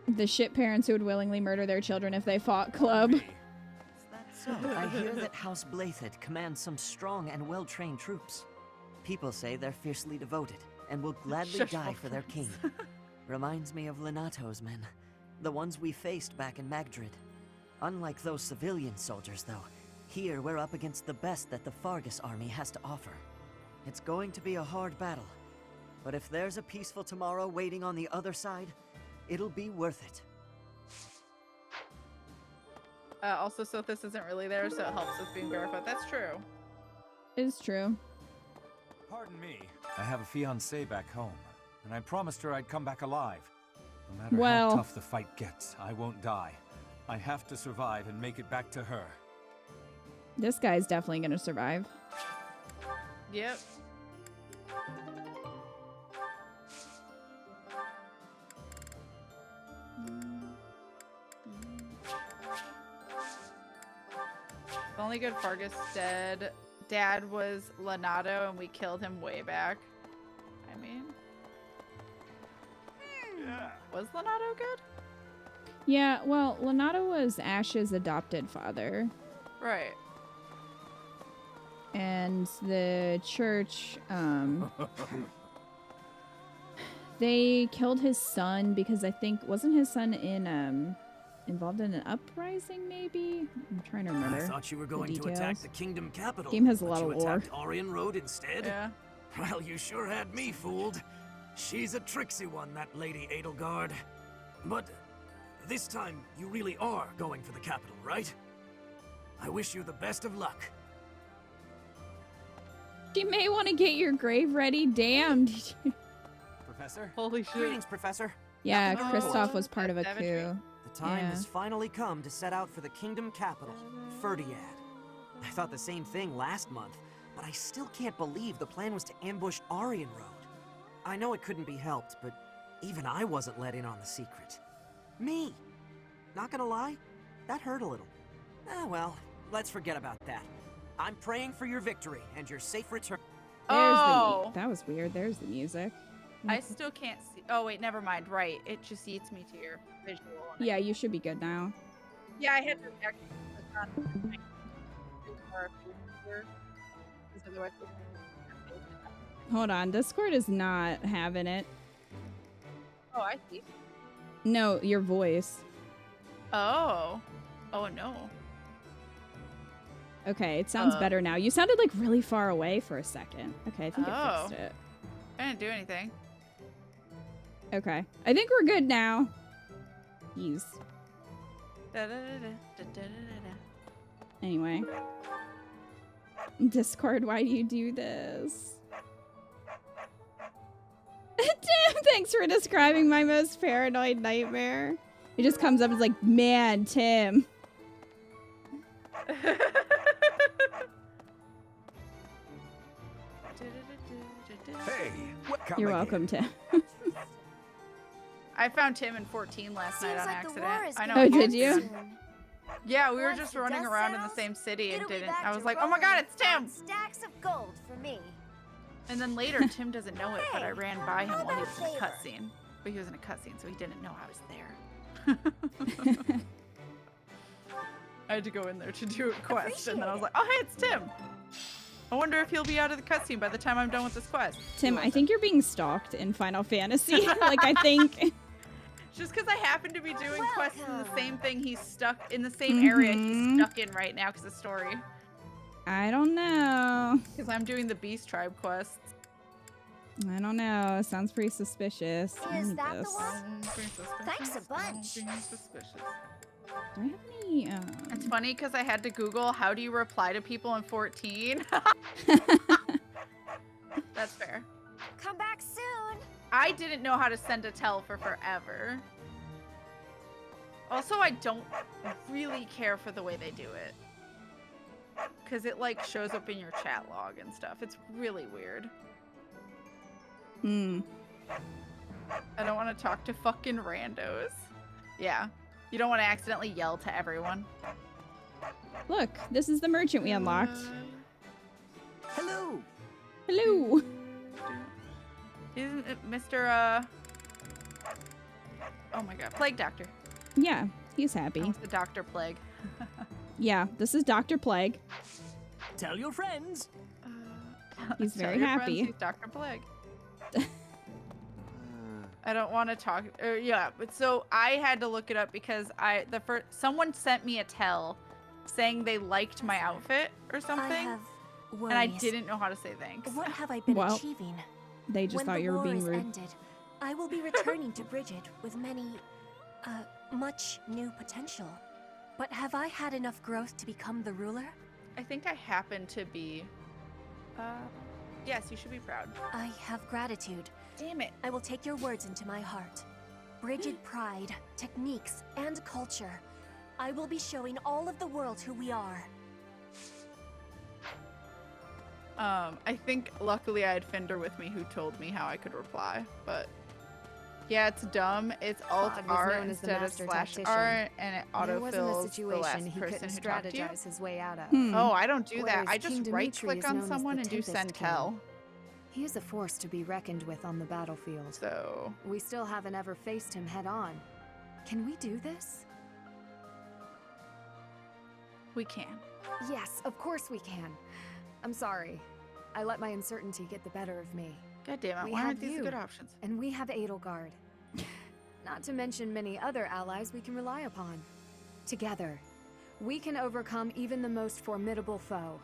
The shit parents who would willingly murder their children if they fought club. So, I hear that House Blaythed commands some strong and well-trained troops. People say they're fiercely devoted and will gladly Shush, die for their king. Reminds me of Lenato's men, the ones we faced back in Magdrid. Unlike those civilian soldiers, though, here we're up against the best that the Fargus army has to offer. It's going to be a hard battle, but if there's a peaceful tomorrow waiting on the other side, it'll be worth it. Also, Sothis isn't really there, so it helps with being barefoot. That's true. It's true. Pardon me. I have a fiancée back home, and I promised her I'd come back alive. No matter Well. how tough the fight gets, I won't die. I have to survive and make it back to her. This guy's definitely gonna survive. Yep. The only good Fargus dad was Lenato, and we killed him way back. I mean, was Lenato good? Yeah, well, Lenato was Ash's adopted father. Right. And the church, they killed his son because I think, wasn't his son involved in an uprising, maybe? I'm trying to remember. I thought you were going to attack the kingdom capital. Game has a but lot you of lore. attacked Aryan Road instead? Yeah. Well, you sure had me fooled. She's a tricksy one, that Lady Edelgard. But this time, you really are going for the capital, right? I wish you the best of luck. You may want to get your grave ready. Damn. Professor? Holy shit. Greetings, Professor. Yeah, Nothing to Kristoff report. was part of a coup. The time Yeah. has finally come to set out for the kingdom capital, Ferdiad. I thought the same thing last month, but I still can't believe the plan was to ambush Aryan Road. I know it couldn't be helped, but even I wasn't let in on the secret. Me! Not gonna lie, that hurt a little. Well, let's forget about that. I'm praying for your victory and your safe return. That was weird. There's the music. I still can't see. Oh wait, never mind. Right, it just eats me to your visual. Yeah, you should be good now. Yeah, I had to actually click on. Hold on. Discord is not having it. Oh, I see. No, your voice. Oh. Oh no. Okay, it sounds better now. You sounded like really far away for a second. Okay, I think I Oh. fixed it. I didn't do anything. Okay. I think we're good now. Jeez. Anyway. Discord, why do you do this? Tim, thanks for describing my most paranoid nightmare. It just comes up as like, man, Tim. Hey, You're welcome, Tim. I found Tim in 14 last night on like the accident. war is I know. Oh, did you? Yeah, we were Once just the running dust around in the settles, same city and it'll be didn't. back I to was like, oh my god, it's Tim! Stacks of gold for me. And then later, Tim doesn't know it, but I ran by him while he was in a cutscene. But he was in a cutscene, so he didn't know I was there. I had to go in there to do a quest, and then I was like, oh, hey, it's Tim! I wonder if he'll be out of the cutscene by the time I'm done with this quest. Tim, I think you're being stalked in Final Fantasy. Like, I think... Just because I happen to be doing quests in the same thing he's stuck in the same area he's stuck in right now because of story. I don't know. Because I'm doing the Beast Tribe quests. I don't know. Sounds pretty suspicious. I Is need that this. the one? Thanks a bunch. Suspicious. Do I have any? It's funny because I had to Google how do you reply to people in 14. That's fair. Come back soon. I didn't know how to send a tell for forever. Also, I don't really care for the way they do it. Because it, like, shows up in your chat log and stuff. It's really weird. Hmm. I don't want to talk to fucking randos. Yeah. You don't want to accidentally yell to everyone. Look, this is the merchant we unlocked. Hello. Hello. Isn't it Mr. Oh my god, Plague Doctor. Yeah, he's happy. The Dr. Plague. Yeah, this is Dr. Plague. Tell your friends. He's Tell very your happy. friends he's Dr. Plague. I don't want to talk. Yeah, but so I had to look it up because someone sent me a tell saying they liked my outfit or something, and I didn't know how to say thanks. What have I been achieving? They just thought you were being rude. When the war is ended, I will be returning to Bridget with much new potential. But have I had enough growth to become the ruler? I think I happen to be. Yes, you should be proud. I have gratitude. Damn it. I will take your words into my heart. Bridget pride, techniques, and culture. I will be showing all of the world who we are. I think luckily I had Finder with me who told me how I could reply, but yeah, it's dumb. It's Alt-R instead of /R, and it autofills the last person who talked to you. His way out of. Oh, I don't do that. Whereas I just King right-click Dimitri is on known as someone the and do Tempest send King. tell. He is a force to be reckoned with on the battlefield. So we still haven't ever faced him head on. Can we do this? We can. Yes, of course we can. I'm sorry. I let my uncertainty get the better of me. God damn it, We why have aren't these you, good options? And we have Edelgard. Not to mention many other allies we can rely upon. Together, we can overcome even the most formidable foe.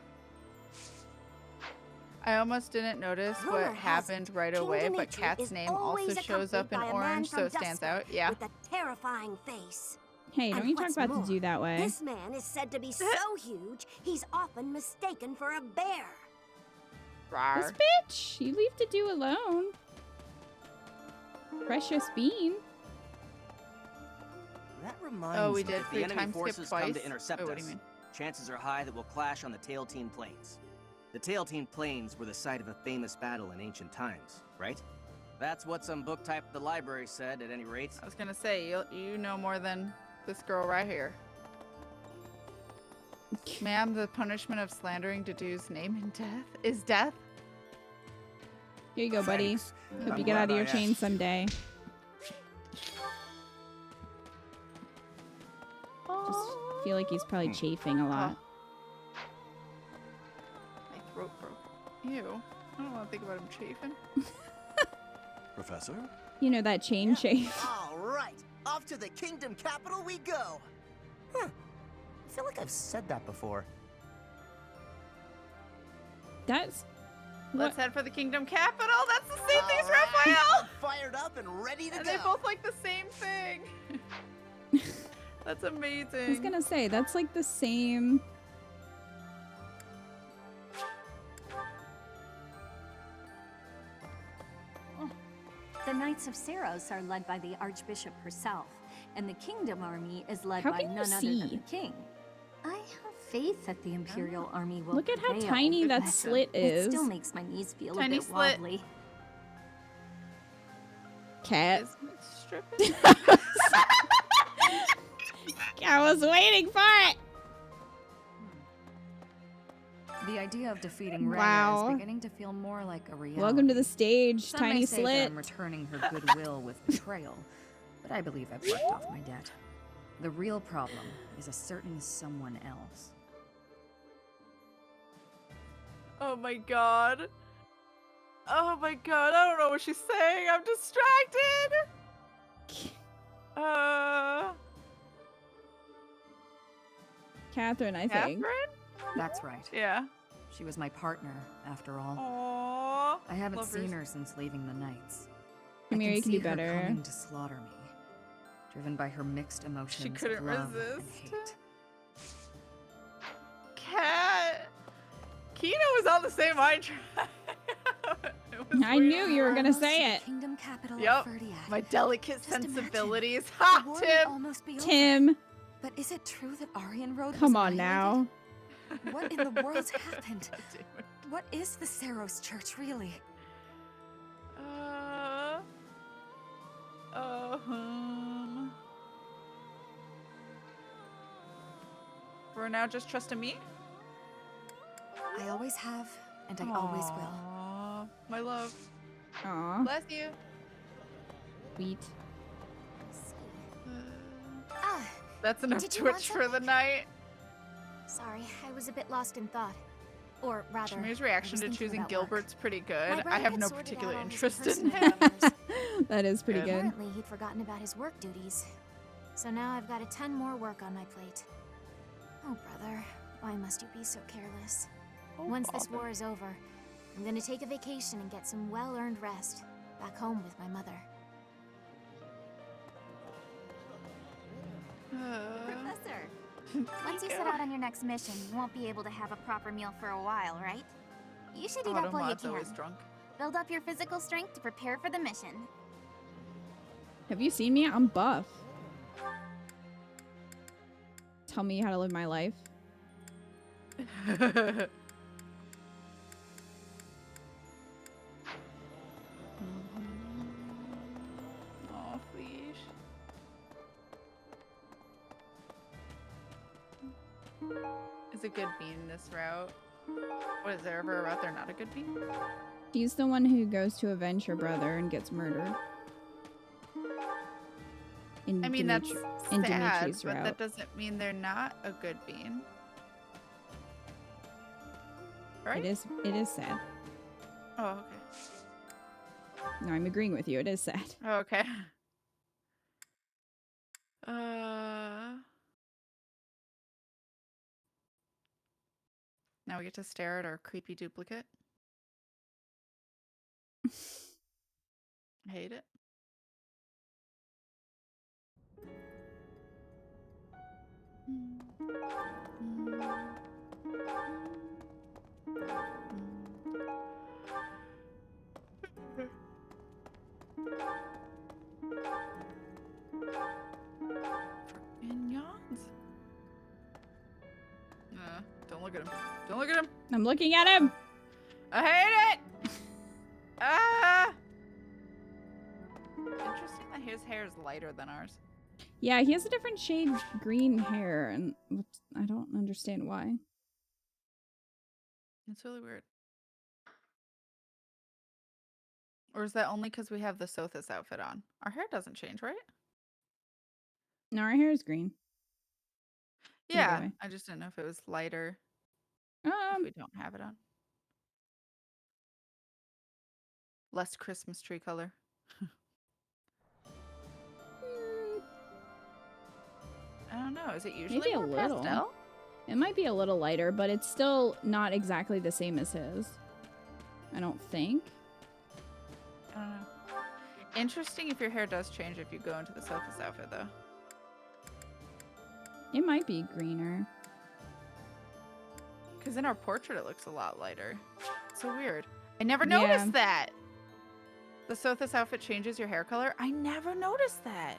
I almost didn't notice what happened right away, but Kat's name also shows up in orange, so it stands out. Yeah. With a terrifying face. Hey, don't you talk about to do that way. This man is said to be so huge, he's often mistaken for a bear. This bitch, you leave to do alone. Precious bean. That reminds me, if the enemy time skip forces twice. come to intercept What do you us, mean? chances are high that we'll clash on the Tailtean Plains. The Tailtean Plains were the site of a famous battle in ancient times, right? That's what some book type at the library said, at any rate. I was gonna say, you know more than this girl right here. Ma'am, the punishment of slandering Dedue's name in death is death. Here you go, buddy. Thanks. Hope I'm you get out of glad your I chain asked. someday. Just feel like he's probably chafing a lot. My throat broke. Ew. I don't want to think about him chafing. Professor? You know that chain chafe. All right, off to the kingdom capital we go. Huh. I feel like I've said that before. That's... Let's head for the kingdom capital. That's the same thing as All right, Raphael. I'm fired up and ready to And go. they both like the same thing. That's amazing. I was gonna say, that's like the same... The Knights of Seros are led by the Archbishop herself, and the Kingdom Army is led How by can you none other see? than the King. I have faith that the Imperial Army will Look at how prevail, tiny that but slit It is. still makes my knees feel Tiny a bit slit. wobbly. Cat. Stripping. I was waiting for it. The idea of defeating Rhea Wow. is beginning to feel more like a reality. Welcome to the stage, Some tiny may say that slit. I'm returning her goodwill with betrayal, but I believe I've worked off my debt. The real problem is a certain someone else. Oh my god. Oh my god, I don't know what she's saying. I'm distracted. Catherine, I think. Catherine? That's right. Yeah. She was my partner, after all. Aww. I haven't Lovers. seen her since leaving the Knights. Amiri I can can do see her better. coming to slaughter me, driven by her mixed emotions of couldn't love resist. and hate. Cat. Kino was on the same mind track. I knew you were gonna say it. Kingdom capital Yep. of Ferdiad. My delicate Just imagine, sensibilities. the Ha, war may Tim. almost be over. Tim, But is it true that Aryan Road come was on now. annihilated? What in the world's happened? What is the Seros Church really? We're now just trusting me? I always have, and I always will. Aw, my love. Aw, Bless you. sweet. Ah, That's enough Did you want Twitch for the night. Sorry, I was a bit lost in thought. Or rather, Shamir's I reaction was to thinking choosing about work. Gilbert's pretty My good. brother I have had no sorted particular out all his interest in personal him. matters. That is pretty good. Apparently, he'd forgotten about his work duties. So now I've got a ton more work on my plate. Oh, brother, why must you be so careless? Once this war is over, I'm gonna take a vacation and get some well-earned rest. Back home with my mother. Professor, once you set out on your next mission, you won't be able to have a proper meal for a while, right? You should eat up while you Automat's always can. drunk. Build up your physical strength to prepare for the mission. Have you seen me? I'm buff. tell me how to live my life. Oh, please. Is a good bean this route? What, is there ever a route they're not a good bean? She's the one who goes to avenge her brother and gets murdered. I mean, that's in sad, Dimitri's but route. that doesn't mean they're not a good bean. Right? It is sad. Oh, okay. No, I'm agreeing with you. It is sad. Oh, okay. Now we get to stare at our creepy duplicate. I hate it. Freaking yawns. Don't look at him. Don't look at him. I'm looking at him. I hate it. Ah. Interesting that his hair is lighter than ours. Yeah, he has a different shade green hair, and I don't understand why. It's really weird. Or is that only because we have the Sothis outfit on? Our hair doesn't change, right? No, our hair is green. Yeah, way. I just didn't know if it was lighter if we don't have it on. Less Christmas tree color. I don't know. Is it usually Maybe a more little. pastel? It might be a little lighter, but it's still not exactly the same as his. I don't think. I don't know. Interesting if your hair does change if you go into the Sothis outfit, though. It might be greener. Because in our portrait, it looks a lot lighter. It's so weird. I never noticed that. The Sothis outfit changes your hair color. I never noticed that.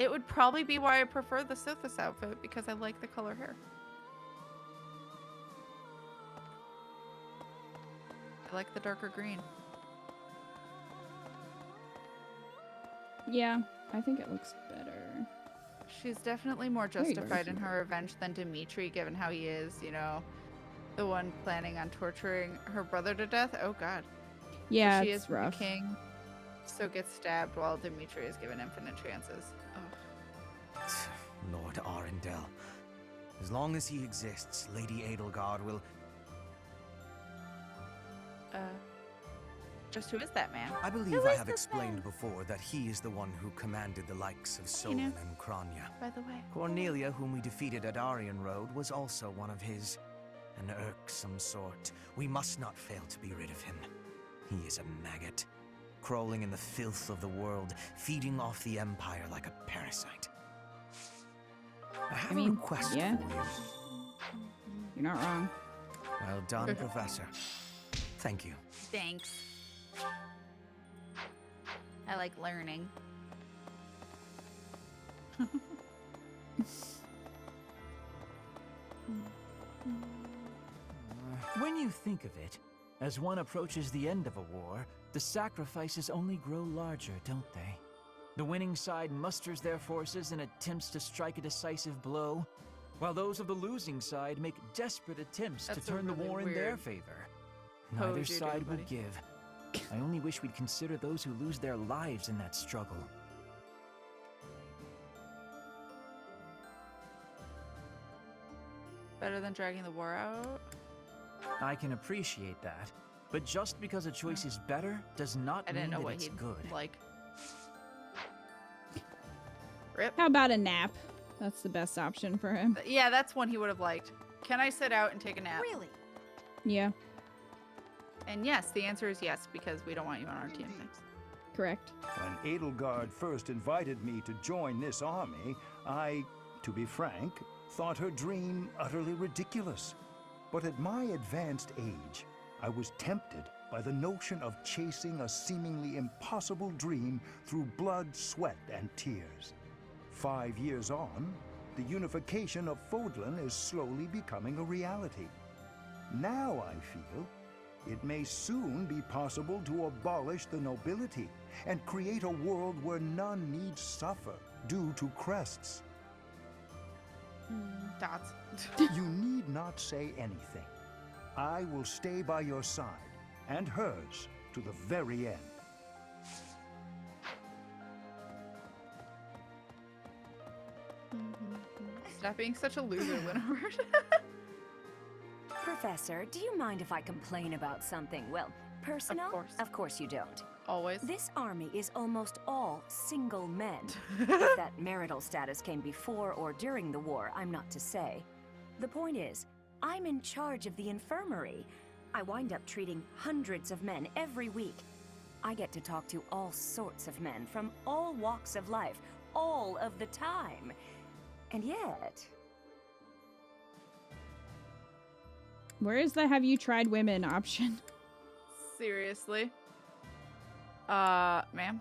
It would probably be why I prefer the Sothis outfit, because I like the color hair. I like the darker green. Yeah, I think it looks better. She's definitely more There you go. justified in her revenge than Dimitri, given how he is, you know, the one planning on torturing her brother to death. Oh, God. Yeah, So she it's is rough. the king, so gets stabbed while Dimitri is given infinite chances. Oh. Lord Arundel. As long as he exists, Lady Edelgard will... Just who is that man? I believe I have explained before that he is the one who commanded the likes of Solon and Kranya. By the way. Cornelia, whom we defeated at Aryan Road, was also one of his. An irksome sort. We must not fail to be rid of him. He is a maggot, crawling in the filth of the world, feeding off the Empire like a parasite. I have a request for you. You're not wrong. Well done, Professor. Thank you. Thanks. I like learning. When you think of it, as one approaches the end of a war, the sacrifices only grow larger, don't they? The winning side musters their forces and attempts to strike a decisive blow, while those of the losing side make desperate attempts to turn the war in their favor. Neither pose you're doing, side will buddy. give. I only wish we'd consider those who lose their lives in that struggle. Better than dragging the war out? I can appreciate that, but just because a choice is better does not I mean didn't know that what it's he'd good. like. Rip. How about a nap? That's the best option for him. Yeah, that's one he would have liked. Can I sit out and take a nap? Really? Yeah, And yes, the answer is yes, because we don't want you on our team. Thanks. correct. When Edelgard first invited me to join this army, I, to be frank, thought her dream utterly ridiculous. But at my advanced age, I was tempted by the notion of chasing a seemingly impossible dream through blood, sweat, and tears. 5 years on, the unification of Fodlan is slowly becoming a reality. Now I feel it may soon be possible to abolish the nobility and create a world where none need suffer due to crests. Dots. You need not say anything. I will stay by your side and hers to the very end. Stop being such a loser, Winifred. Professor, do you mind if I complain about something, well, personal? Of course. Of course you don't. Always. This army is almost all single men. If that marital status came before or during the war, I'm not to say. The point is, I'm in charge of the infirmary. I wind up treating hundreds of men every week. I get to talk to all sorts of men from all walks of life, all of the time. And yet... Where is the have you tried women option? Seriously? Ma'am?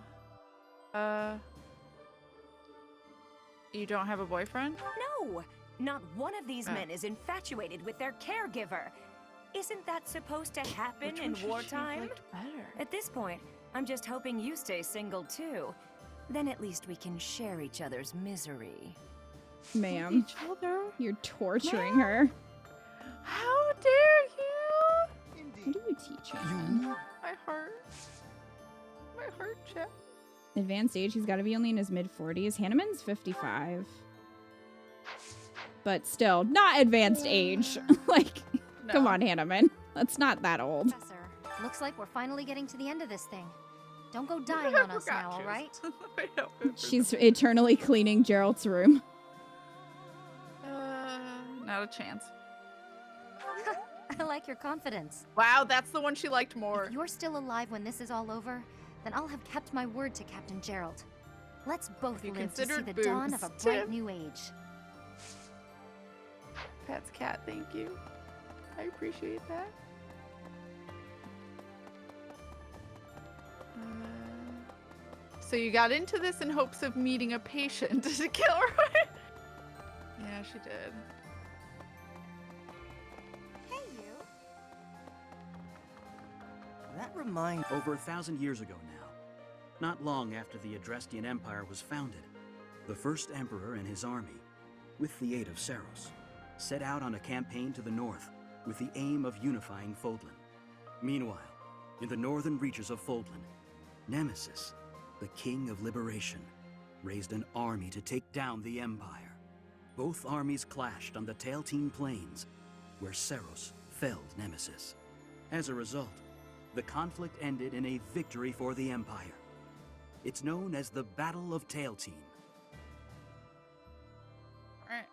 You don't have a boyfriend? No! Not one of these men is infatuated with their caregiver. Isn't that supposed to happen in wartime? At this point, I'm just hoping you stay single too. Then at least we can share each other's misery. Ma'am, you're torturing her. How dare you? What are you teaching? My heart. My heart, Chip. Advanced age, he's got to be only in his mid-40s. Hanneman's 55. But still, not advanced age. Like, come on, Hanneman. That's not that old. Professor, looks like we're finally getting to the end of this thing. Don't go dying on us now, all right? She's eternally cleaning Gerald's room. Not a chance. I like your confidence. Wow, that's the one she liked more. If you're still alive when this is all over, then I'll have kept my word to Captain Gerald. Let's both live to see the dawn of a bright new age. Pat's cat, thank you. I appreciate that. So you got into this in hopes of meeting a patient to kill her? Yeah, she did. That reminds... Over 1,000 years ago now, not long after the Adrestian Empire was founded, the first emperor and his army, with the aid of Saros, set out on a campaign to the north with the aim of unifying Fodlan. Meanwhile, in the northern reaches of Fodlan, Nemesis, the King of Liberation, raised an army to take down the Empire. Both armies clashed on the Tailtean Plains, where Saros felled Nemesis. As a result, the conflict ended in a victory for the Empire. It's known as the Battle of Tailtean. Alright.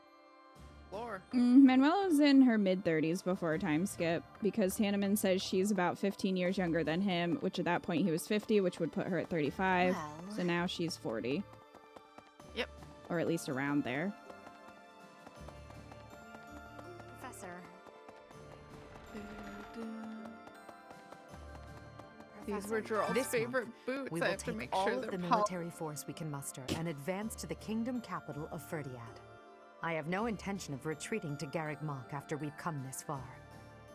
Lore. Manuela's in her mid-30s before a time skip, because Hanneman says she's about 15 years younger than him, which at that point he was 50, which would put her at 35. Well. So now she's 40. Yep. Or at least around there. Professor. These were Gerald's This favorite month, boots. we I will have to take make all sure of they're the military force we can muster and advance to the kingdom capital of Ferdiad. I have no intention of retreating to Garreg Mach after we've come this far.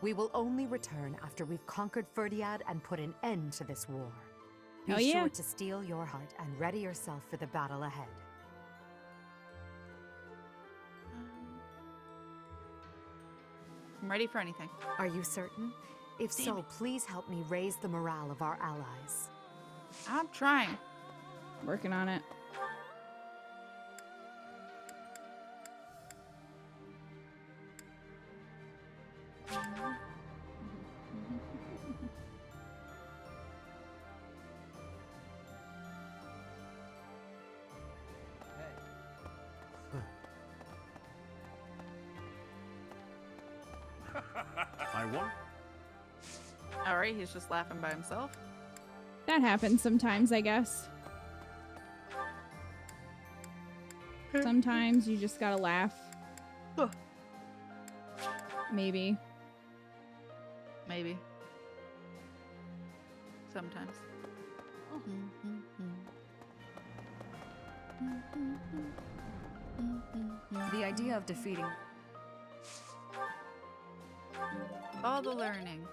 We will only return after we've conquered Ferdiad and put an end to this war. Be Hell yeah. sure to steel your heart and ready yourself for the battle ahead. I'm ready for anything. Are you certain? If so, please help me raise the morale of our allies. I'm trying. Working on it. I won. Alright, he's just laughing by himself. That happens sometimes, I guess. Sometimes you just gotta laugh. Maybe. Maybe. Sometimes. The idea of defeating... All the learning.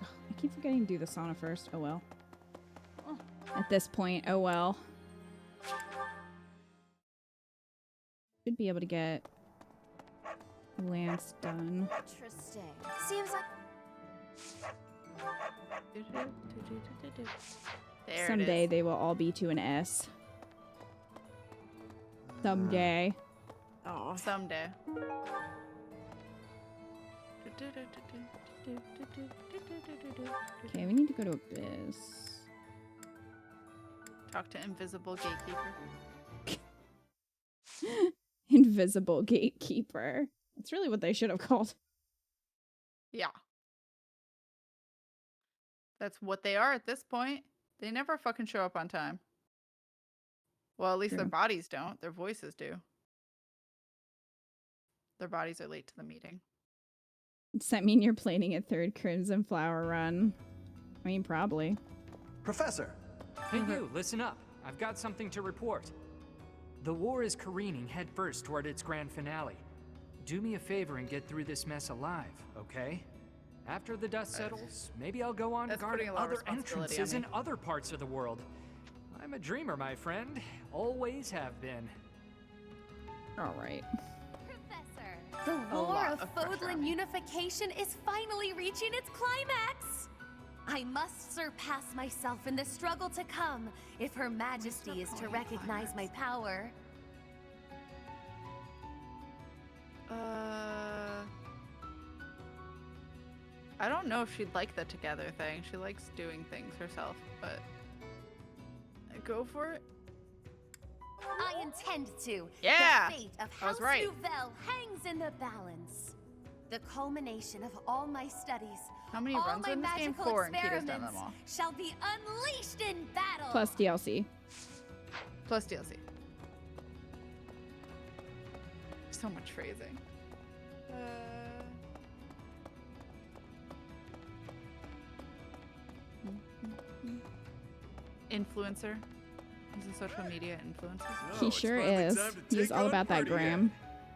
I keep forgetting to do the sauna first. Oh well. At this point, oh well. Should be able to get Lance done. Interesting. Seems like... There Someday they will all be to an S. Someday. Oh, someday. Okay, we need to go to Abyss. Talk to Invisible Gatekeeper. Invisible Gatekeeper. That's really what they should have called. Yeah. That's what they are at this point. They never fucking show up on time. Well, at least their bodies don't. Their voices do. Their bodies are late to the meeting. Does that mean you're planning a third Crimson Flower run? I mean, probably. Professor! Hey you, listen up. I've got something to report. The war is careening headfirst toward its grand finale. Do me a favor and get through this mess alive, okay? After the dust settles, maybe I'll go on to guard other entrances in other parts of the world. I'm a dreamer, my friend. Always have been. All right. The war of Fodlan unification is finally reaching its climax! I must surpass myself in the struggle to come, if Her Majesty is to recognize my power. I don't know if she'd like the together thing. She likes doing things herself, but go for it. I intend to. Yeah, The fate of I was House right. Nouvelle hangs in the balance. The culmination of all my studies, How many all runs my are in this game? magical 4, and Kita's done them experiments all. shall be unleashed in battle. Plus DLC. Plus DLC. So much phrasing. Influencer. He's a social media influencer. He sure is. He's all about that gram.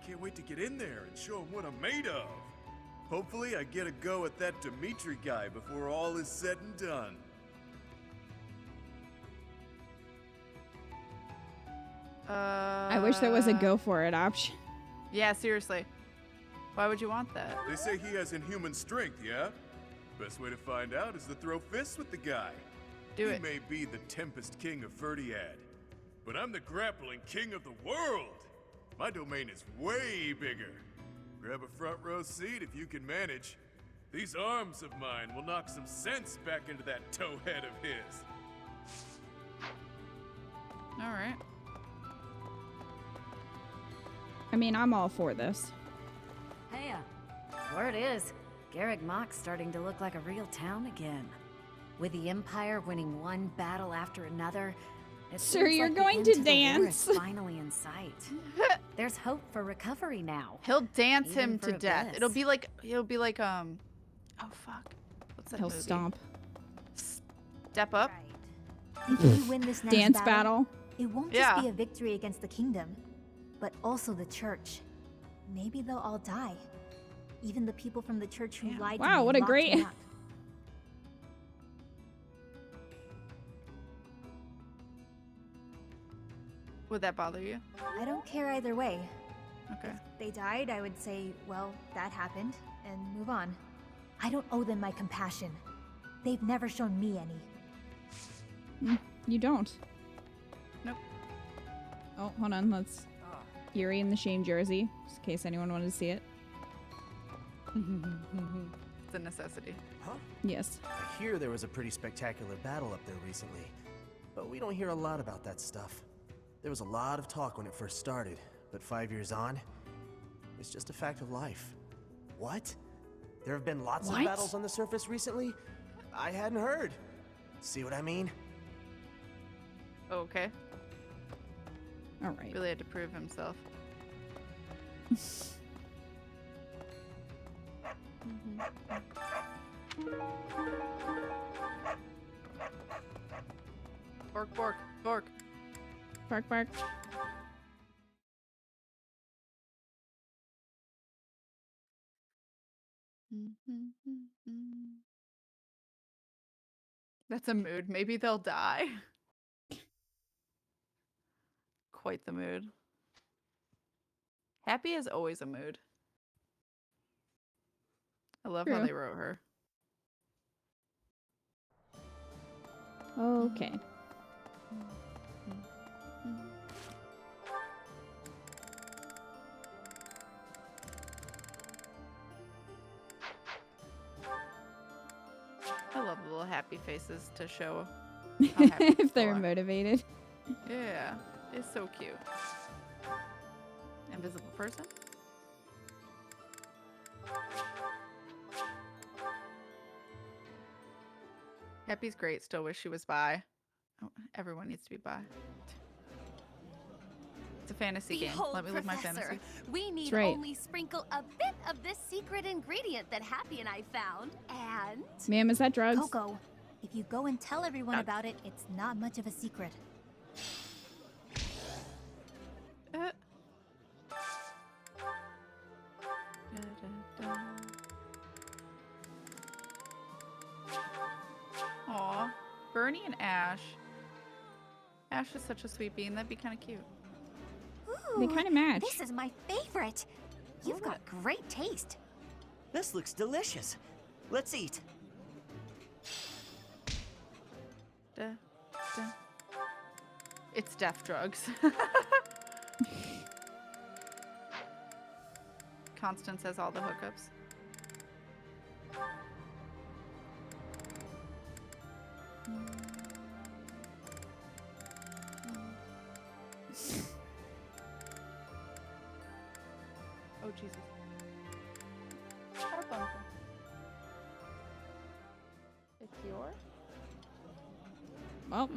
Can't wait to get in there and show him what I'm made of. Hopefully I get a go at that Dimitri guy before all is said and done. I wish there was a go for it option. Yeah, seriously. Why would you want that? They say he has inhuman strength, yeah? Best way to find out is to throw fists with the guy. Do it. He may be the Tempest King of Ferdiad, but I'm the grappling king of the world. My domain is way bigger. Grab a front row seat if you can manage. These arms of mine will knock some sense back into that towhead of his. All right. I mean, I'm all for this. Hey, word is, Garreg Mach's starting to look like a real town again. With the Empire winning one battle after another, it Sir, seems you're like going the to end the war dance. is finally in sight. There's hope for recovery now. He'll dance Even him for to death. Abyss. It'll be like oh fuck. What's that He'll movie? stomp. Step up. If we win this next Dance battle. it won't Yeah. just be a victory against the kingdom, but also the church. Maybe they'll all die. Even the people from the church who lied to me Wow, and what a locked great- me up. Would that bother you? I don't care either way. Okay. If they died, I would say, well, that happened, and move on. I don't owe them my compassion. They've never shown me any. You don't. Nope. Oh, hold on. Let's Yuri in the shame jersey, just in case anyone wanted to see it. It's a necessity. Huh? Yes. I hear there was a pretty spectacular battle up there recently, but we don't hear a lot about that stuff. There was a lot of talk when it first started, but 5 years on, it's just a fact of life. What? There have been lots of battles on the surface recently? I hadn't heard. See what I mean? Okay. All right. Really had to prove himself. Bork, bork, bork. Bark, bark. That's a mood. Maybe they'll die. Quite the mood. Happy is always a mood. I love how True. they wrote her. Okay. I love the little happy faces to show how happy If people they're are. motivated. Yeah, it's so cute. Invisible person? Happy's great. Still wish she was bi. Oh, everyone needs to be bi. It's a fantasy Behold, game. Let me live my Professor, fantasy. we need right. only sprinkle a bit of this secret ingredient that Happy and I found, and... Ma'am, is that drugs? Coco, if you go and tell everyone about it, it's not much of a secret. Aw, Bernie and Ash. Ash is such a sweet bean. That'd be kind of cute. They kind of match. This is my favorite. You've got great taste. This looks delicious. Let's eat. It's death drugs. Constance has all the hookups. Oh, Jesus. Carbuncle. It's yours? Well,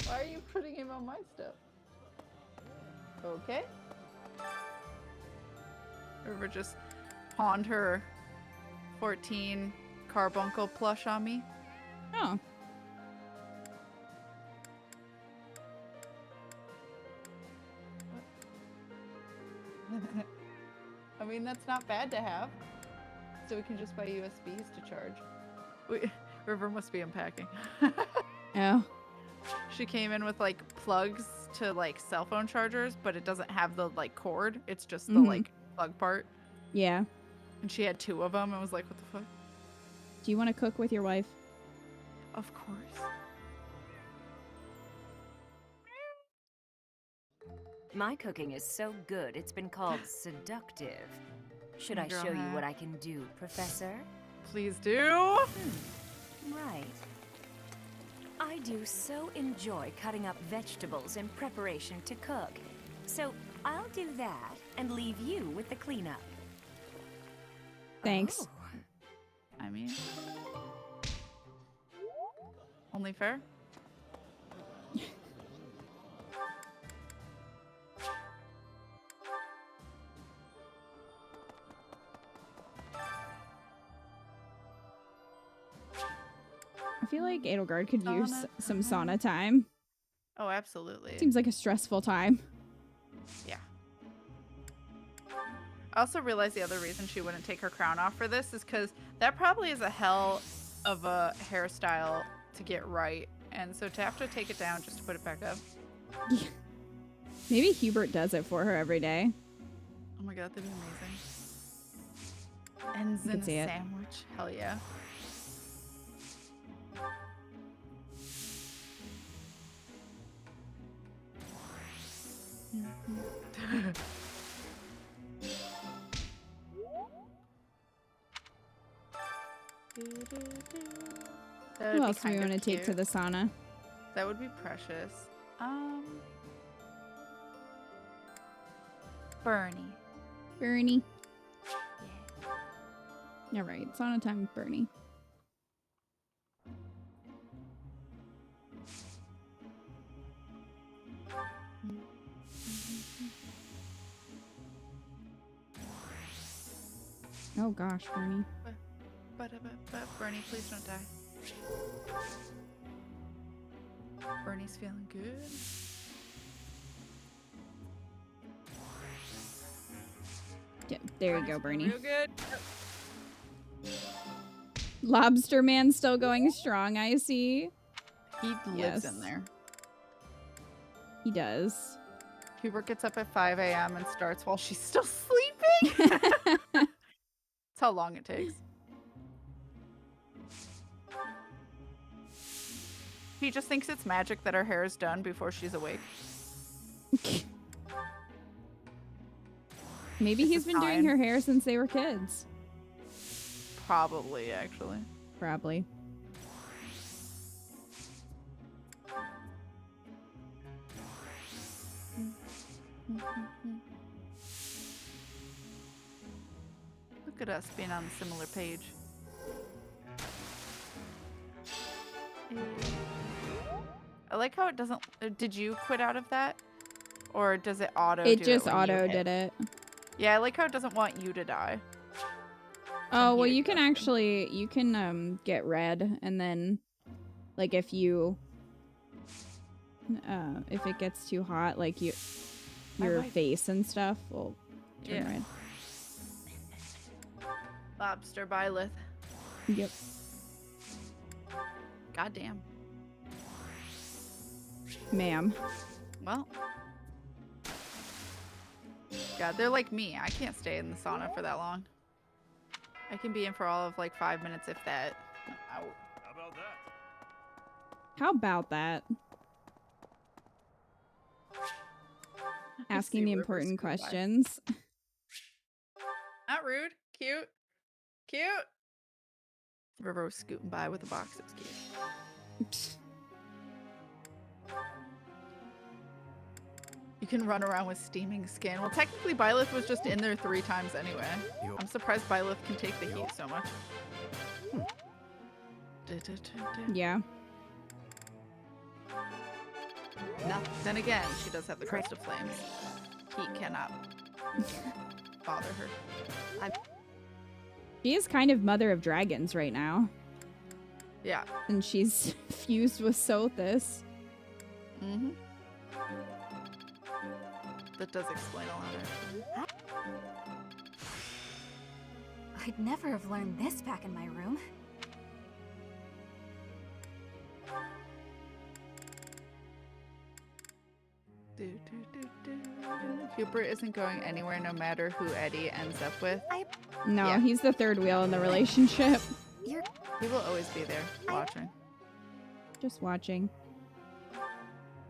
Why are you putting him on my stuff? Okay. River just pawned her 14 carbuncle plush on me. oh. I mean, that's not bad to have. So we can just buy USBs to charge. River must be unpacking. Oh. She came in with like plugs to like cell phone chargers, but it doesn't have the like cord. It's just the like plug part. Yeah. And she had 2 of them and was like, what the fuck? Do you want to cook with your wife? Of course. My cooking is so good, it's been called seductive. Should I Girl show you hack. what I can do, Professor? Please do. Right. I do so enjoy cutting up vegetables in preparation to cook. So I'll do that and leave you with the cleanup. Thanks. Oh. I mean, only fair. I feel like Edelgard could use Sauna some sauna time. Oh, absolutely. Seems like a stressful time. Yeah. I also realized the other reason she wouldn't take her crown off for this is because that probably is a hell of a hairstyle to get right. And so to have to take it down just to put it back up. Maybe Hubert does it for her every day. Oh my god, that'd be amazing. Ends in a see it. sandwich. Hell yeah. Who else do we want to take to the sauna? That would be precious. Bernie. Bernie. All right, sauna time with Bernie. Oh gosh, Bernie. But Bernie, please don't die. Bernie's feeling good. Yeah, there you go, Bernie. Real good. Lobster Man still going strong, I see. He lives in there. He does. Hubert gets up at 5 a.m. and starts while she's still sleeping. That's how long it takes. He just thinks it's magic that her hair is done before she's awake. Maybe he's been doing her hair since they were kids. Probably, actually. Probably. Look at us being on a similar page. I like how it doesn't... Did you quit out of that? Or does it auto do it? It just auto did it. Yeah, I like how it doesn't want you to die. Oh, well, you can actually... You can get red, and then... Like, if you... if it gets too hot, like, your face and stuff will turn red. Lobster Byleth. Yep. Goddamn. Ma'am. Well. God, they're like me. I can't stay in the sauna for that long. I can be in for all of like 5 minutes, if that. Ow. How about that? How about that? Asking the important questions. Not rude. Cute. Cute. River was scooting by with a box. It was cute. You can run around with steaming skin. Well, technically, Byleth was just in there 3 times anyway. I'm surprised Byleth can take the heat so much. Yeah. No. Then again, she does have the crest of flames. Heat cannot bother her. She is kind of mother of dragons right now. Yeah. And she's fused with Sothis. Mm-hmm. That does explain a lot, actually. I'd never have learned this back in my room. Hubert isn't going anywhere no matter who Eddie ends up with. No, he's the third wheel in the relationship. He will always be there, watching. Just watching.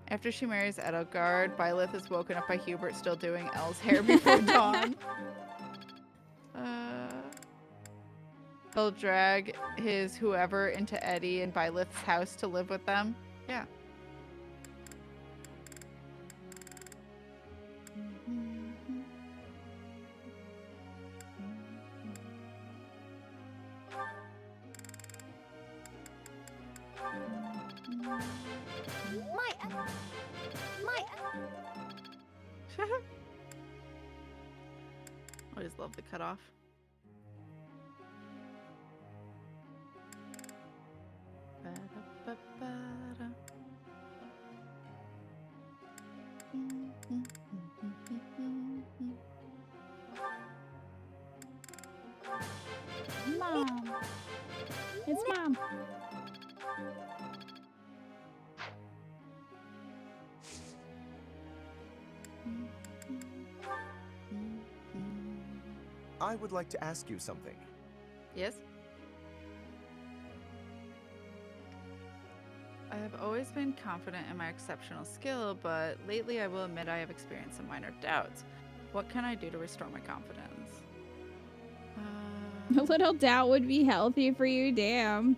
After she marries Edelgard, Byleth is woken up by Hubert still doing Elle's hair before dawn. He'll drag his whoever into Eddie and Byleth's house to live with them. Yeah. Always love the cutoff. Mom. It's Mom. I would like to ask you something. Yes? I have always been confident in my exceptional skill, but lately I will admit I have experienced some minor doubts. What can I do to restore my confidence? A little doubt would be healthy for you, damn.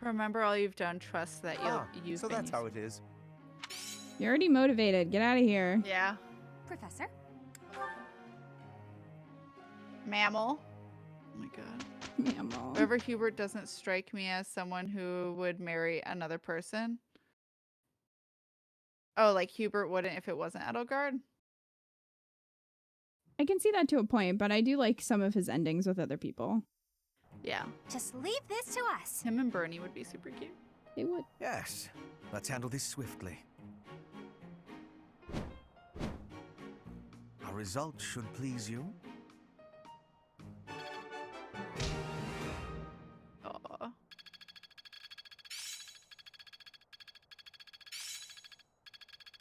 Remember all you've done, trust that you've so that's how it is. You're already motivated. Get out of here. Yeah. Professor? Mammal. Oh my god. Mammal. However, Hubert doesn't strike me as someone who would marry another person. Oh, like Hubert wouldn't if it wasn't Edelgard? I can see that to a point, but I do like some of his endings with other people. Yeah. Just leave this to us. Him and Bernie would be super cute. They would. Yes. Let's handle this swiftly. Our result should please you.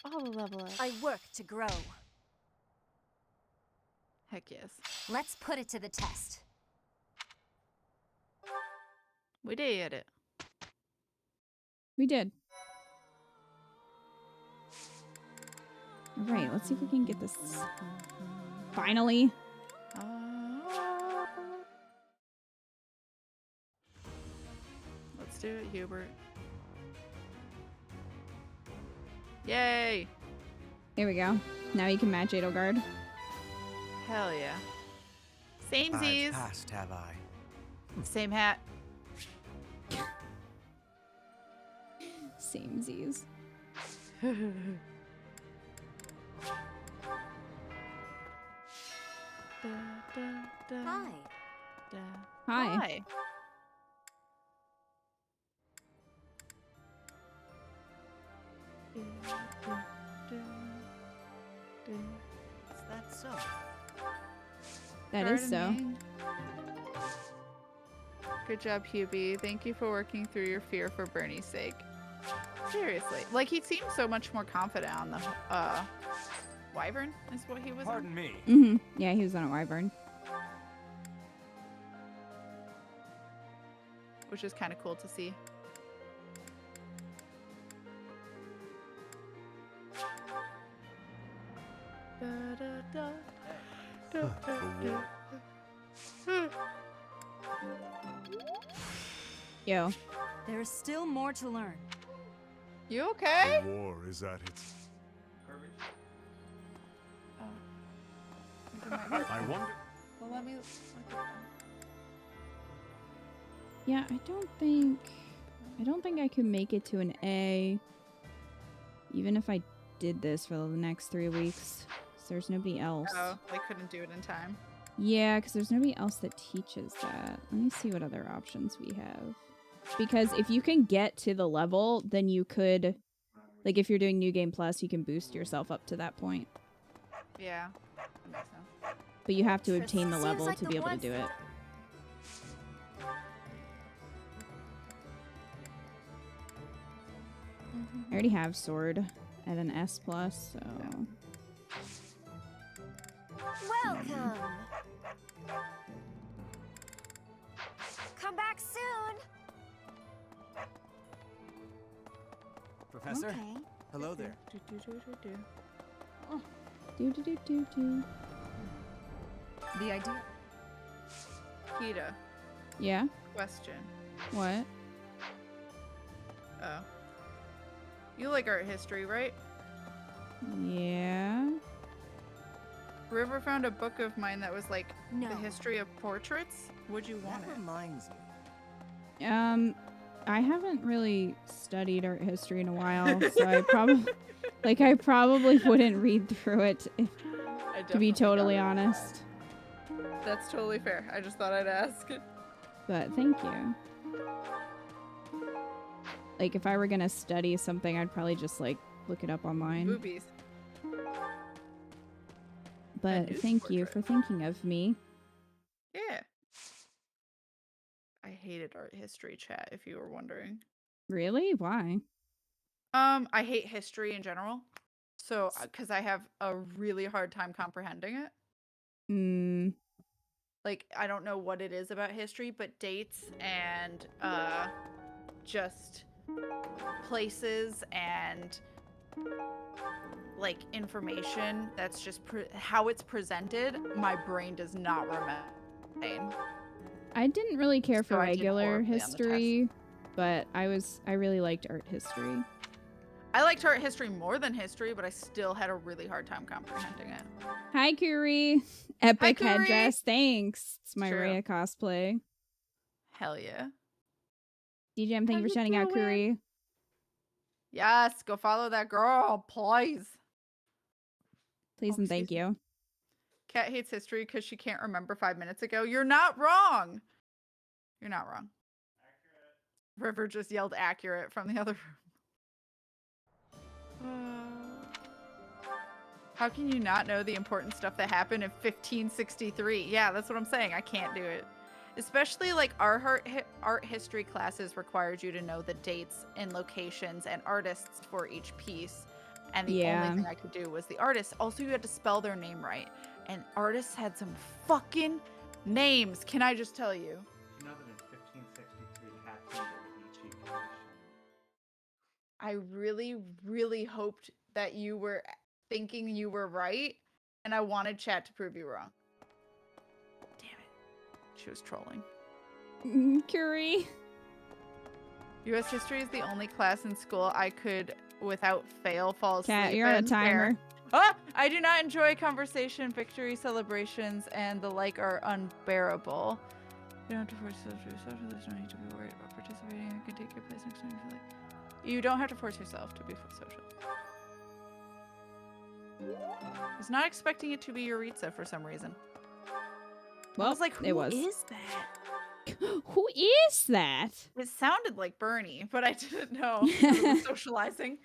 I'll level up. I work to grow. Heck yes. Let's put it to the test. We did it. We did. All right, let's see if we can get this. Finally. Let's do it, Hubert. Yay! Here we go. Now you can match edelgard. Hell yeah. Same I've Z's. passed, have I? Same hat. Same Z's. Hi. Hi. Hi. Is that so? That is so. Gardening. Good job, Hubie. Thank you for working through your fear for Bernie's sake. Seriously. Like, he seemed so much more confident on the, Wyvern is what he was Pardon on. me. Mm-hmm. Yeah, he was on a wyvern. Which is kind of cool to see. Yo. There's still more to learn. You okay? The war is at its... I wonder... Well, let me... Yeah, I don't think I could make it to an A. Even if I did this for the next 3 weeks. 'Cause there's nobody else. Oh, they couldn't do it in time. Yeah, because there's nobody else that teaches that. Let me see what other options we have. Because if you can get to the level, then you could... Like, if you're doing New Game Plus, you can boost yourself up to that point. Yeah, that makes sense. But you have to obtain the Seems level like to the be able to ones do it. I already have sword at an S+, so... Welcome. Come back soon. Professor? Okay. Hello there. Do. The idea. Kita, Yeah? question. What? Oh. You like art history, right? Yeah? River found a book of mine that was like No. the history of portraits. Would you want That it? reminds me. I haven't really studied art history in a while, so I probably wouldn't read through it, to be totally honest. That's totally fair. I just thought I'd ask. But thank you. Like, if I were gonna study something, I'd probably just, like, look it up online. Boobies. But thank you for thinking of me. Yeah. I hated art history chat, if you were wondering. Really? Why? I hate history in general. So, because I have a really hard time comprehending it. Hmm. Like, I don't know what it is about history, but dates and just places and like information that's just how it's presented, my brain does not remember. I didn't really care for So I did regular horribly on the history, but I really liked art history. I liked art history more than history, but I still had a really hard time comprehending it. Hi, Kuri. Epic Kuri. headdress. Thanks. It's my True. Rhea cosplay. Hell yeah. DJM, thank you for shouting out, Kuri. Yes, go follow that girl, please. Please and thank you. Kat hates history because she can't remember 5 minutes ago. You're not wrong. You're not wrong. Accurate. River just yelled accurate from the other room. How can you not know the important stuff that happened in 1563? Yeah, that's what I'm saying. I can't do it. Especially like our art history classes required you to know the dates and locations and artists for each piece. And the only thing I could do was the artist. Also, you had to spell their name right. And artists had some fucking names. Can I just tell you? You know that in 1563, KatFTWynn was Ichi commissioned. I really, really hoped that you were thinking you were right, and I wanted chat to prove you wrong. Damn it. She was trolling. Curie. U.S. history is the only class in school I could, without fail, fall asleep Cat, you're on a timer. Ah! I do not enjoy conversation, victory celebrations, and the like are unbearable. You don't have to force yourself to be social. There's no need to be worried about participating. You can take your place next time you feel like. You don't have to force yourself to be social. I was not expecting it to be Yuritsa for some reason. Well, I was like, who is that? Who is that? It sounded like Bernie, but I didn't know. It was socializing.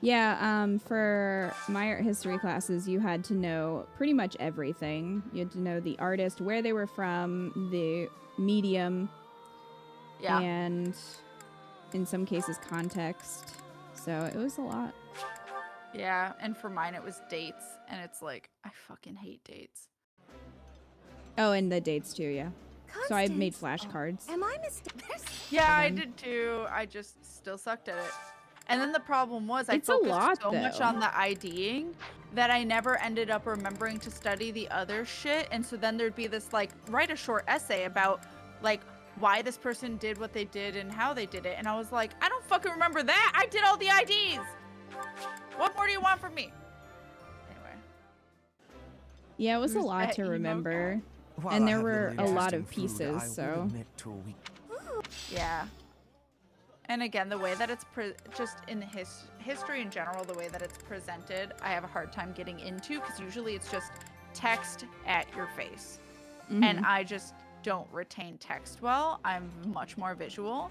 Yeah, for my art history classes, you had to know pretty much everything. You had to know the artist, where they were from, the medium, and in some cases, context. So it was a lot. Yeah, and for mine, it was dates, and it's like, I fucking hate dates. Oh, and the dates too, yeah. So I made flashcards. Am I mistaken? Yeah, I did too. I just still sucked at it. And then the problem was I focused so much on the IDing that I never ended up remembering to study the other shit. And so then there'd be this like, write a short essay about like why this person did what they did and how they did it. And I was like, I don't fucking remember that. I did all the IDs. What more do you want from me? Anyway. Yeah, it was a lot to remember. And there were a lot of pieces, so. Yeah. And again, the way that it's just in history in general, the way that it's presented, I have a hard time getting into because usually it's just text at your face. And I just don't retain text well. I'm much more visual.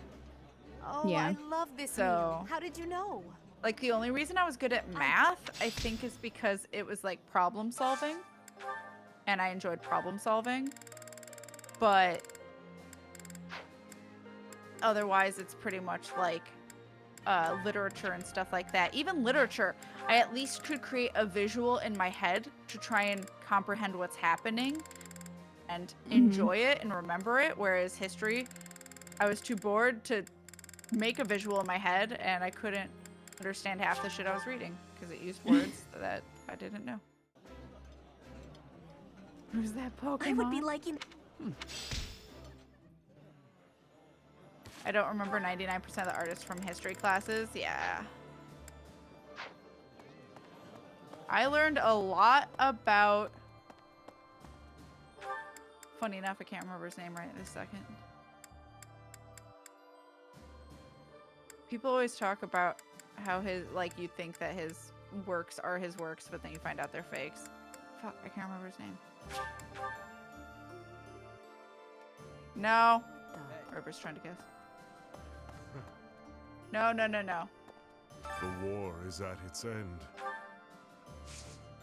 Oh, yeah. I love this meal. How did you know? Like the only reason I was good at math, I think, is because it was like problem solving. And I enjoyed problem solving. But otherwise, it's pretty much like literature and stuff like that. Even literature, I at least could create a visual in my head to try and comprehend what's happening and enjoy it and remember it. Whereas history, I was too bored to make a visual in my head, and I couldn't understand half the shit I was reading because it used words that I didn't know. Who's that Pokemon? I would be liking. I don't remember 99% of the artists from history classes. Yeah. I learned a lot about... Funny enough, I can't remember his name right this second. People always talk about how his, like, you think that his works are his works, but then you find out they're fakes. Fuck, I can't remember his name. No. Herbert's trying to guess. No. The war is at its end.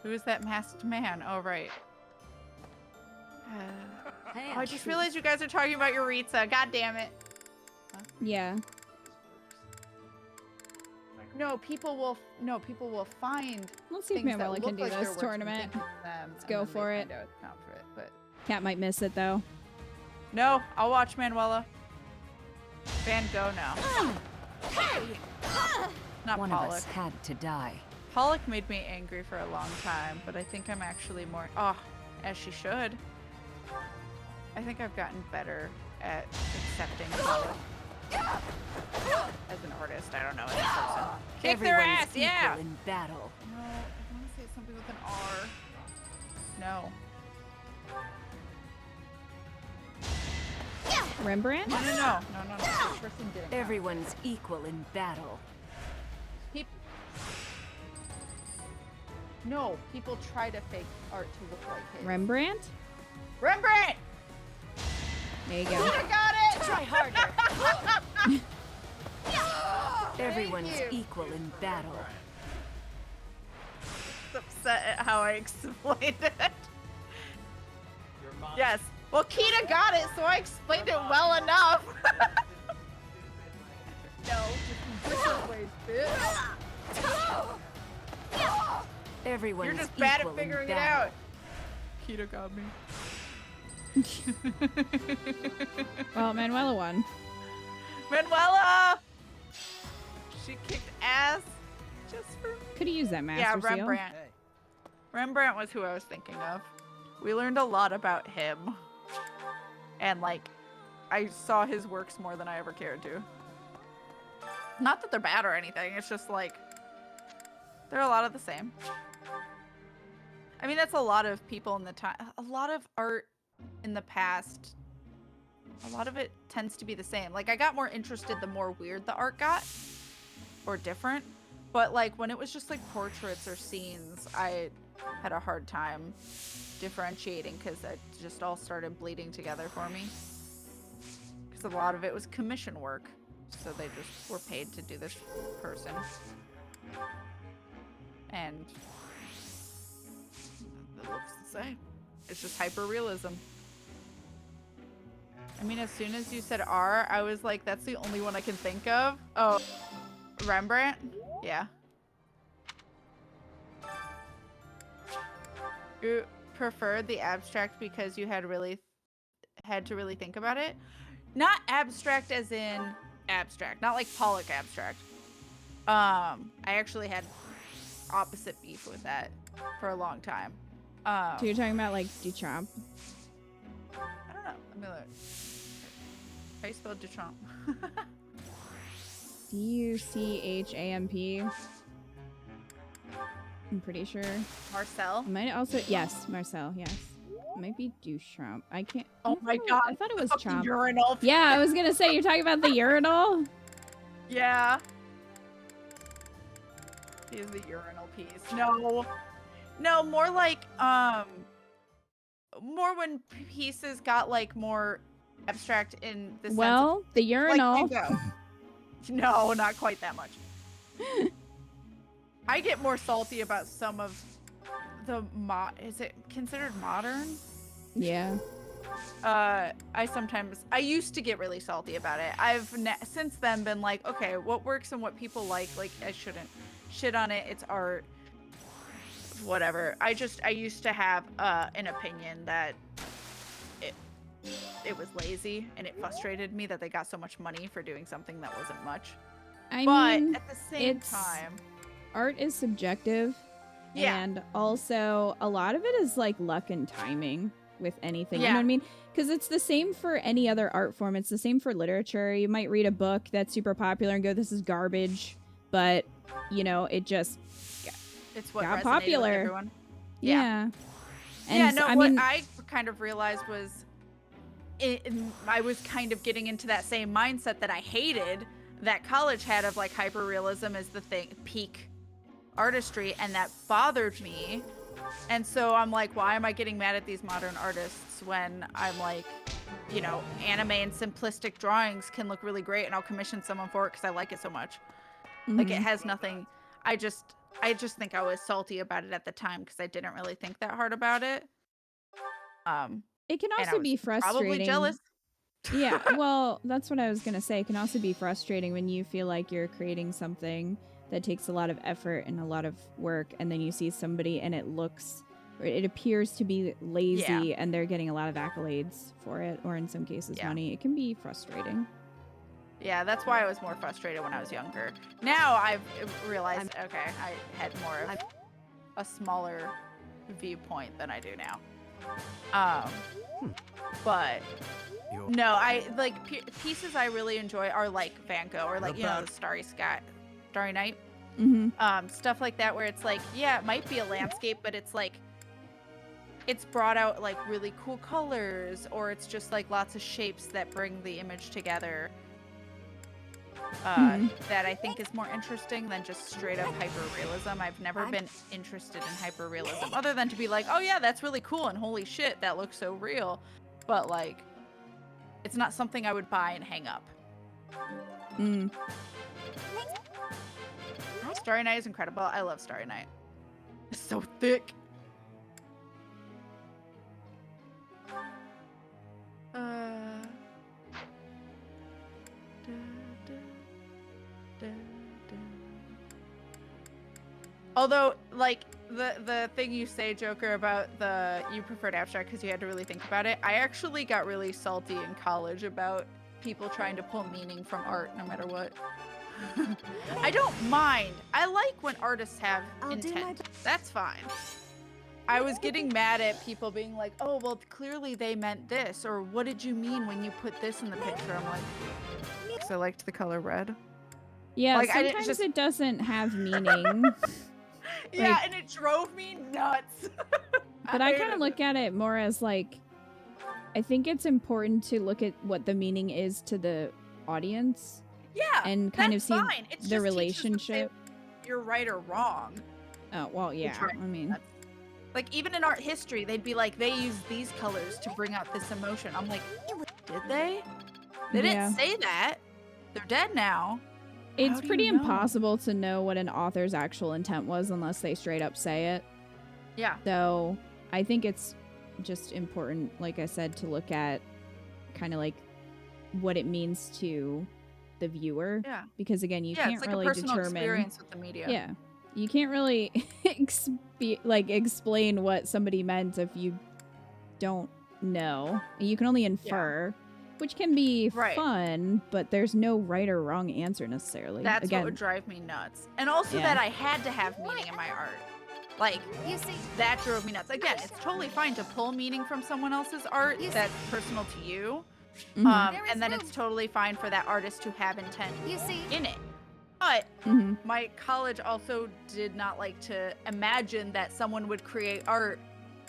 Who is that masked man? Oh, right. Oh, I just realized you guys are talking about Yuritsa. God damn it. Huh? Yeah. No, people will find. Let's see if Manuela can do this tournament. Let's go for it. Cat might miss it though. No, I'll watch Manuela. Van Gogh now. Not One Pollock. of us had to die. Pollock made me angry for a long time, but I think I'm actually more... Oh, as she should. I think I've gotten better at accepting Pollock as an artist. I don't know, as a person. Kick their ass, yeah! In battle. No, I want to say something with an R. No. Rembrandt? No. This person didn't. Everyone's equal in battle. No, people try to fake art to look like his. Rembrandt? Rembrandt! There you go. I got it! Try harder. Everyone's equal in battle. I'm upset at how I explained it. Yes. Well, Kita got it, so I explained it well enough. No, just in different ways face, bitch. Everyone's You're just bad equal at figuring in it battle. out. Kita got me. Well, Manuela won. Manuela! She kicked ass just for me. Could have used that master Yeah, seal. Rembrandt. Rembrandt was who I was thinking of. We learned a lot about him. And, like, I saw his works more than I ever cared to. Not that they're bad or anything. It's just, like, they're a lot of the same. I mean, that's a lot of people in the time. A lot of art in the past. A lot of it tends to be the same. Like, I got more interested the more weird the art got. Or different. But, like, when it was just, like, portraits or scenes, I had a hard time differentiating because it just all started bleeding together for me. Because a lot of it was commission work. So they just were paid to do this person. And it looks the same. It's just hyper-realism. I mean, as soon as you said R, I was like, that's the only one I can think of. Oh, Rembrandt? Yeah. You preferred the abstract because you had to really think about it? Not abstract as in abstract. Not like Pollock abstract. I actually had opposite beef with that for a long time. So you're talking about like Duchamp? I don't know. Let me look. How you spell Duchamp? D-U-C-H-A-M-P. I'm pretty sure. Marcel? It might also, yes, Marcel, yes. It might be Duchamp. I can't. Oh my god. I thought it was Chomp. Urinal. Yeah, I was gonna say, you're talking about the urinal? Yeah. He is the urinal piece. No. No, more like, more when pieces got, like, more abstract in the sense of, The urinal. Like Van Gogh. No, not quite that much. I get more salty about some of the is it considered modern? Yeah. I used to get really salty about it. I've since then been like, okay, what works and what people like I shouldn't shit on it. It's art. Whatever. I used to have an opinion that it was lazy and it frustrated me that they got so much money for doing something that wasn't much. I but mean, at the same time, art is subjective. Yeah. And also, a lot of it is like luck and timing with anything. You Yeah. know what I mean? Because it's the same for any other art form. It's the same for literature. You might read a book that's super popular and go, this is garbage. But, you know, it just it's what got resonated popular. with everyone. Yeah. And yeah, no, I what mean, I kind of realized was I was kind of getting into that same mindset that I hated that college had of like hyper-realism as the thing, peak artistry, and that bothered me. And so I'm like, why am I getting mad at these modern artists when I'm like, you know, anime and simplistic drawings can look really great and I'll commission someone for it because I like it so much. Like it has nothing. I just think I was salty about it at the time because I didn't really think that hard about it. it can and I also was be frustrating. Probably jealous. Yeah, well, that's what I was going to say. It can also be frustrating when you feel like you're creating something that takes a lot of effort and a lot of work, and then you see somebody and it looks, or it appears to be lazy, and they're getting a lot of accolades for it, or in some cases money. It can be frustrating. Yeah, that's why I was more frustrated when I was younger. Now I've realized, okay, I had more of a smaller viewpoint than I do now. But no, I like pieces I really enjoy are like Van Gogh or like, you know, the Starry Night. Stuff like that where it's like, yeah, it might be a landscape, but it's like, it's brought out like really cool colors, or it's just like lots of shapes that bring the image together. That I think is more interesting than just straight up hyper-realism. I've never been interested in hyper-realism other than to be like, oh yeah, that's really cool and holy shit, that looks so real. But like, it's not something I would buy and hang up. Starry Night is incredible. I love Starry Night. It's so thick. Although, like, the thing you say, Joker, about you preferred abstract because you had to really think about it, I actually got really salty in college about people trying to pull meaning from art no matter what. I don't mind. I like when artists have intent. That's fine. I was getting mad at people being like, oh, well, clearly they meant this, or what did you mean when you put this in the picture? I'm like, because I liked the color red. Yeah, like, sometimes it doesn't have meaning. Yeah, and it drove me nuts. But I kind of look at it more as like, I think it's important to look at what the meaning is to the audience. Yeah, and kind of see fine. It's the just relationship. You're right or wrong. Oh, well, yeah, I mean. Like, even in art history, they'd be like, they use these colors to bring out this emotion. I'm like, did they? They didn't say that. They're dead now. It's pretty impossible to know what an author's actual intent was unless they straight up say it. Yeah. So I think it's just important, like I said, to look at kind of like what it means to the viewer. Yeah. Because again, you can't it's like really a personal determine experience with the media. Yeah. You can't really explain what somebody meant if you don't know. You can only infer. Which can be fun, but there's no right or wrong answer necessarily. That's Again, what would drive me nuts. And also that I had to have meaning in my art. Like, you see, that drove me nuts. Again, it's totally fine to pull meaning from someone else's art that's personal to you. And then it's totally fine for that artist to have intent in it. But my college also did not like to imagine that someone would create art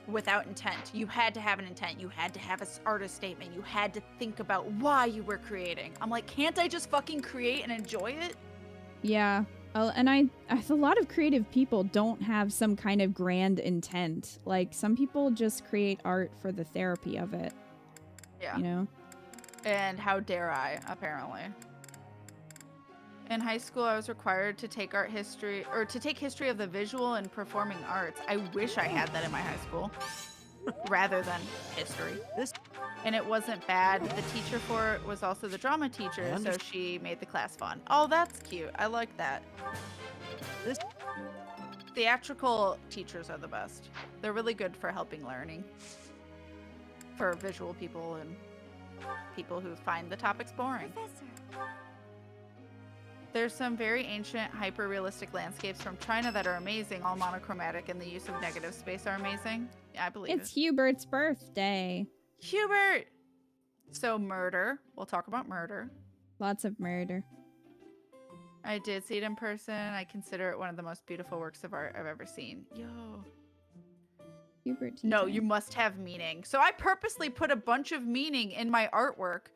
without intent. You had to have an intent. You had to have an artist statement. You had to think about why you were creating. I'm like, can't I just fucking create and enjoy it? Yeah. And a lot of creative people don't have some kind of grand intent. Like, some people just create art for the therapy of it. Yeah. You know? And how dare I, apparently. In high school, I was required to take art history, or to take history of the visual and performing arts. I wish I had that in my high school, rather than history. And it wasn't bad. The teacher for it was also the drama teacher, so she made the class fun. Oh, that's cute. I like that. Theatrical teachers are the best. They're really good for helping learning. For visual people and people who find the topics boring. There's some very ancient, hyper-realistic landscapes from China that are amazing, all monochromatic, and the use of negative space are amazing. Yeah, I believe It's Hubert's birthday. Hubert! So murder. We'll talk about murder. Lots of murder. I did see it in person. I consider it one of the most beautiful works of art I've ever seen. Yo. Hubert. No, you must have meaning. So I purposely put a bunch of meaning in my artwork.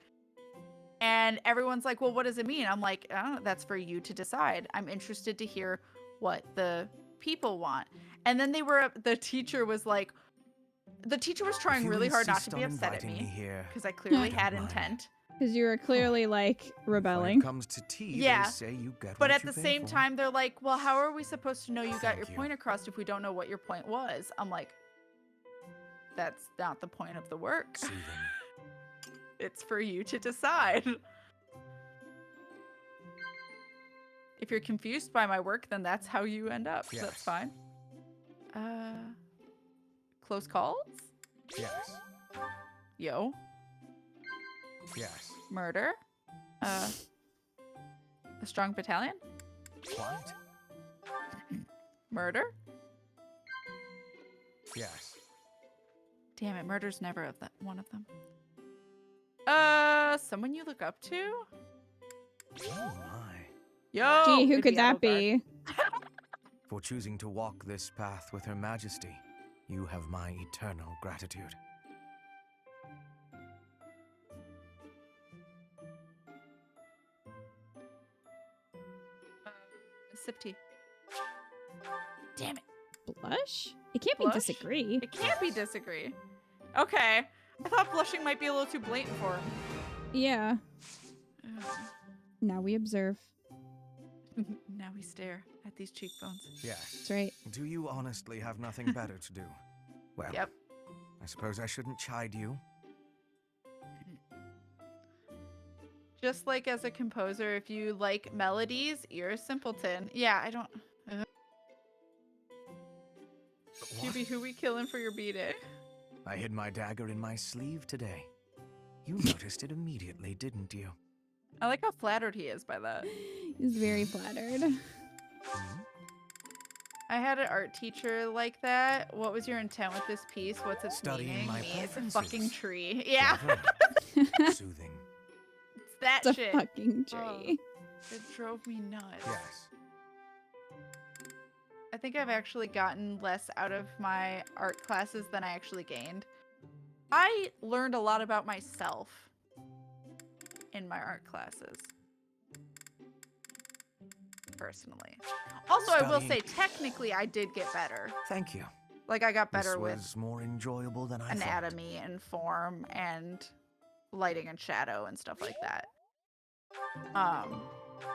And everyone's like, well, what does it mean? I'm like, I don't know, that's for you to decide. I'm interested to hear what the people want. And then the teacher was like, the teacher was trying really hard not to be upset at me because I clearly had intent. Because you were clearly like rebelling. When it comes to tea, they say you get but what at you the pay same for. time, they're like, well, how are we supposed to know you got your point across if we don't know what your point was? I'm like, that's not the point of the work. It's for you to decide. If you're confused by my work, then that's how you end up. Yes. That's fine. Close calls? Yes. Yo. Yes. Murder? A strong battalion? What? Murder? Yes. Damn it, murder's never one of them. Someone you look up to? Oh my. Yo! Gee, who maybe could that Edelgard. be? For choosing to walk this path with Her Majesty, you have my eternal gratitude. Sip tea. Damn it. Blush? It can't Blush? be disagree. It can't be disagree. Okay. I thought blushing might be a little too blatant for him. Yeah. Now we observe. Now we stare at these cheekbones. Yes. That's right. Do you honestly have nothing better to do? Well, Yep. I suppose I shouldn't chide you. Just like as a composer, if you like melodies, you're a simpleton. Yeah, I don't... QB, who we killing for your B-Day? I hid my dagger in my sleeve today. You noticed it immediately, didn't you? I like how flattered he is by that. He's very flattered. I had an art teacher like that. What was your intent with this piece? What's its meaning? It's a fucking tree. Yeah. Soothing. It's that it's shit. A fucking tree. Oh, it drove me nuts. Yes. I think I've actually gotten less out of my art classes than I actually gained. I learned a lot about myself in my art classes. Personally. Also, I will say, technically, I did get better. Thank you. Like, I got better this with was more enjoyable than I anatomy and form and lighting and shadow and stuff like that.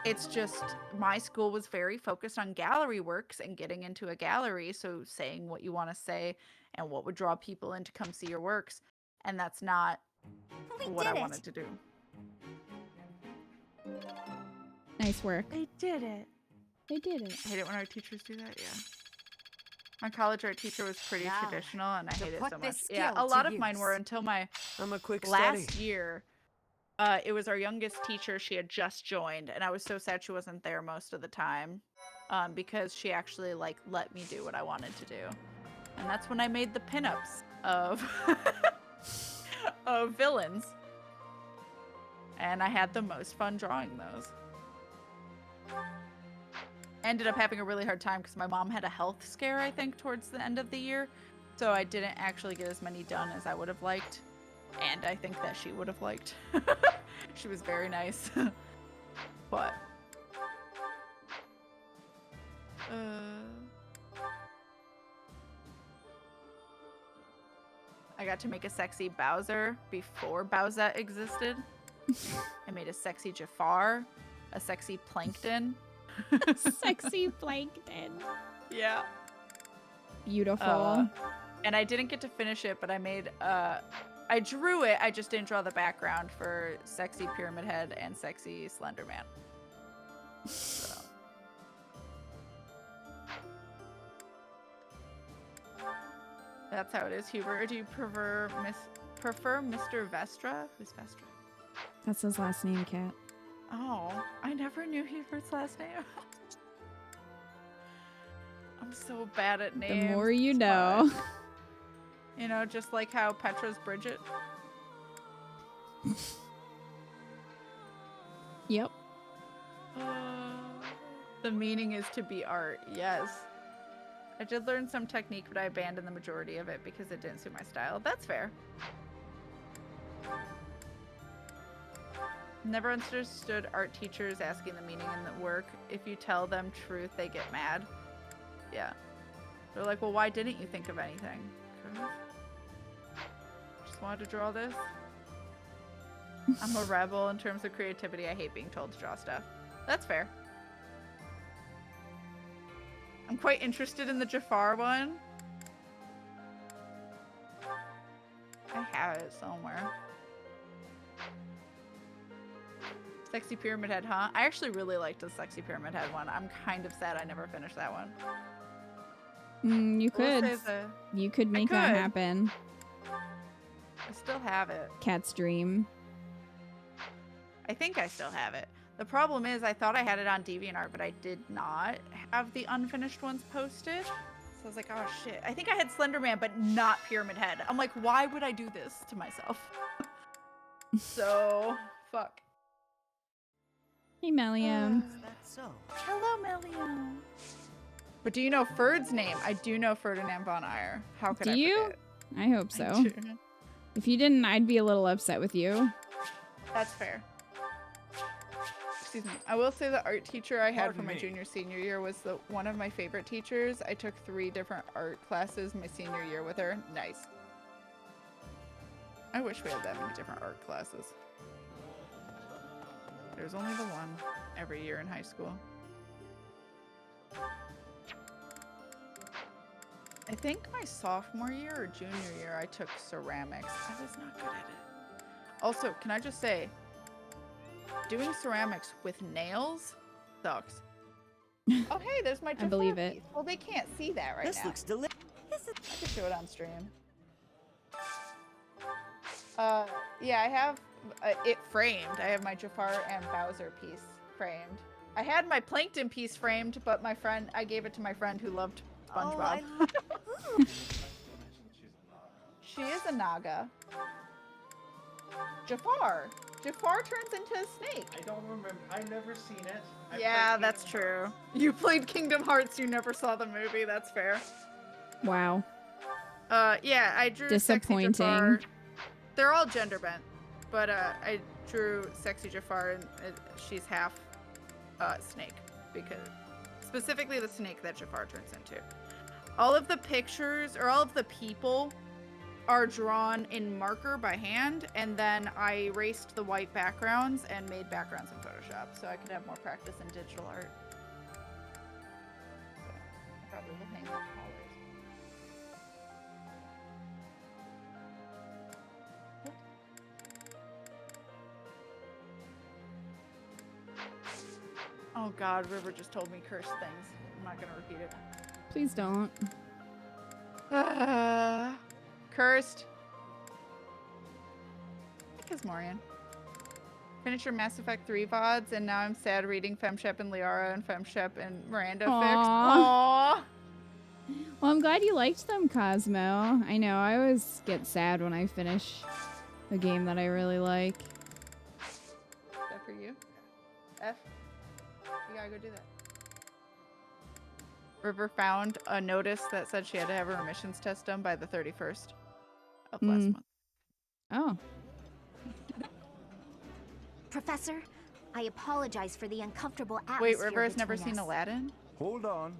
It's just my school was very focused on gallery works and getting into a gallery, so saying what you want to say and what would draw people in to come see your works, and that's not what I wanted to do. Nice work. They did it. They did it. I hate it when our teachers do that, yeah. My college art teacher was pretty traditional, and I hate it so much. Yeah, a lot of mine were until my last year. It was our youngest teacher. She had just joined, and I was so sad she wasn't there most of the time because she actually like let me do what I wanted to do. And that's when I made the pinups of of villains. And I had the most fun drawing those. Ended up having a really hard time because my mom had a health scare, I think, towards the end of the year. So I didn't actually get as many done as I would have liked. And I think that she would have liked. She was very nice. But I got to make a sexy Bowser before Bowsette existed. I made a sexy Jafar, a sexy Sexy Plankton. Yeah. Beautiful. And I didn't get to finish it, but I made I drew it, I just didn't draw the background for sexy Pyramid Head and sexy Slender Man. So. That's how it is, Huber. Or do you prefer Mr. Vestra? Who's Vestra? That's his last name, Kat. Oh, I never knew Hubert's last name. I'm so bad at names. The more you know. You know, just like how Petra's Bridget. Yep. The meaning is to be art. Yes. I did learn some technique, but I abandoned the majority of it because it didn't suit my style. That's fair. Never understood art teachers asking the meaning in the work. If you tell them truth, they get mad. Yeah. They're like, well, why didn't you think of anything? Just wanted to draw this. I'm a rebel in terms of creativity. I hate being told to draw stuff. That's fair. I'm quite interested in the Jafar one. I have it somewhere. Sexy Pyramid Head, huh? I actually really liked the Sexy Pyramid Head one. I'm kind of sad I never finished that one. You could. You could make that happen. I still have it. Cat's dream. I think I still have it. The problem is I thought I had it on DeviantArt, but I did not have the unfinished ones posted. So I was like, oh shit. I think I had Slender Man, but not Pyramid Head. I'm like, why would I do this to myself? So, fuck. Hey, Meliam. That's so. Hello, Meliam. But do you know Ferd's name? I do know Ferdinand von Eyre. How could I forget? I hope so. If you didn't, I'd be a little upset with you. That's fair. Excuse me. I will say the art teacher I had for my junior-senior year was one of my favorite teachers. I took 3 different art classes my senior year with her. Nice. I wish we had that many different art classes. There's only the one every year in high school. I think my sophomore year or junior year I took ceramics. I was not good at it. Also, can I just say, doing ceramics with nails sucks. Oh hey, there's my Jafar believe it. piece. Well, they can't see that right now. This looks delicious. I can show it on stream. Yeah, I have it framed. I have my Jafar and Bowser piece framed. I had my Plankton piece framed, but I gave it to my friend who loved SpongeBob. Oh, She is a Naga. Jafar turns into a snake. I don't remember. I've never seen it. Yeah, that's true. You played Kingdom Hearts, you never saw the movie, that's fair. Wow. Yeah, I drew Disappointing. Sexy Jafar. They're all gender bent, but I drew Sexy Jafar and she's half snake, because specifically the snake that Jafar turns into. All of the pictures, or all of the people, are drawn in marker by hand, and then I erased the white backgrounds and made backgrounds in Photoshop so I could have more practice in digital art. So I probably will hang up colors. Oh god, River just told me cursed things. I'm not gonna repeat it. Please don't. Cursed. Because Morian. Finished your Mass Effect 3 VODs, and now I'm sad reading FemShep and Liara and FemShep and Miranda fixed. Aww. Well, I'm glad you liked them, Cosmo. I know, I always get sad when I finish a game that I really like. Is that for you? F? You gotta go do that. River found a notice that said she had to have her emissions test done by the 31st of last month. Oh. Professor, I apologize for the uncomfortable atmosphere. Wait, River has never between seen us. Aladdin? Hold on.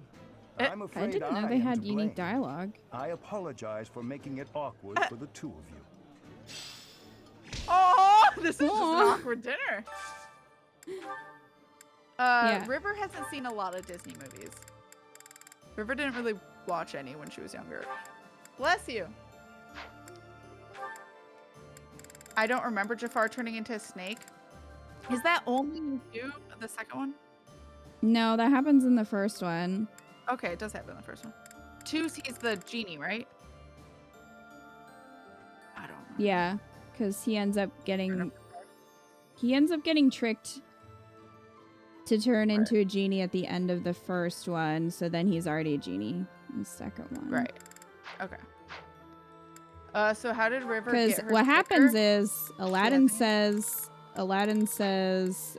I'm afraid I didn't know they am had to unique blame. dialogue. I apologize for making it awkward for the two of you. Oh, this is just an awkward dinner. Yeah. River hasn't seen a lot of Disney movies. River didn't really watch any when she was younger. Bless you. I don't remember Jafar turning into a snake. Is that only in 2, the second one? No, that happens in the first one. Okay, it does happen in the first one. 2, he's the genie, right? I don't know. Yeah, because he ends up getting tricked to turn into a genie at the end of the first one, so then he's already a genie in the second one. Right. Okay. So how did River Because get her what sticker? happens is Aladdin says,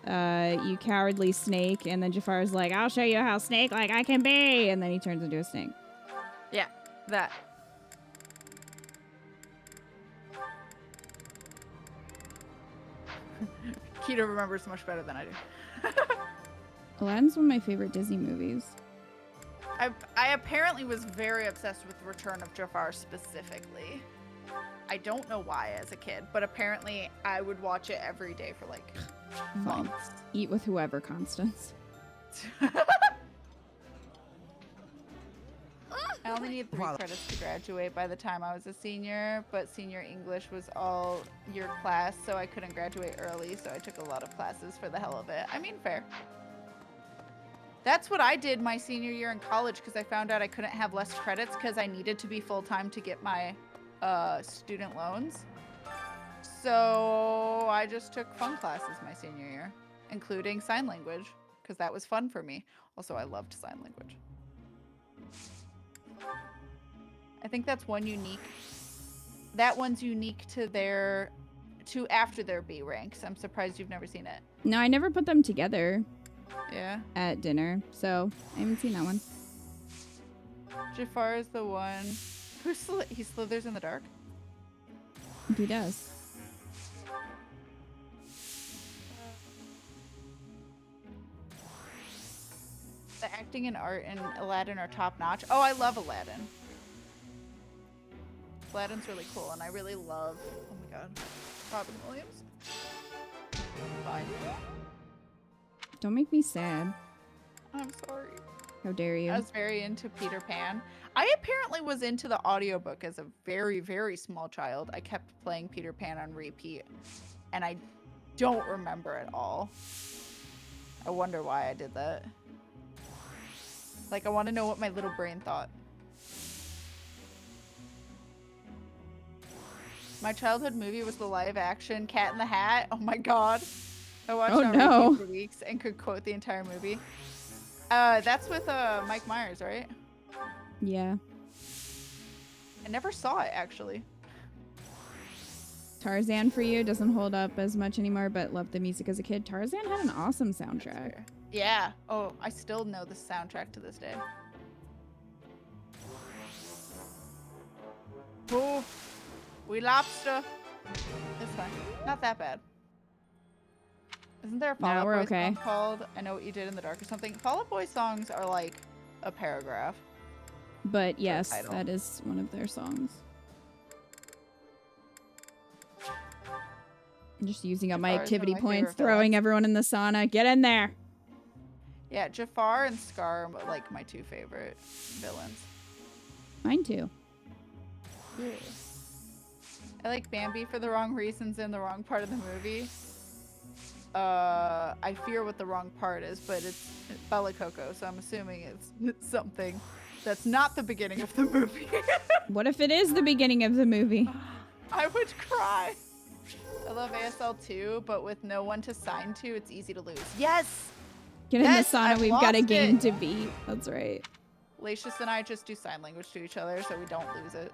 you cowardly snake, and then Jafar's like, I'll show you how snake-like I can be, and then he turns into a snake. Yeah, that. Kita remembers much better than I do. Aladdin's one of my favorite Disney movies. I apparently was very obsessed with Return of Jafar specifically. I don't know why as a kid, but apparently I would watch it every day for like Fine. months. Eat with whoever, Constance. I only need 3 credits to graduate by the time I was a senior, but senior English was all your class, so I couldn't graduate early, so I took a lot of classes for the hell of it. I mean, fair. That's what I did my senior year in college, because I found out I couldn't have less credits because I needed to be full-time to get my student loans. So I just took fun classes my senior year, including sign language, because that was fun for me. Also, I loved sign language. I think that's one unique. That one's unique to after their B ranks. I'm surprised you've never seen it. No, I never put them together. Yeah. At dinner, so I haven't seen that one. Jafar is the one who he slithers in the dark. He does. The acting and art in Aladdin are top notch. Oh, I love Aladdin. Aladdin's really cool, and I really love. Oh my God, Robin Williams. Fine. Don't make me sad. I'm sorry. How dare you? I was very into Peter Pan. I apparently was into the audiobook as a very, very small child. I kept playing Peter Pan on repeat, and I don't remember at all. I wonder why I did that. Like, I want to know what my little brain thought. My childhood movie was the live-action Cat in the Hat. Oh my god. I watched Oh, it on no. repeat for weeks and could quote the entire movie. That's with Mike Myers, right? Yeah. I never saw it, actually. Tarzan for you doesn't hold up as much anymore, but loved the music as a kid. Tarzan had an awesome soundtrack. Yeah. Oh, I still know the soundtrack to this day. Oh, we lobster. It's fine. Not that bad. Isn't there a Fall Out Boy song called I Know What You Did in the Dark or something? Fall Out Boy songs are like a paragraph. But yes, that is one of their songs. I'm just using up my Jafar is one of activity my points, favorite throwing villains. everyone in the sauna. Get in there. Yeah, Jafar and Scar are like my two favorite villains. Mine too. Yeah. I like Bambi for the wrong reasons in the wrong part of the movie. I fear what the wrong part is, but it's Bella Coco, so I'm assuming it's something that's not the beginning of the movie. What if it is the beginning of the movie? I would cry. I love ASL too, but with no one to sign to, it's easy to lose. Yes! Get in Yes, the sauna, I've we've got a lost game it. to beat. That's right. Lacius and I just do sign language to each other so we don't lose it.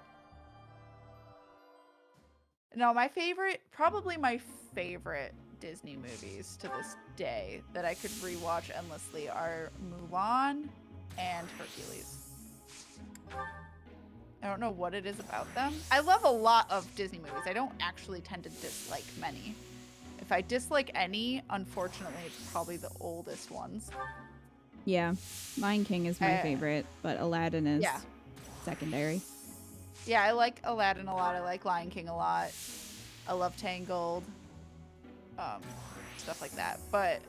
No, probably my favorite Disney movies to this day that I could rewatch endlessly are Mulan and Hercules. I don't know what it is about them. I love a lot of Disney movies. I don't actually tend to dislike many. If I dislike any, unfortunately, it's probably the oldest ones. Yeah. Lion King is my favorite, but Aladdin is Yeah. secondary. Yeah, I like Aladdin a lot. I like Lion King a lot. I love Tangled. Stuff like that. But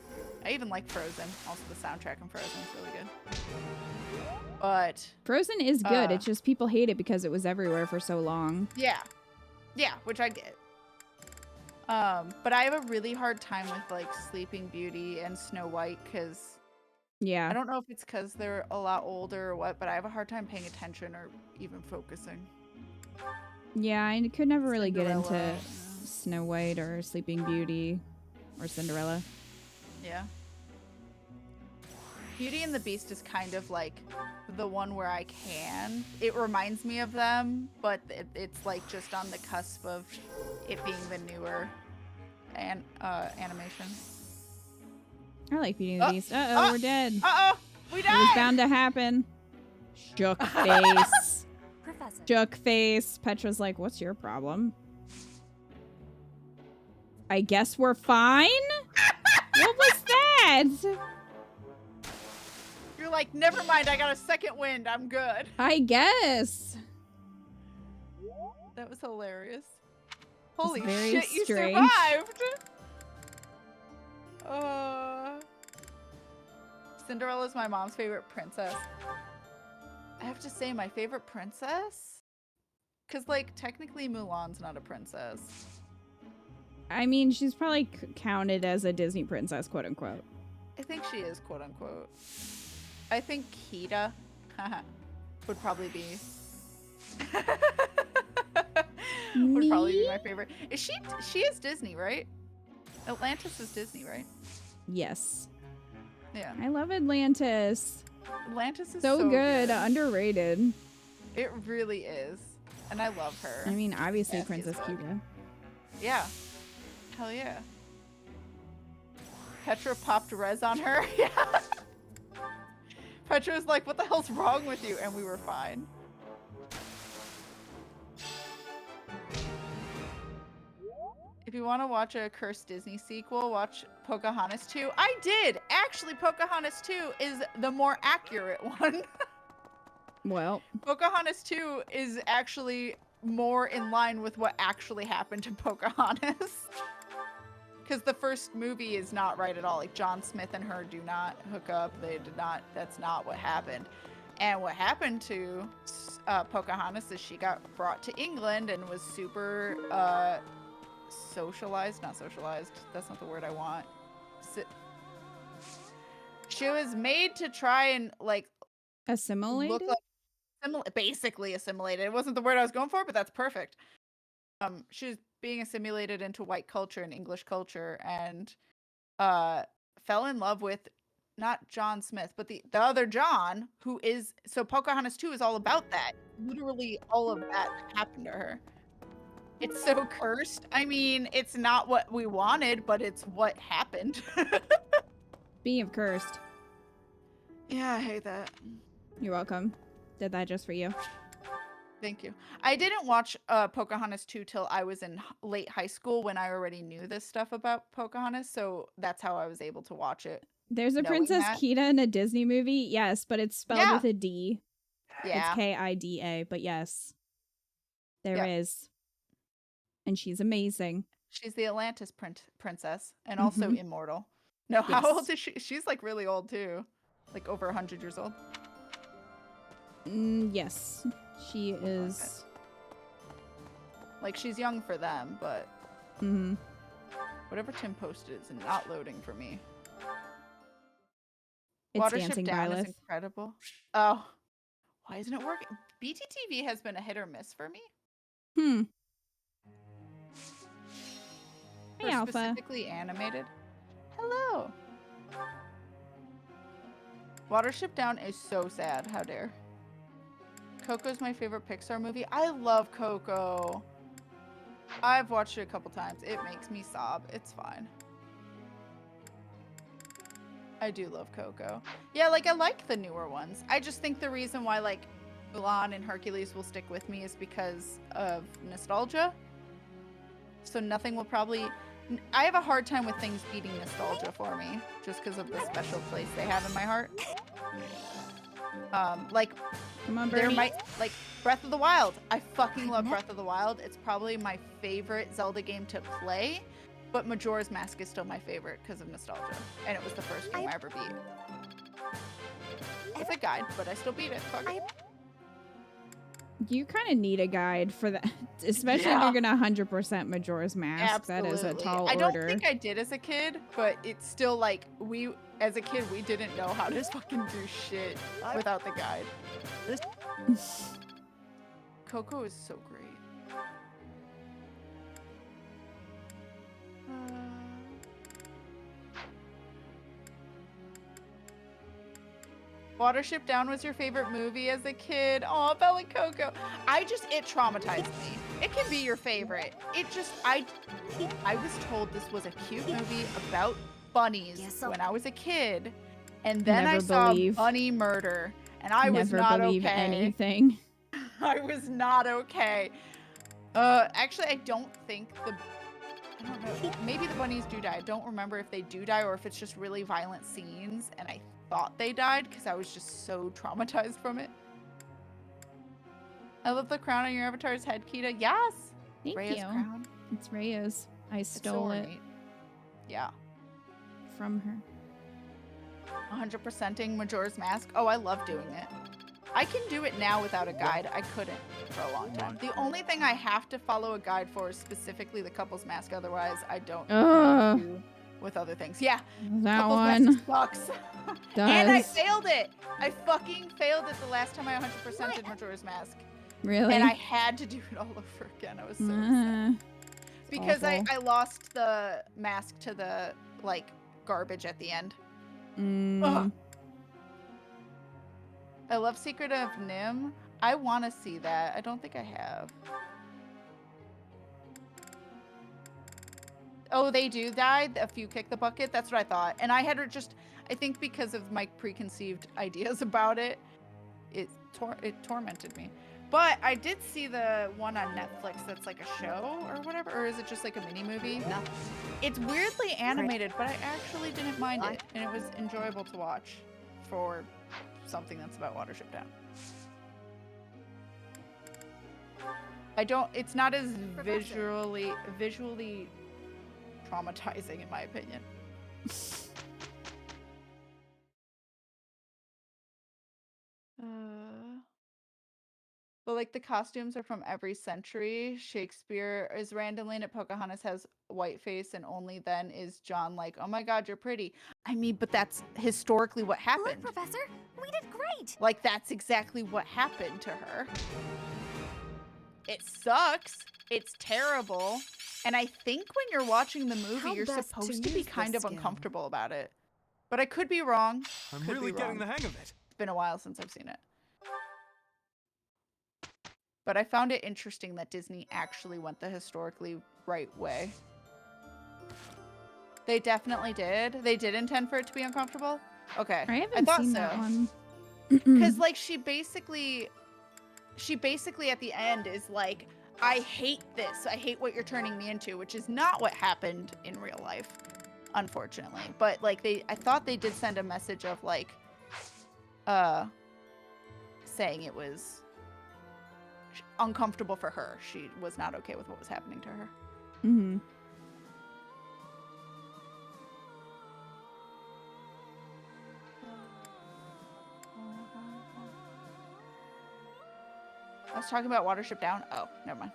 I even like Frozen. Also, the soundtrack in Frozen is really good. But Frozen is good. It's just people hate it because it was everywhere for so long. yeah, which I get. But I have a really hard time with like Sleeping Beauty and Snow White because Yeah. I don't know if it's because they're a lot older or what, but I have a hard time paying attention or even focusing. Yeah, I could never really get into Cinderella. Snow White or Sleeping Beauty or Cinderella. Yeah. Beauty and the Beast is kind of like the one where I can. It reminds me of them, but it's like just on the cusp of it being the newer animation. I like Beauty and the Beast. Uh-oh, we're dead. Uh-oh, we died! It was bound to happen. Shook face. Professor. Shook face. Petra's like, what's your problem? I guess we're fine? What was that? You're like, never mind, I got a second wind. I'm good. I guess. That was hilarious. Holy very shit, you strange. survived! Cinderella's my mom's favorite princess. I have to say, my favorite princess? Because, like, technically Mulan's not a princess. I mean, she's probably counted as a Disney princess, quote unquote. I think she is, quote unquote. I think Kita would probably be would probably be my favorite. Is she is Disney, right? Atlantis is Disney, right? Yes. Yeah. I love Atlantis. Atlantis is So good. Underrated. It really is. And I love her. I mean, obviously Sassy as Princess fuck. Cuba. Yeah. Hell yeah. Petra popped res on her. Yeah. Petra was like, what the hell's wrong with you? And we were fine. If you want to watch a cursed Disney sequel, watch Pocahontas 2. I did! Actually, Pocahontas 2 is the more accurate one. Well. Pocahontas 2 is actually more in line with what actually happened to Pocahontas. Because the first movie is not right at all. Like, John Smith and her do not hook up. They did not. That's not what happened. And what happened to Pocahontas is she got brought to England and was super socialized. Not socialized. That's not the word I want. She was made to try and, like, Assimilated? look like basically assimilated. It wasn't the word I was going for, but that's perfect. She was being assimilated into white culture and English culture, and fell in love with not John Smith, but the other John, who is so Pocahontas 2 is all about that. Literally, all of that happened to her. It's so cursed. I mean, it's not what we wanted, but it's what happened. Speaking of cursed. Yeah, I hate that. You're welcome. Did that just for you. Thank you. I didn't watch Pocahontas 2 till I was in late high school when I already knew this stuff about Pocahontas, so that's how I was able to watch it. There's a Princess Kita in a Disney movie, yes, but it's spelled with a D. Yeah. It's Kida, but yes. There is. And she's amazing. She's the Atlantis princess and also immortal. No, how old is she? She's like really old too. Like over 100 years old. Yes. She is. Like she's young for them, but whatever Tim posted is not loading for me. It's Watership dancing Down by is Liv. incredible. Oh, why isn't it working? BTTV has been a hit or miss for me. Hey, Alpha. Specifically animated. Hello. Watership Down is so sad. How dare. Coco's my favorite Pixar movie. I love Coco. I've watched it a couple times. It makes me sob. It's fine. I do love Coco. Yeah, like I like the newer ones. I just think the reason why like Mulan and Hercules will stick with me is because of nostalgia. So nothing will probably... I have a hard time with things beating nostalgia for me, just because of the special place they have in my heart. Like, come on, there Birdie. like Breath of the Wild. I fucking love Breath of the Wild. It's probably my favorite Zelda game to play, but Majora's Mask is still my favorite because of nostalgia, and it was the first game I ever beat. It's a guide, but I still beat it. Fuck it. You kind of need a guide for that, especially if you're gonna 100% Majora's Mask. Absolutely. That is a tall order. I don't think I did as a kid, but it's still like as a kid, we didn't know how to fucking do shit without the guide. Coco is so great. Watership Down was your favorite movie as a kid. Oh, Belle and Coco. It traumatized me. It can be your favorite. I was told this was a cute movie about bunnies when I was a kid. And then I saw bunny murder. And I was not okay. Never believe anything. I was not okay. Actually, I don't know. Maybe the bunnies do die. I don't remember if they do die or if it's just really violent scenes. And I thought they died because I was just so traumatized from it. I love the crown on your avatar's head, Kita. Yes. Thank Rhea's you. Crown. It's Rhea's. I stole it. Yeah. From her. 100%ing Majora's Mask. Oh, I love doing it. I can do it now without a guide. I couldn't for a long time. The only thing I have to follow a guide for is specifically the couple's mask. Otherwise, I don't do with other things. Yeah. That couple's one mask sucks. And I failed it. I fucking failed it the last time I 100% did Majora's Mask. Really? And I had to do it all over again. I was so upset. Because I lost the mask to the, like, garbage at the end. Ugh. I love Secret of Nim. I want to see that. I don't think I have. Oh, they do die if you kick the bucket? That's what I thought. And I had I think because of my preconceived ideas about it, it tormented me. But I did see the one on Netflix that's like a show or whatever, or is it just like a mini movie? No. It's weirdly animated, but I actually didn't mind it, and it was enjoyable to watch for something that's about Watership Down. It's not as visually traumatizing in my opinion. But like the costumes are from every century. Shakespeare is randomly in it. Pocahontas has white face, and only then is John like, "Oh my God, you're pretty." I mean, but that's historically what happened. Look, Professor, we did great. Like that's exactly what happened to her. it sucks. It's terrible. And I think when you're watching the movie, you're supposed to be kind of uncomfortable about it. But I could be wrong. I'm really getting the hang of it. It's been a while since I've seen it. But I found it interesting that Disney actually went the historically right way. They definitely did. They did intend for it to be uncomfortable. Okay. I haven't seen that one. Because like she basically at the end is like, I hate this. I hate what you're turning me into, which is not what happened in real life, unfortunately. But like I thought they did send a message of like, saying it was uncomfortable for her. She was not okay with what was happening to her. Mm-hmm. I was talking about Watership Down. Oh, never mind.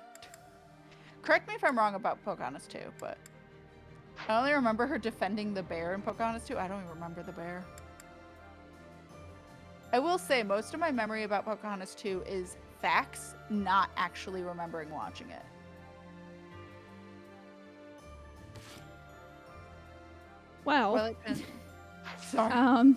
Correct me if I'm wrong about Pocahontas 2, but I only remember her defending the bear in Pocahontas 2. I don't even remember the bear. I will say most of my memory about Pocahontas 2 is facts, not actually remembering watching it. Well, sorry.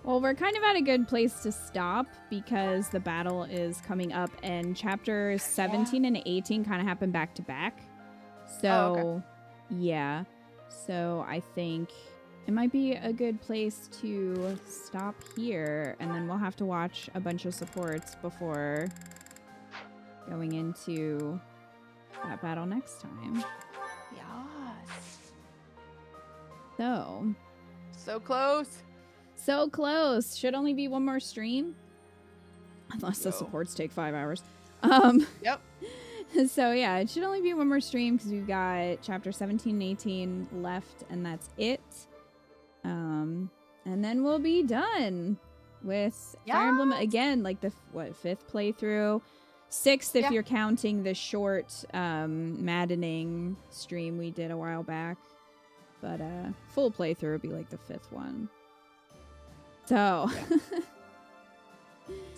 Well, we're kind of at a good place to stop because the battle is coming up and chapters 17 and 18 kind of happen back to back. So, yeah. So I think it might be a good place to stop here, and then we'll have to watch a bunch of supports before going into that battle next time. Yes. So close. So close. Should only be one more stream. Unless the supports take 5 hours. Yep. So yeah, it should only be one more stream because we've got chapter 17 and 18 left, and that's it. And then we'll be done with Fire Emblem again, like the 5th playthrough. 6th if you're counting the short maddening stream we did a while back. But full playthrough would be like the 5th one. So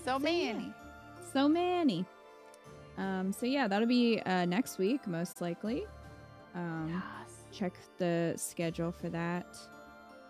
so many. So many. So yeah, that'll be next week most likely. Check the schedule for that.